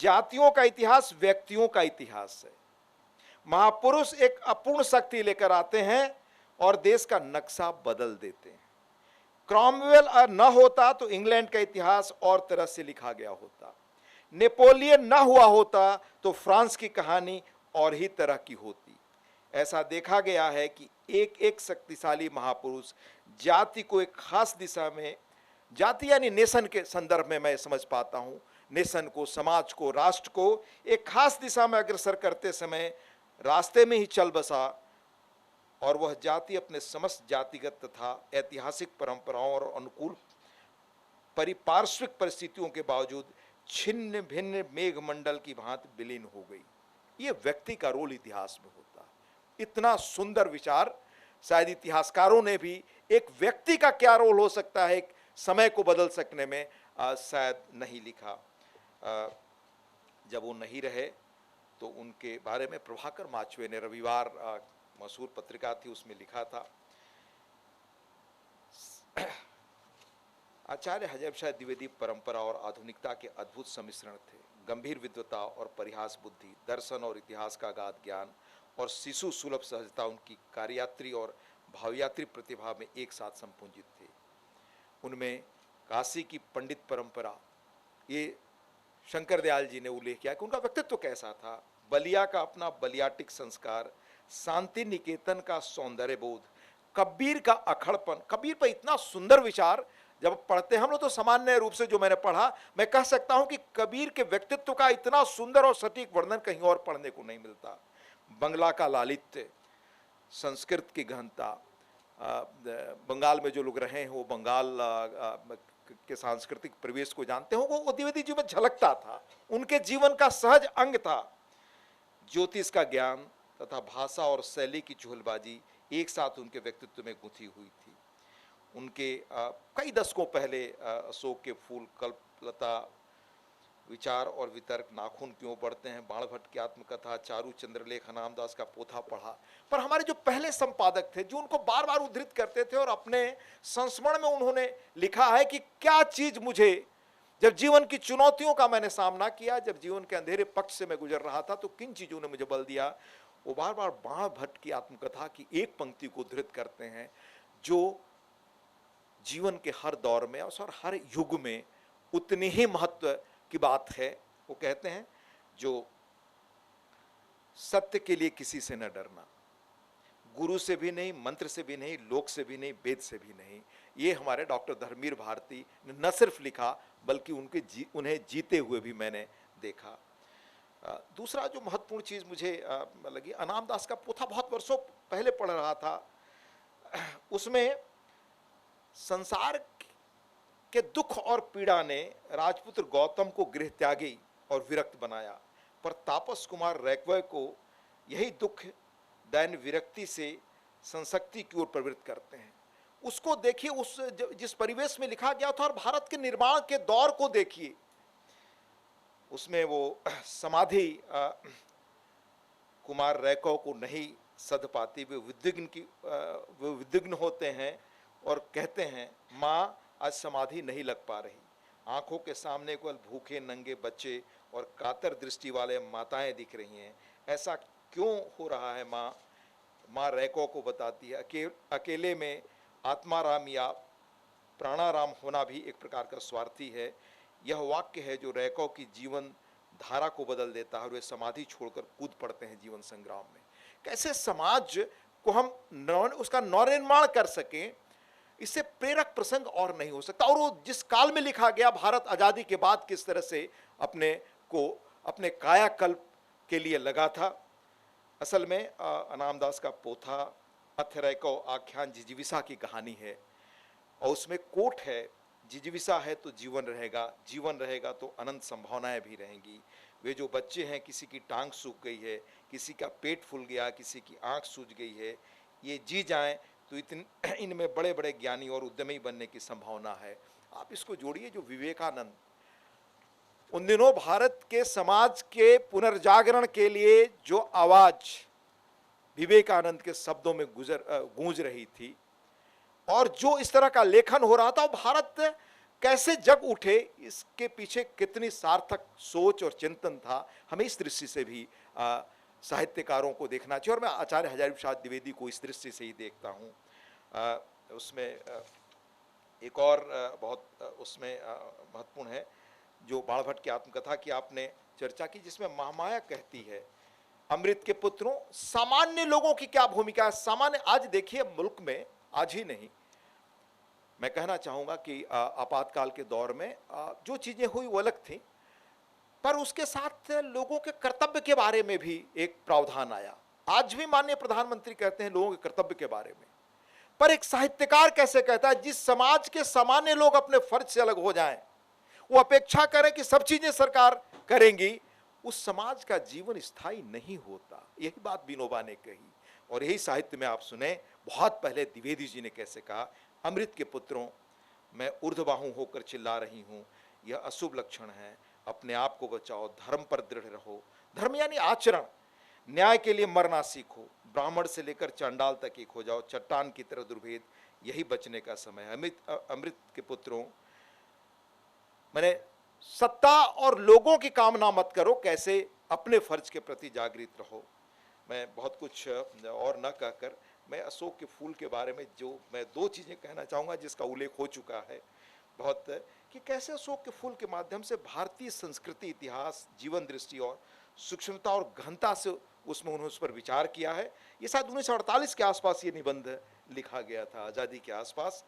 जातियों का इतिहास व्यक्तियों का इतिहास है। महापुरुष एक अपूर्ण शक्ति लेकर आते हैं और देश का नक्शा बदल देते हैं। क्रॉमवेल न होता तो इंग्लैंड का इतिहास और तरह से लिखा गया होता। नेपोलियन न हुआ होता तो फ्रांस की कहानी और ही तरह की होती। ऐसा देखा गया है कि एक एक शक्तिशाली महापुरुष जाति को एक खास दिशा में, जाति यानी नेशन के संदर्भ में मैं समझ पाता हूं, नेशन को, समाज को, राष्ट्र को एक खास दिशा में अग्रसर करते समय रास्ते में ही चल बसा और वह जाति अपने समस्त जातिगत तथा ऐतिहासिक परंपराओं और अनुकूल परिपार्श्विक परिस्थितियों के बावजूद छिन्न भिन्न मेघमंडल की भांति विलीन हो गई। ये व्यक्ति का रोल इतिहास में होता है। इतना सुंदर विचार शायद इतिहासकारों ने भी एक व्यक्ति का क्या रोल हो सकता है एक समय को बदल सकने में शायद नहीं लिखा। जब वो नहीं रहे तो उनके बारे में प्रभाकर माचवे ने रविवार मशहूर पत्रिका थी उसमें लिखा था, आचार्य हजारी प्रसाद द्विवेदी परंपरा और आधुनिकता के अद्भुत सम्मिश्रण थे। गंभीर विद्वता और परिहास बुद्धि, दर्शन और इतिहास का अगाध ज्ञान और शिशु सुलभ सहजता उनकी कार्ययात्री और भावयात्री प्रतिभा में एक साथ संपूजित थे। उनमें काशी की पंडित परंपरा, ये शंकर दयाल जी ने उल्लेख किया कि उनका व्यक्तित्व कैसा था। बलिया का अपना बलियाटिक संस्कार, शांति निकेतन का सौंदर्य बोध, कबीर का अखड़पन। कबीर पर इतना सुंदर विचार जब पढ़ते हैं हम लोग, तो सामान्य रूप से जो मैंने पढ़ा, मैं कह सकता हूं कि कबीर के व्यक्तित्व का इतना सुंदर और सटीक वर्णन कहीं और पढ़ने को नहीं मिलता। बंगला का लालित्य, संस्कृत की गहनता, बंगाल में जो लोग रहे हैं वो बंगाल के सांस्कृतिक परिवेश को जानते हो, वो द्विवेदी जी में झलकता था। उनके जीवन का सहज अंग था। ज्योतिष का ज्ञान तथा भाषा और शैली की चुहलबाजी एक साथ उनके व्यक्तित्व में गुंथी हुई थी। उनके कई दशकों पहले अशोक के फूल, कल्पलता, विचार और वितर्क, नाखून क्यों बढ़ते हैं, बाण भट्ट की आत्मकथा, चारू चंद्रलेख, नामदास का पोथा पढ़ा। पर हमारे जो पहले संपादक थे, जो उनको बार बार उद्धृत करते थे और अपने संस्मरण में उन्होंने लिखा है कि क्या चीज मुझे, जब जीवन की चुनौतियों का मैंने सामना किया, जब जीवन के अंधेरे पक्ष से मैं गुजर रहा था, तो किन चीजों ने मुझे बल दिया। वो बार बार बाण भट्ट की आत्मकथा की एक पंक्ति को उद्धृत करते हैं, जो जीवन के हर दौर में और हर युग में उतनी ही महत्व की बात है। वो कहते हैं, जो सत्य के लिए किसी से न डरना, गुरु से भी नहीं, मंत्र से भी नहीं, लोक से भी नहीं, वेद से भी नहीं। ये हमारे डॉक्टर धर्मवीर भारती ने न सिर्फ लिखा, बल्कि उन्हें जीते हुए भी मैंने देखा। दूसरा जो महत्वपूर्ण चीज मुझे लगी, अनामदास का पोथा बहुत वर्षों पहले पढ़ रहा था। उसमें संसार के दुख और पीड़ा ने राजपुत्र गौतम को गृह त्यागी और विरक्त बनाया, पर तापस कुमार रैक्वय को यही दुख दैन विरक्ति से संशक्ति की ओर प्रवृत्त करते हैं। उसको देखिए, उस जिस परिवेश में लिखा गया था, और भारत के निर्माण के दौर को देखिए। उसमें वो समाधि कुमार रैक्वय को नहीं सध पाती, वे विद्विग्न होते हैं और कहते हैं, माँ आज समाधि नहीं लग पा रही। आंखों के सामने केवल भूखे नंगे बच्चे और कातर दृष्टि वाले माताएं दिख रही हैं। ऐसा क्यों हो रहा है माँ? माँ रैक्वय को बताती है, अकेले में आत्माराम या प्राणाराम होना भी एक प्रकार का स्वार्थी है। यह वाक्य है जो रैक्वय की जीवन धारा को बदल देता है और वे समाधि छोड़कर कूद पड़ते हैं जीवन संग्राम में। कैसे समाज को हम उसका नवनिर्माण कर सकें, इससे प्रेरक प्रसंग और नहीं हो सकता। और वो जिस काल में लिखा गया, भारत आजादी के बाद किस तरह से अपने कायाकल्प के लिए लगा था। असल में अनामदास का पोथा अथ रैक्वय आख्यान जिजीविषा की कहानी है, और उसमें कोट है, जिजीविषा है तो जीवन रहेगा, जीवन रहेगा तो अनंत संभावनाएं भी रहेंगी। वे जो बच्चे हैं, किसी की टांग सूख गई है, किसी का पेट फूल गया, किसी की आंख सूज गई है, ये जी जाएं तो इनमें बड़े बड़े ज्ञानी और उद्यमी बनने की संभावना है। आप इसको जोड़िए, जो विवेकानंद उन दिनों भारत के समाज के पुनर्जागरण के लिए जो आवाज विवेकानंद के शब्दों में गूंज रही थी, और जो इस तरह का लेखन हो रहा था, भारत कैसे जग उठे, इसके पीछे कितनी सार्थक सोच और चिंतन था। हमें इस दृष्टि से भी साहित्यकारों को देखना चाहिए, और मैं आचार्य हजारी प्रसाद द्विवेदी को इस दृष्टि से ही देखता हूँ। उसमें एक और बहुत उसमें महत्वपूर्ण है, जो बाण भट्ट की आत्मकथा की आपने चर्चा की, जिसमें महामाया कहती है, अमृत के पुत्रों, सामान्य लोगों की क्या भूमिका है। सामान्य, आज देखिए मुल्क में, आज ही नहीं, मैं कहना चाहूँगा कि आपातकाल के दौर में जो चीज़ें हुई वो अलग थी, पर उसके साथ लोगों के कर्तव्य के बारे में भी एक प्रावधान आया। आज भी माननीय प्रधानमंत्री कहते हैं लोगों के कर्तव्य के बारे में, पर एक साहित्यकार कैसे कहता है, जिस समाज के सामान्य लोग अपने फर्ज से अलग हो जाएं, वो अपेक्षा करें कि सब चीजें सरकार करेंगी, उस समाज का जीवन स्थायी नहीं होता। यही बात विनोबा ने कही, और यही साहित्य में आप सुने बहुत पहले द्विवेदी जी ने कैसे कहा, अमृत के पुत्रों, मैं ऊर्ध्वबाहु होकर चिल्ला रही हूँ, यह अशुभ लक्षण है, अपने आप को बचाओ, धर्म पर दृढ़ रहो। धर्म यानी आचरण, न्याय के लिए मरना सीखो, ब्राह्मण से लेकर चांडाल तक एक हो जाओ, चट्टान की तरह दुर्भेद, यही बचने का समय है। अमृत के पुत्रों, मैंने सत्ता और लोगों की कामना मत करो, कैसे अपने फर्ज के प्रति जागृत रहो। मैं बहुत कुछ और न कहकर मैं अशोक के फूल के बारे में जो मैं दो चीज़ें कहना चाहूँगा जिसका उल्लेख हो चुका है बहुत, कि कैसे अशोक के फूल के माध्यम से भारतीय संस्कृति, इतिहास, जीवन दृष्टि और सूक्ष्मता और गहनता से उसमें उन्होंने उस पर विचार किया है। ये शायद 1948 के आसपास ये निबंध लिखा गया था, आज़ादी के आसपास।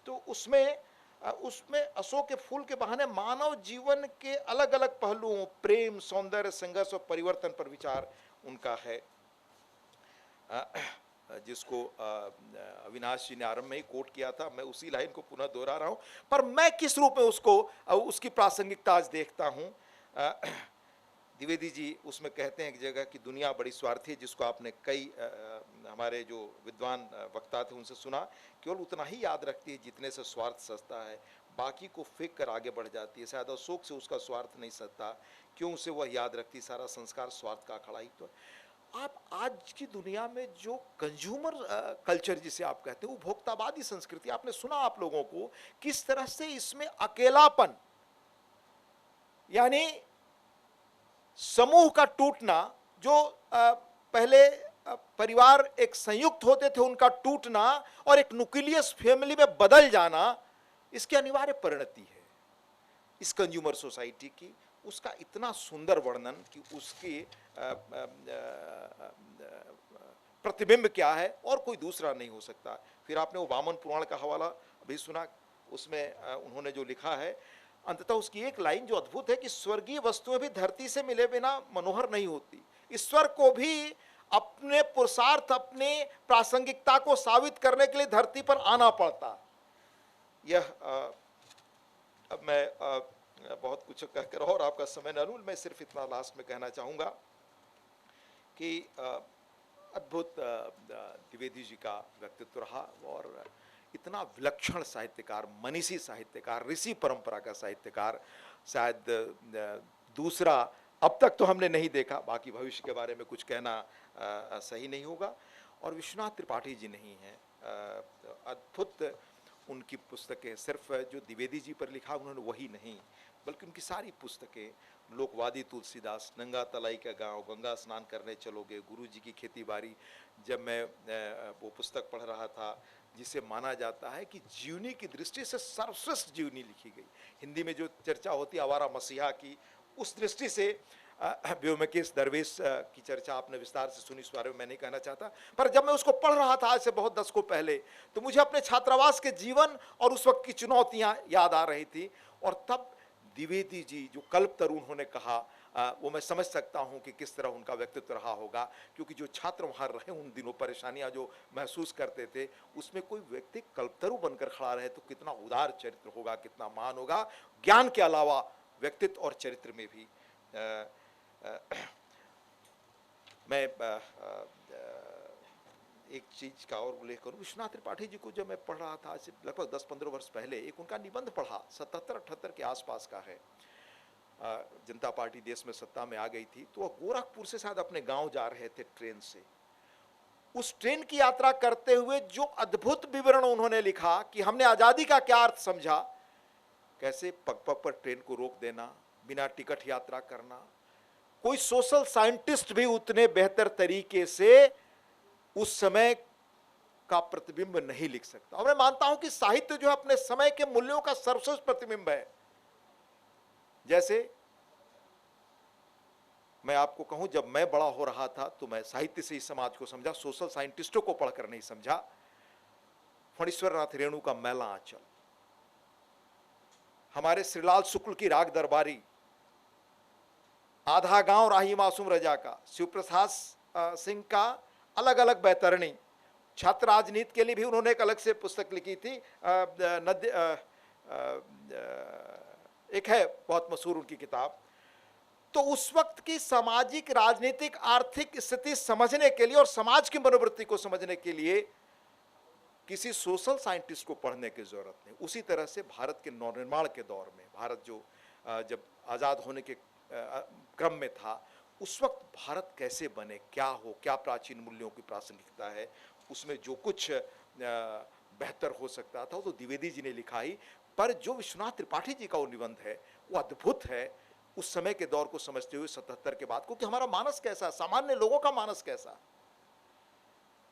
तो उसमें अशोक के फूल के बहाने मानव जीवन के अलग अलग पहलुओं, प्रेम, सौंदर्य, संघर्ष और परिवर्तन पर विचार उनका है, जिसको अविनाश जी ने आरंभ में ही कोट किया था। मैं उसी लाइन को पुनः दोहरा रहा हूं, पर मैं किस रूप में उसको उसकी प्रासंगिकता आज देखता हूं। द्विवेदी जी उसमें कहते हैं एक जगह कि दुनिया बड़ी स्वार्थी है, जिसको आपने कई हमारे जो विद्वान वक्ता थे उनसे सुना, केवल उतना ही याद रखती है जितने से स्वार्थ सजता है, बाकी को फेंक कर आगे बढ़ जाती है। शायद अशोक से उसका स्वार्थ नहीं सजता, क्यों उसे वह याद रखती, सारा संस्कार स्वार्थ का अखड़ा ही तो। आप आज की दुनिया में जो कंज्यूमर कल्चर जिसे आप कहते हैं, उपभोक्तावादी संस्कृति, आपने सुना आप लोगों को किस तरह से इसमें अकेलापन, यानी समूह का टूटना, जो पहले परिवार एक संयुक्त होते थे उनका टूटना और एक न्यूक्लियस फैमिली में बदल जाना, इसकी अनिवार्य परिणति है इस कंज्यूमर सोसाइटी की। उसका इतना सुंदर वर्णन कि उसकी प्रतिबिंब क्या है और कोई दूसरा नहीं हो सकता। फिर आपने वो वामन पुराण का हवाला अभी सुना, उसमें उन्होंने जो लिखा है, अंततः उसकी एक लाइन जो अद्भुत है कि स्वर्गीय वस्तुएं भी धरती से मिले बिना मनोहर नहीं होती। ईश्वर को भी अपने पुरुषार्थ, अपने प्रासंगिकता को साबित करने के लिए धरती पर आना पड़ता। यह अब मैं बहुत कुछ कहकर और आपका समय न लूं, मैं सिर्फ इतना लास्ट में कहना चाहूँगा कि अद्भुत द्विवेदी जी का व्यक्तित्व रहा और इतना विलक्षण साहित्यकार, मनीषी साहित्यकार, ऋषि परंपरा का साहित्यकार शायद दूसरा अब तक तो हमने नहीं देखा। बाकी भविष्य के बारे में कुछ कहना सही नहीं होगा। और विश्वनाथ त्रिपाठी जी नहीं हैं, अद्भुत उनकी पुस्तकें, सिर्फ जो द्विवेदी जी पर लिखा उन्होंने वही नहीं, बल्कि उनकी सारी पुस्तकें, लोकवादी तुलसीदास, नंगा तलाई का गांव, गंगा स्नान करने चलोगे, गुरु जी की खेती बाड़ी। जब मैं वो पुस्तक पढ़ रहा था, जिसे माना जाता है कि जीवनी की दृष्टि से सर्वश्रेष्ठ जीवनी लिखी गई, हिंदी में जो चर्चा होती है आवारा मसीहा की, उस दृष्टि से व्योमकेश दरवेश की चर्चा आपने विस्तार से सुनी, इस बारे में मैं नहीं कहना चाहता। पर जब मैं उसको पढ़ रहा था आज से बहुत दशकों पहले, तो मुझे अपने छात्रावास के जीवन और उस वक्त की चुनौतियां याद आ रही थी। और तब द्विवेदी जी जो कल्प तरु उन्होंने कहा, वो मैं समझ सकता हूं कि किस तरह उनका व्यक्तित्व रहा होगा, क्योंकि जो छात्र वहां रहे उन दिनों परेशानियां जो महसूस करते थे, उसमें कोई व्यक्ति कल्पतरु बनकर खड़ा रहे तो कितना उदार चरित्र होगा, कितना महान होगा, ज्ञान के अलावा व्यक्तित्व और चरित्र में भी। मैं एक चीज का और उल्लेख करूं, विश्वनाथ त्रिपाठी जी को जब मैं पढ़ रहा था आज से लगभग 10-15 वर्ष पहले, एक उनका निबंध पढ़ा, 77-78 के आसपास का है। जनता पार्टी देश में सत्ता में आ गई थी, तो वह गोरखपुर से शायद अपने गांव जा रहे थे ट्रेन से। उस ट्रेन की यात्रा करते हुए जो अद्भुत विवरण उन्होंने लिखा कि हमने आजादी का क्या अर्थ समझा, कैसे पग पग पर ट्रेन को रोक देना, बिना टिकट यात्रा करना। कोई सोशल साइंटिस्ट भी उतने बेहतर तरीके से उस समय का प्रतिबिंब नहीं लिख सकता। और मैं मानता हूं कि साहित्य जो है अपने समय के मूल्यों का सर्वश्रेष्ठ प्रतिबिंब है। जैसे मैं आपको कहूं, जब मैं बड़ा हो रहा था तो मैं साहित्य से इस समाज को समझा, सोशल साइंटिस्टों को पढ़कर नहीं समझा। फणीश्वरनाथ रेणु का मैला आंचल, हमारे श्रीलाल शुक्ल की राग दरबारी, आधा गांव राही मासूम रजा का, शिवप्रसाद सिंह का अलग अलग बैतरणी, छात्र राजनीति के लिए भी उन्होंने एक अलग से पुस्तक लिखी थी, एक है बहुत मशहूर उनकी किताब। तो उस वक्त की सामाजिक, राजनीतिक, आर्थिक स्थिति समझने के लिए और समाज की मनोवृत्ति को समझने के लिए किसी सोशल साइंटिस्ट को पढ़ने की जरूरत नहीं। उसी तरह से भारत के नवनिर्माण के दौर में, भारत जो जब आज़ाद होने के क्रम में था, उस वक्त भारत कैसे बने, क्या हो, क्या प्राचीन मूल्यों की प्रासंगिकता है, उसमें जो कुछ बेहतर हो सकता था, वो तो द्विवेदी जी ने लिखा ही। पर जो विश्वनाथ त्रिपाठी जी का वो निबंध है वो अद्भुत है, उस समय के दौर को समझते हुए 77 के बाद को, कि हमारा मानस कैसा, सामान्य लोगों का मानस कैसा।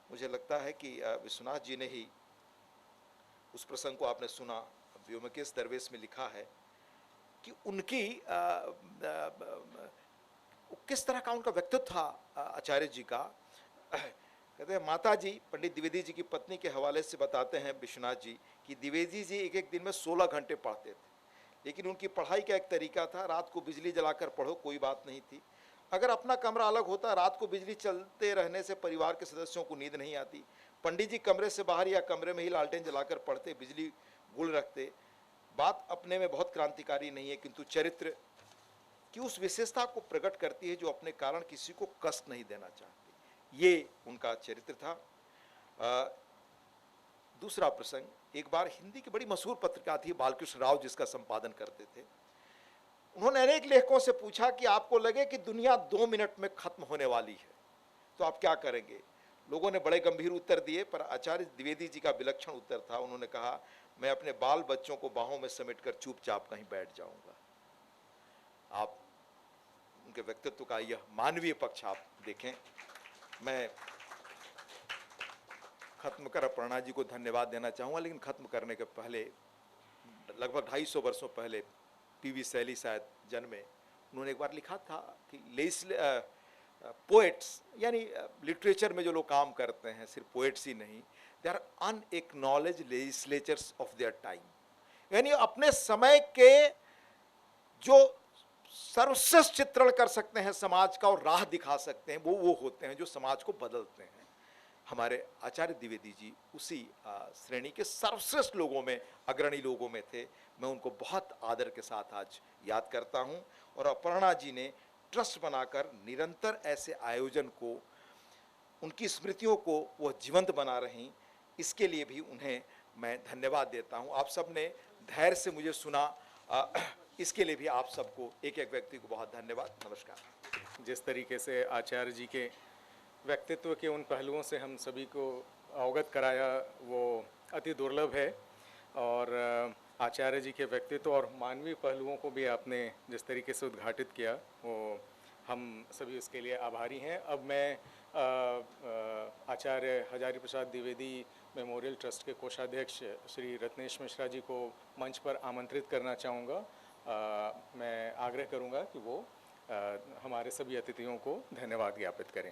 मुझे लगता है कि विश्वनाथ जी ने ही उस प्रसंग को, आपने सुना, व्योमकेश दरवेश में लिखा है कि उनकी किस तरह का उनका व्यक्तित्व था आचार्य जी का। कहते हैं माता जी, पंडित द्विवेदी जी की पत्नी के हवाले से बताते हैं विश्वनाथ जी कि द्विवेदी जी एक एक दिन में 16 घंटे पढ़ते थे, लेकिन उनकी पढ़ाई का एक तरीका था, रात को बिजली जलाकर पढ़ो, कोई बात नहीं थी। अगर अपना कमरा अलग होता, रात को बिजली चलते रहने से परिवार के सदस्यों को नींद नहीं आती। पंडित जी कमरे से बाहर या कमरे में ही लालटेन जलाकर पढ़ते, बिजली गुल रखते। बात अपने में बहुत क्रांतिकारी नहीं है, किंतु चरित्र की उस विशेषता को प्रकट करती है जो अपने कारण किसी को कष्ट नहीं देना चाहती। ये उनका चरित्र था। दूसरा प्रसंग, एक बार हिंदी की बड़ी मशहूर पत्रिका थी बालकृष्ण राव, जिसका संपादन करते थे। उन्होंने अनेक लेखकों से पूछा कि आपको लगे कि दुनिया 2 मिनट में खत्म होने वाली है तो आप क्या करेंगे। लोगों ने बड़े गंभीर उत्तर दिए, पर आचार्य द्विवेदी जी का विलक्षण उत्तर था। उन्होंने कहा, मैं अपने बाल बच्चों को बाहों में समेटकर चुपचाप कहीं बैठ जाऊंगा। आप उनके व्यक्तित्व का यह मानवीय पक्ष आप देखें। मैं खत्म कर अपर्णा जी को धन्यवाद देना चाहूँगा, लेकिन खत्म करने के पहले, लगभग 250 वर्षों पहले पीवी शैली शायद जन्मे, उन्होंने एक बार लिखा था कि पोएट्स, यानी लिटरेचर में जो लोग काम करते हैं, सिर्फ पोएट्स ही नहीं, they are unacknowledged legislators of their time. यानी अपने समय के जो सर्वश्रेष्ठ चित्रण कर सकते हैं समाज का और राह दिखा सकते हैं, वो होते हैं जो समाज को बदलते हैं। हमारे आचार्य द्विवेदी जी उसी श्रेणी के सर्वश्रेष्ठ लोगों में, अग्रणी लोगों में थे। मैं उनको बहुत आदर के साथ आज याद करता हूं। और अपर्णा जी ने ट्रस्ट बनाकर निरंतर ऐसे आयोजन को, उनकी स्मृतियों को वो जीवंत बना रही, इसके लिए भी उन्हें मैं धन्यवाद देता हूं। आप सब ने धैर्य से मुझे सुना, इसके लिए भी आप सबको, एक एक व्यक्ति को बहुत धन्यवाद। नमस्कार। जिस तरीके से आचार्य जी के व्यक्तित्व के उन पहलुओं से हम सभी को अवगत कराया, वो अति दुर्लभ है। और आचार्य जी के व्यक्तित्व और मानवीय पहलुओं को भी आपने जिस तरीके से उद्घाटित किया, वो हम सभी उसके लिए आभारी हैं। अब मैं आचार्य हजारी प्रसाद द्विवेदी मेमोरियल ट्रस्ट के कोषाध्यक्ष श्री रत्नेश मिश्रा जी को मंच पर आमंत्रित करना चाहूँगा। मैं आग्रह करूँगा कि वो हमारे सभी अतिथियों को धन्यवाद ज्ञापित करें।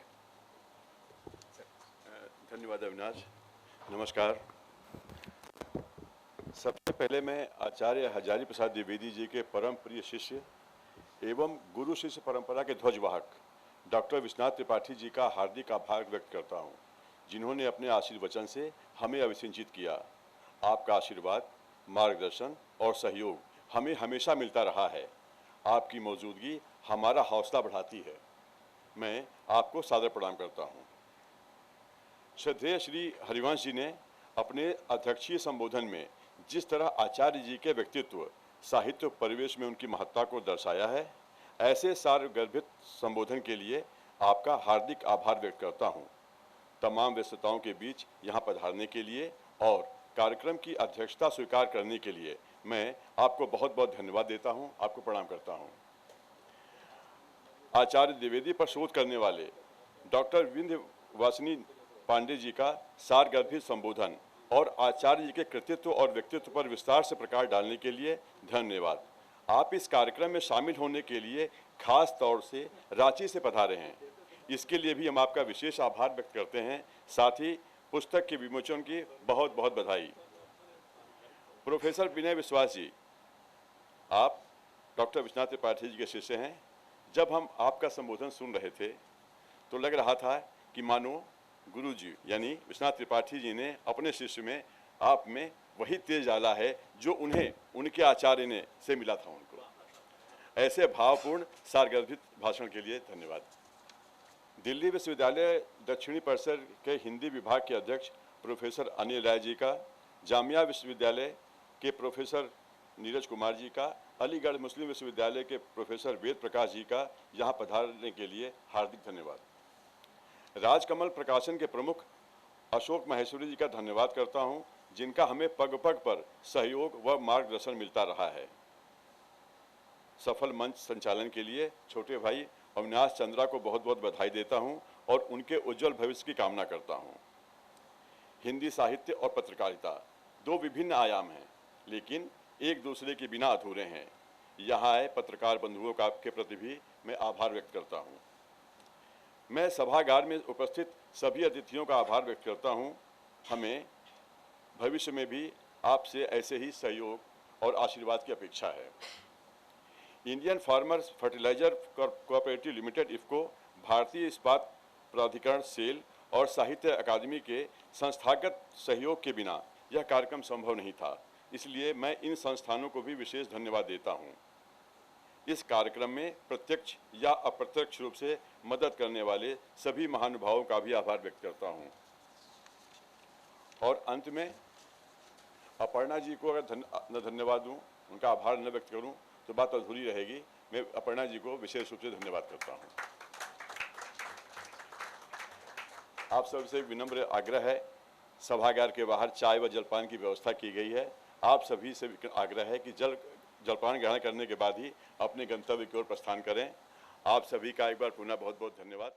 धन्यवाद अविनाश। नमस्कार। सबसे पहले मैं आचार्य हजारी प्रसाद द्विवेदी जी के परम प्रिय शिष्य एवं गुरु शिष्य परंपरा के ध्वजवाहक डॉक्टर विश्वनाथ त्रिपाठी जी का हार्दिक आभार व्यक्त करता हूं, जिन्होंने अपने आशीर्वचन से हमें अभिसिंचित किया। आपका आशीर्वाद, मार्गदर्शन और सहयोग हमें हमेशा मिलता रहा है। आपकी मौजूदगी हमारा हौसला बढ़ाती है। मैं आपको सादर प्रणाम करता हूं। श्रद्धेय श्री हरिवंश जी ने अपने अध्यक्षीय संबोधन में जिस तरह आचार्य जी के व्यक्तित्व, साहित्य परिवेश में उनकी महत्ता को दर्शाया है, ऐसे सारगर्भित संबोधन के लिए आपका हार्दिक आभार व्यक्त करता हूं। तमाम व्यस्तताओं के बीच यहां पधारने के लिए और कार्यक्रम की अध्यक्षता स्वीकार करने के लिए मैं आपको बहुत बहुत धन्यवाद देता हूं, आपको प्रणाम करता हूं। आचार्य द्विवेदी पर शोध करने वाले डॉक्टर विंध्यवासिनी पांडे जी का सारगर्भित संबोधन और आचार्य जी के कृतित्व और व्यक्तित्व पर विस्तार से प्रकाश डालने के लिए धन्यवाद। आप इस कार्यक्रम में शामिल होने के लिए खास तौर से रांची से पधारे हैं, इसके लिए भी हम आपका विशेष आभार व्यक्त करते हैं। साथ ही पुस्तक के विमोचन की बहुत बहुत बधाई। प्रोफेसर विनय विश्वास जी, आप डॉक्टर विश्वनाथ त्रिपाठी जी के शिष्य हैं। जब हम आपका संबोधन सुन रहे थे तो लग रहा था कि मानो गुरु जी यानी विश्वनाथ त्रिपाठी जी ने अपने शिष्य में, आप में वही तेज डाला है जो उन्हें उनके आचार्य ने से मिला था उनको। ऐसे भावपूर्ण सारगर्भित भाषण के लिए धन्यवाद। दिल्ली विश्वविद्यालय दक्षिणी परिसर के हिंदी विभाग के अध्यक्ष प्रोफेसर अनिल राय जी का, जामिया विश्वविद्यालय के प्रोफेसर नीरज कुमार जी का, अलीगढ़ मुस्लिम विश्वविद्यालय के प्रोफेसर वेद प्रकाश जी का यहाँ पधारने के लिए हार्दिक धन्यवाद। राजकमल प्रकाशन के प्रमुख अशोक माहेश्वरी जी का धन्यवाद करता हूँ, जिनका हमें पग पग पर सहयोग व मार्गदर्शन मिलता रहा है। सफल मंच संचालन के लिए छोटे भाई अविनाश चंद्रा को बहुत बहुत बधाई देता हूं और उनके उज्जवल भविष्य की कामना करता हूं। हिंदी साहित्य और पत्रकारिता दो विभिन्न आयाम हैं, लेकिन एक दूसरे के बिना अधूरे हैं। यहाँ आए पत्रकार बंधुओं का के प्रति भी मैं आभार व्यक्त करता हूँ। मैं सभागार में उपस्थित सभी अतिथियों का आभार व्यक्त करता हूँ। हमें भविष्य में भी आपसे ऐसे ही सहयोग और आशीर्वाद की अपेक्षा है। Indian farmers fertilizer cooperative limited IFFCO, भारतीय इस्पात प्राधिकरण सेल और साहित्य अकादमी के संस्थागत सहयोग के बिना यह कार्यक्रम संभव नहीं था, इसलिए मैं इन संस्थानों को भी विशेष धन्यवाद देता हूं। इस कार्यक्रम में प्रत्यक्ष या अप्रत्यक्ष रूप से मदद करने वाले सभी महानुभावों का भी आभार व्यक्त करता हूं। और अंत में अपर्णा जी को अगर न धन्यवाद दूं, उनका आभार न व्यक्त करूं तो बात अधूरी रहेगी। मैं अपर्णा जी को विशेष रूप से धन्यवाद करता हूं। आप सबसे विनम्र आग्रह है, सभागार के बाहर चाय व जलपान की व्यवस्था की गई है। आप सभी से आग्रह है कि जलपान ग्रहण करने के बाद ही अपने गंतव्य की ओर प्रस्थान करें। आप सभी का एक बार पुनः बहुत बहुत धन्यवाद।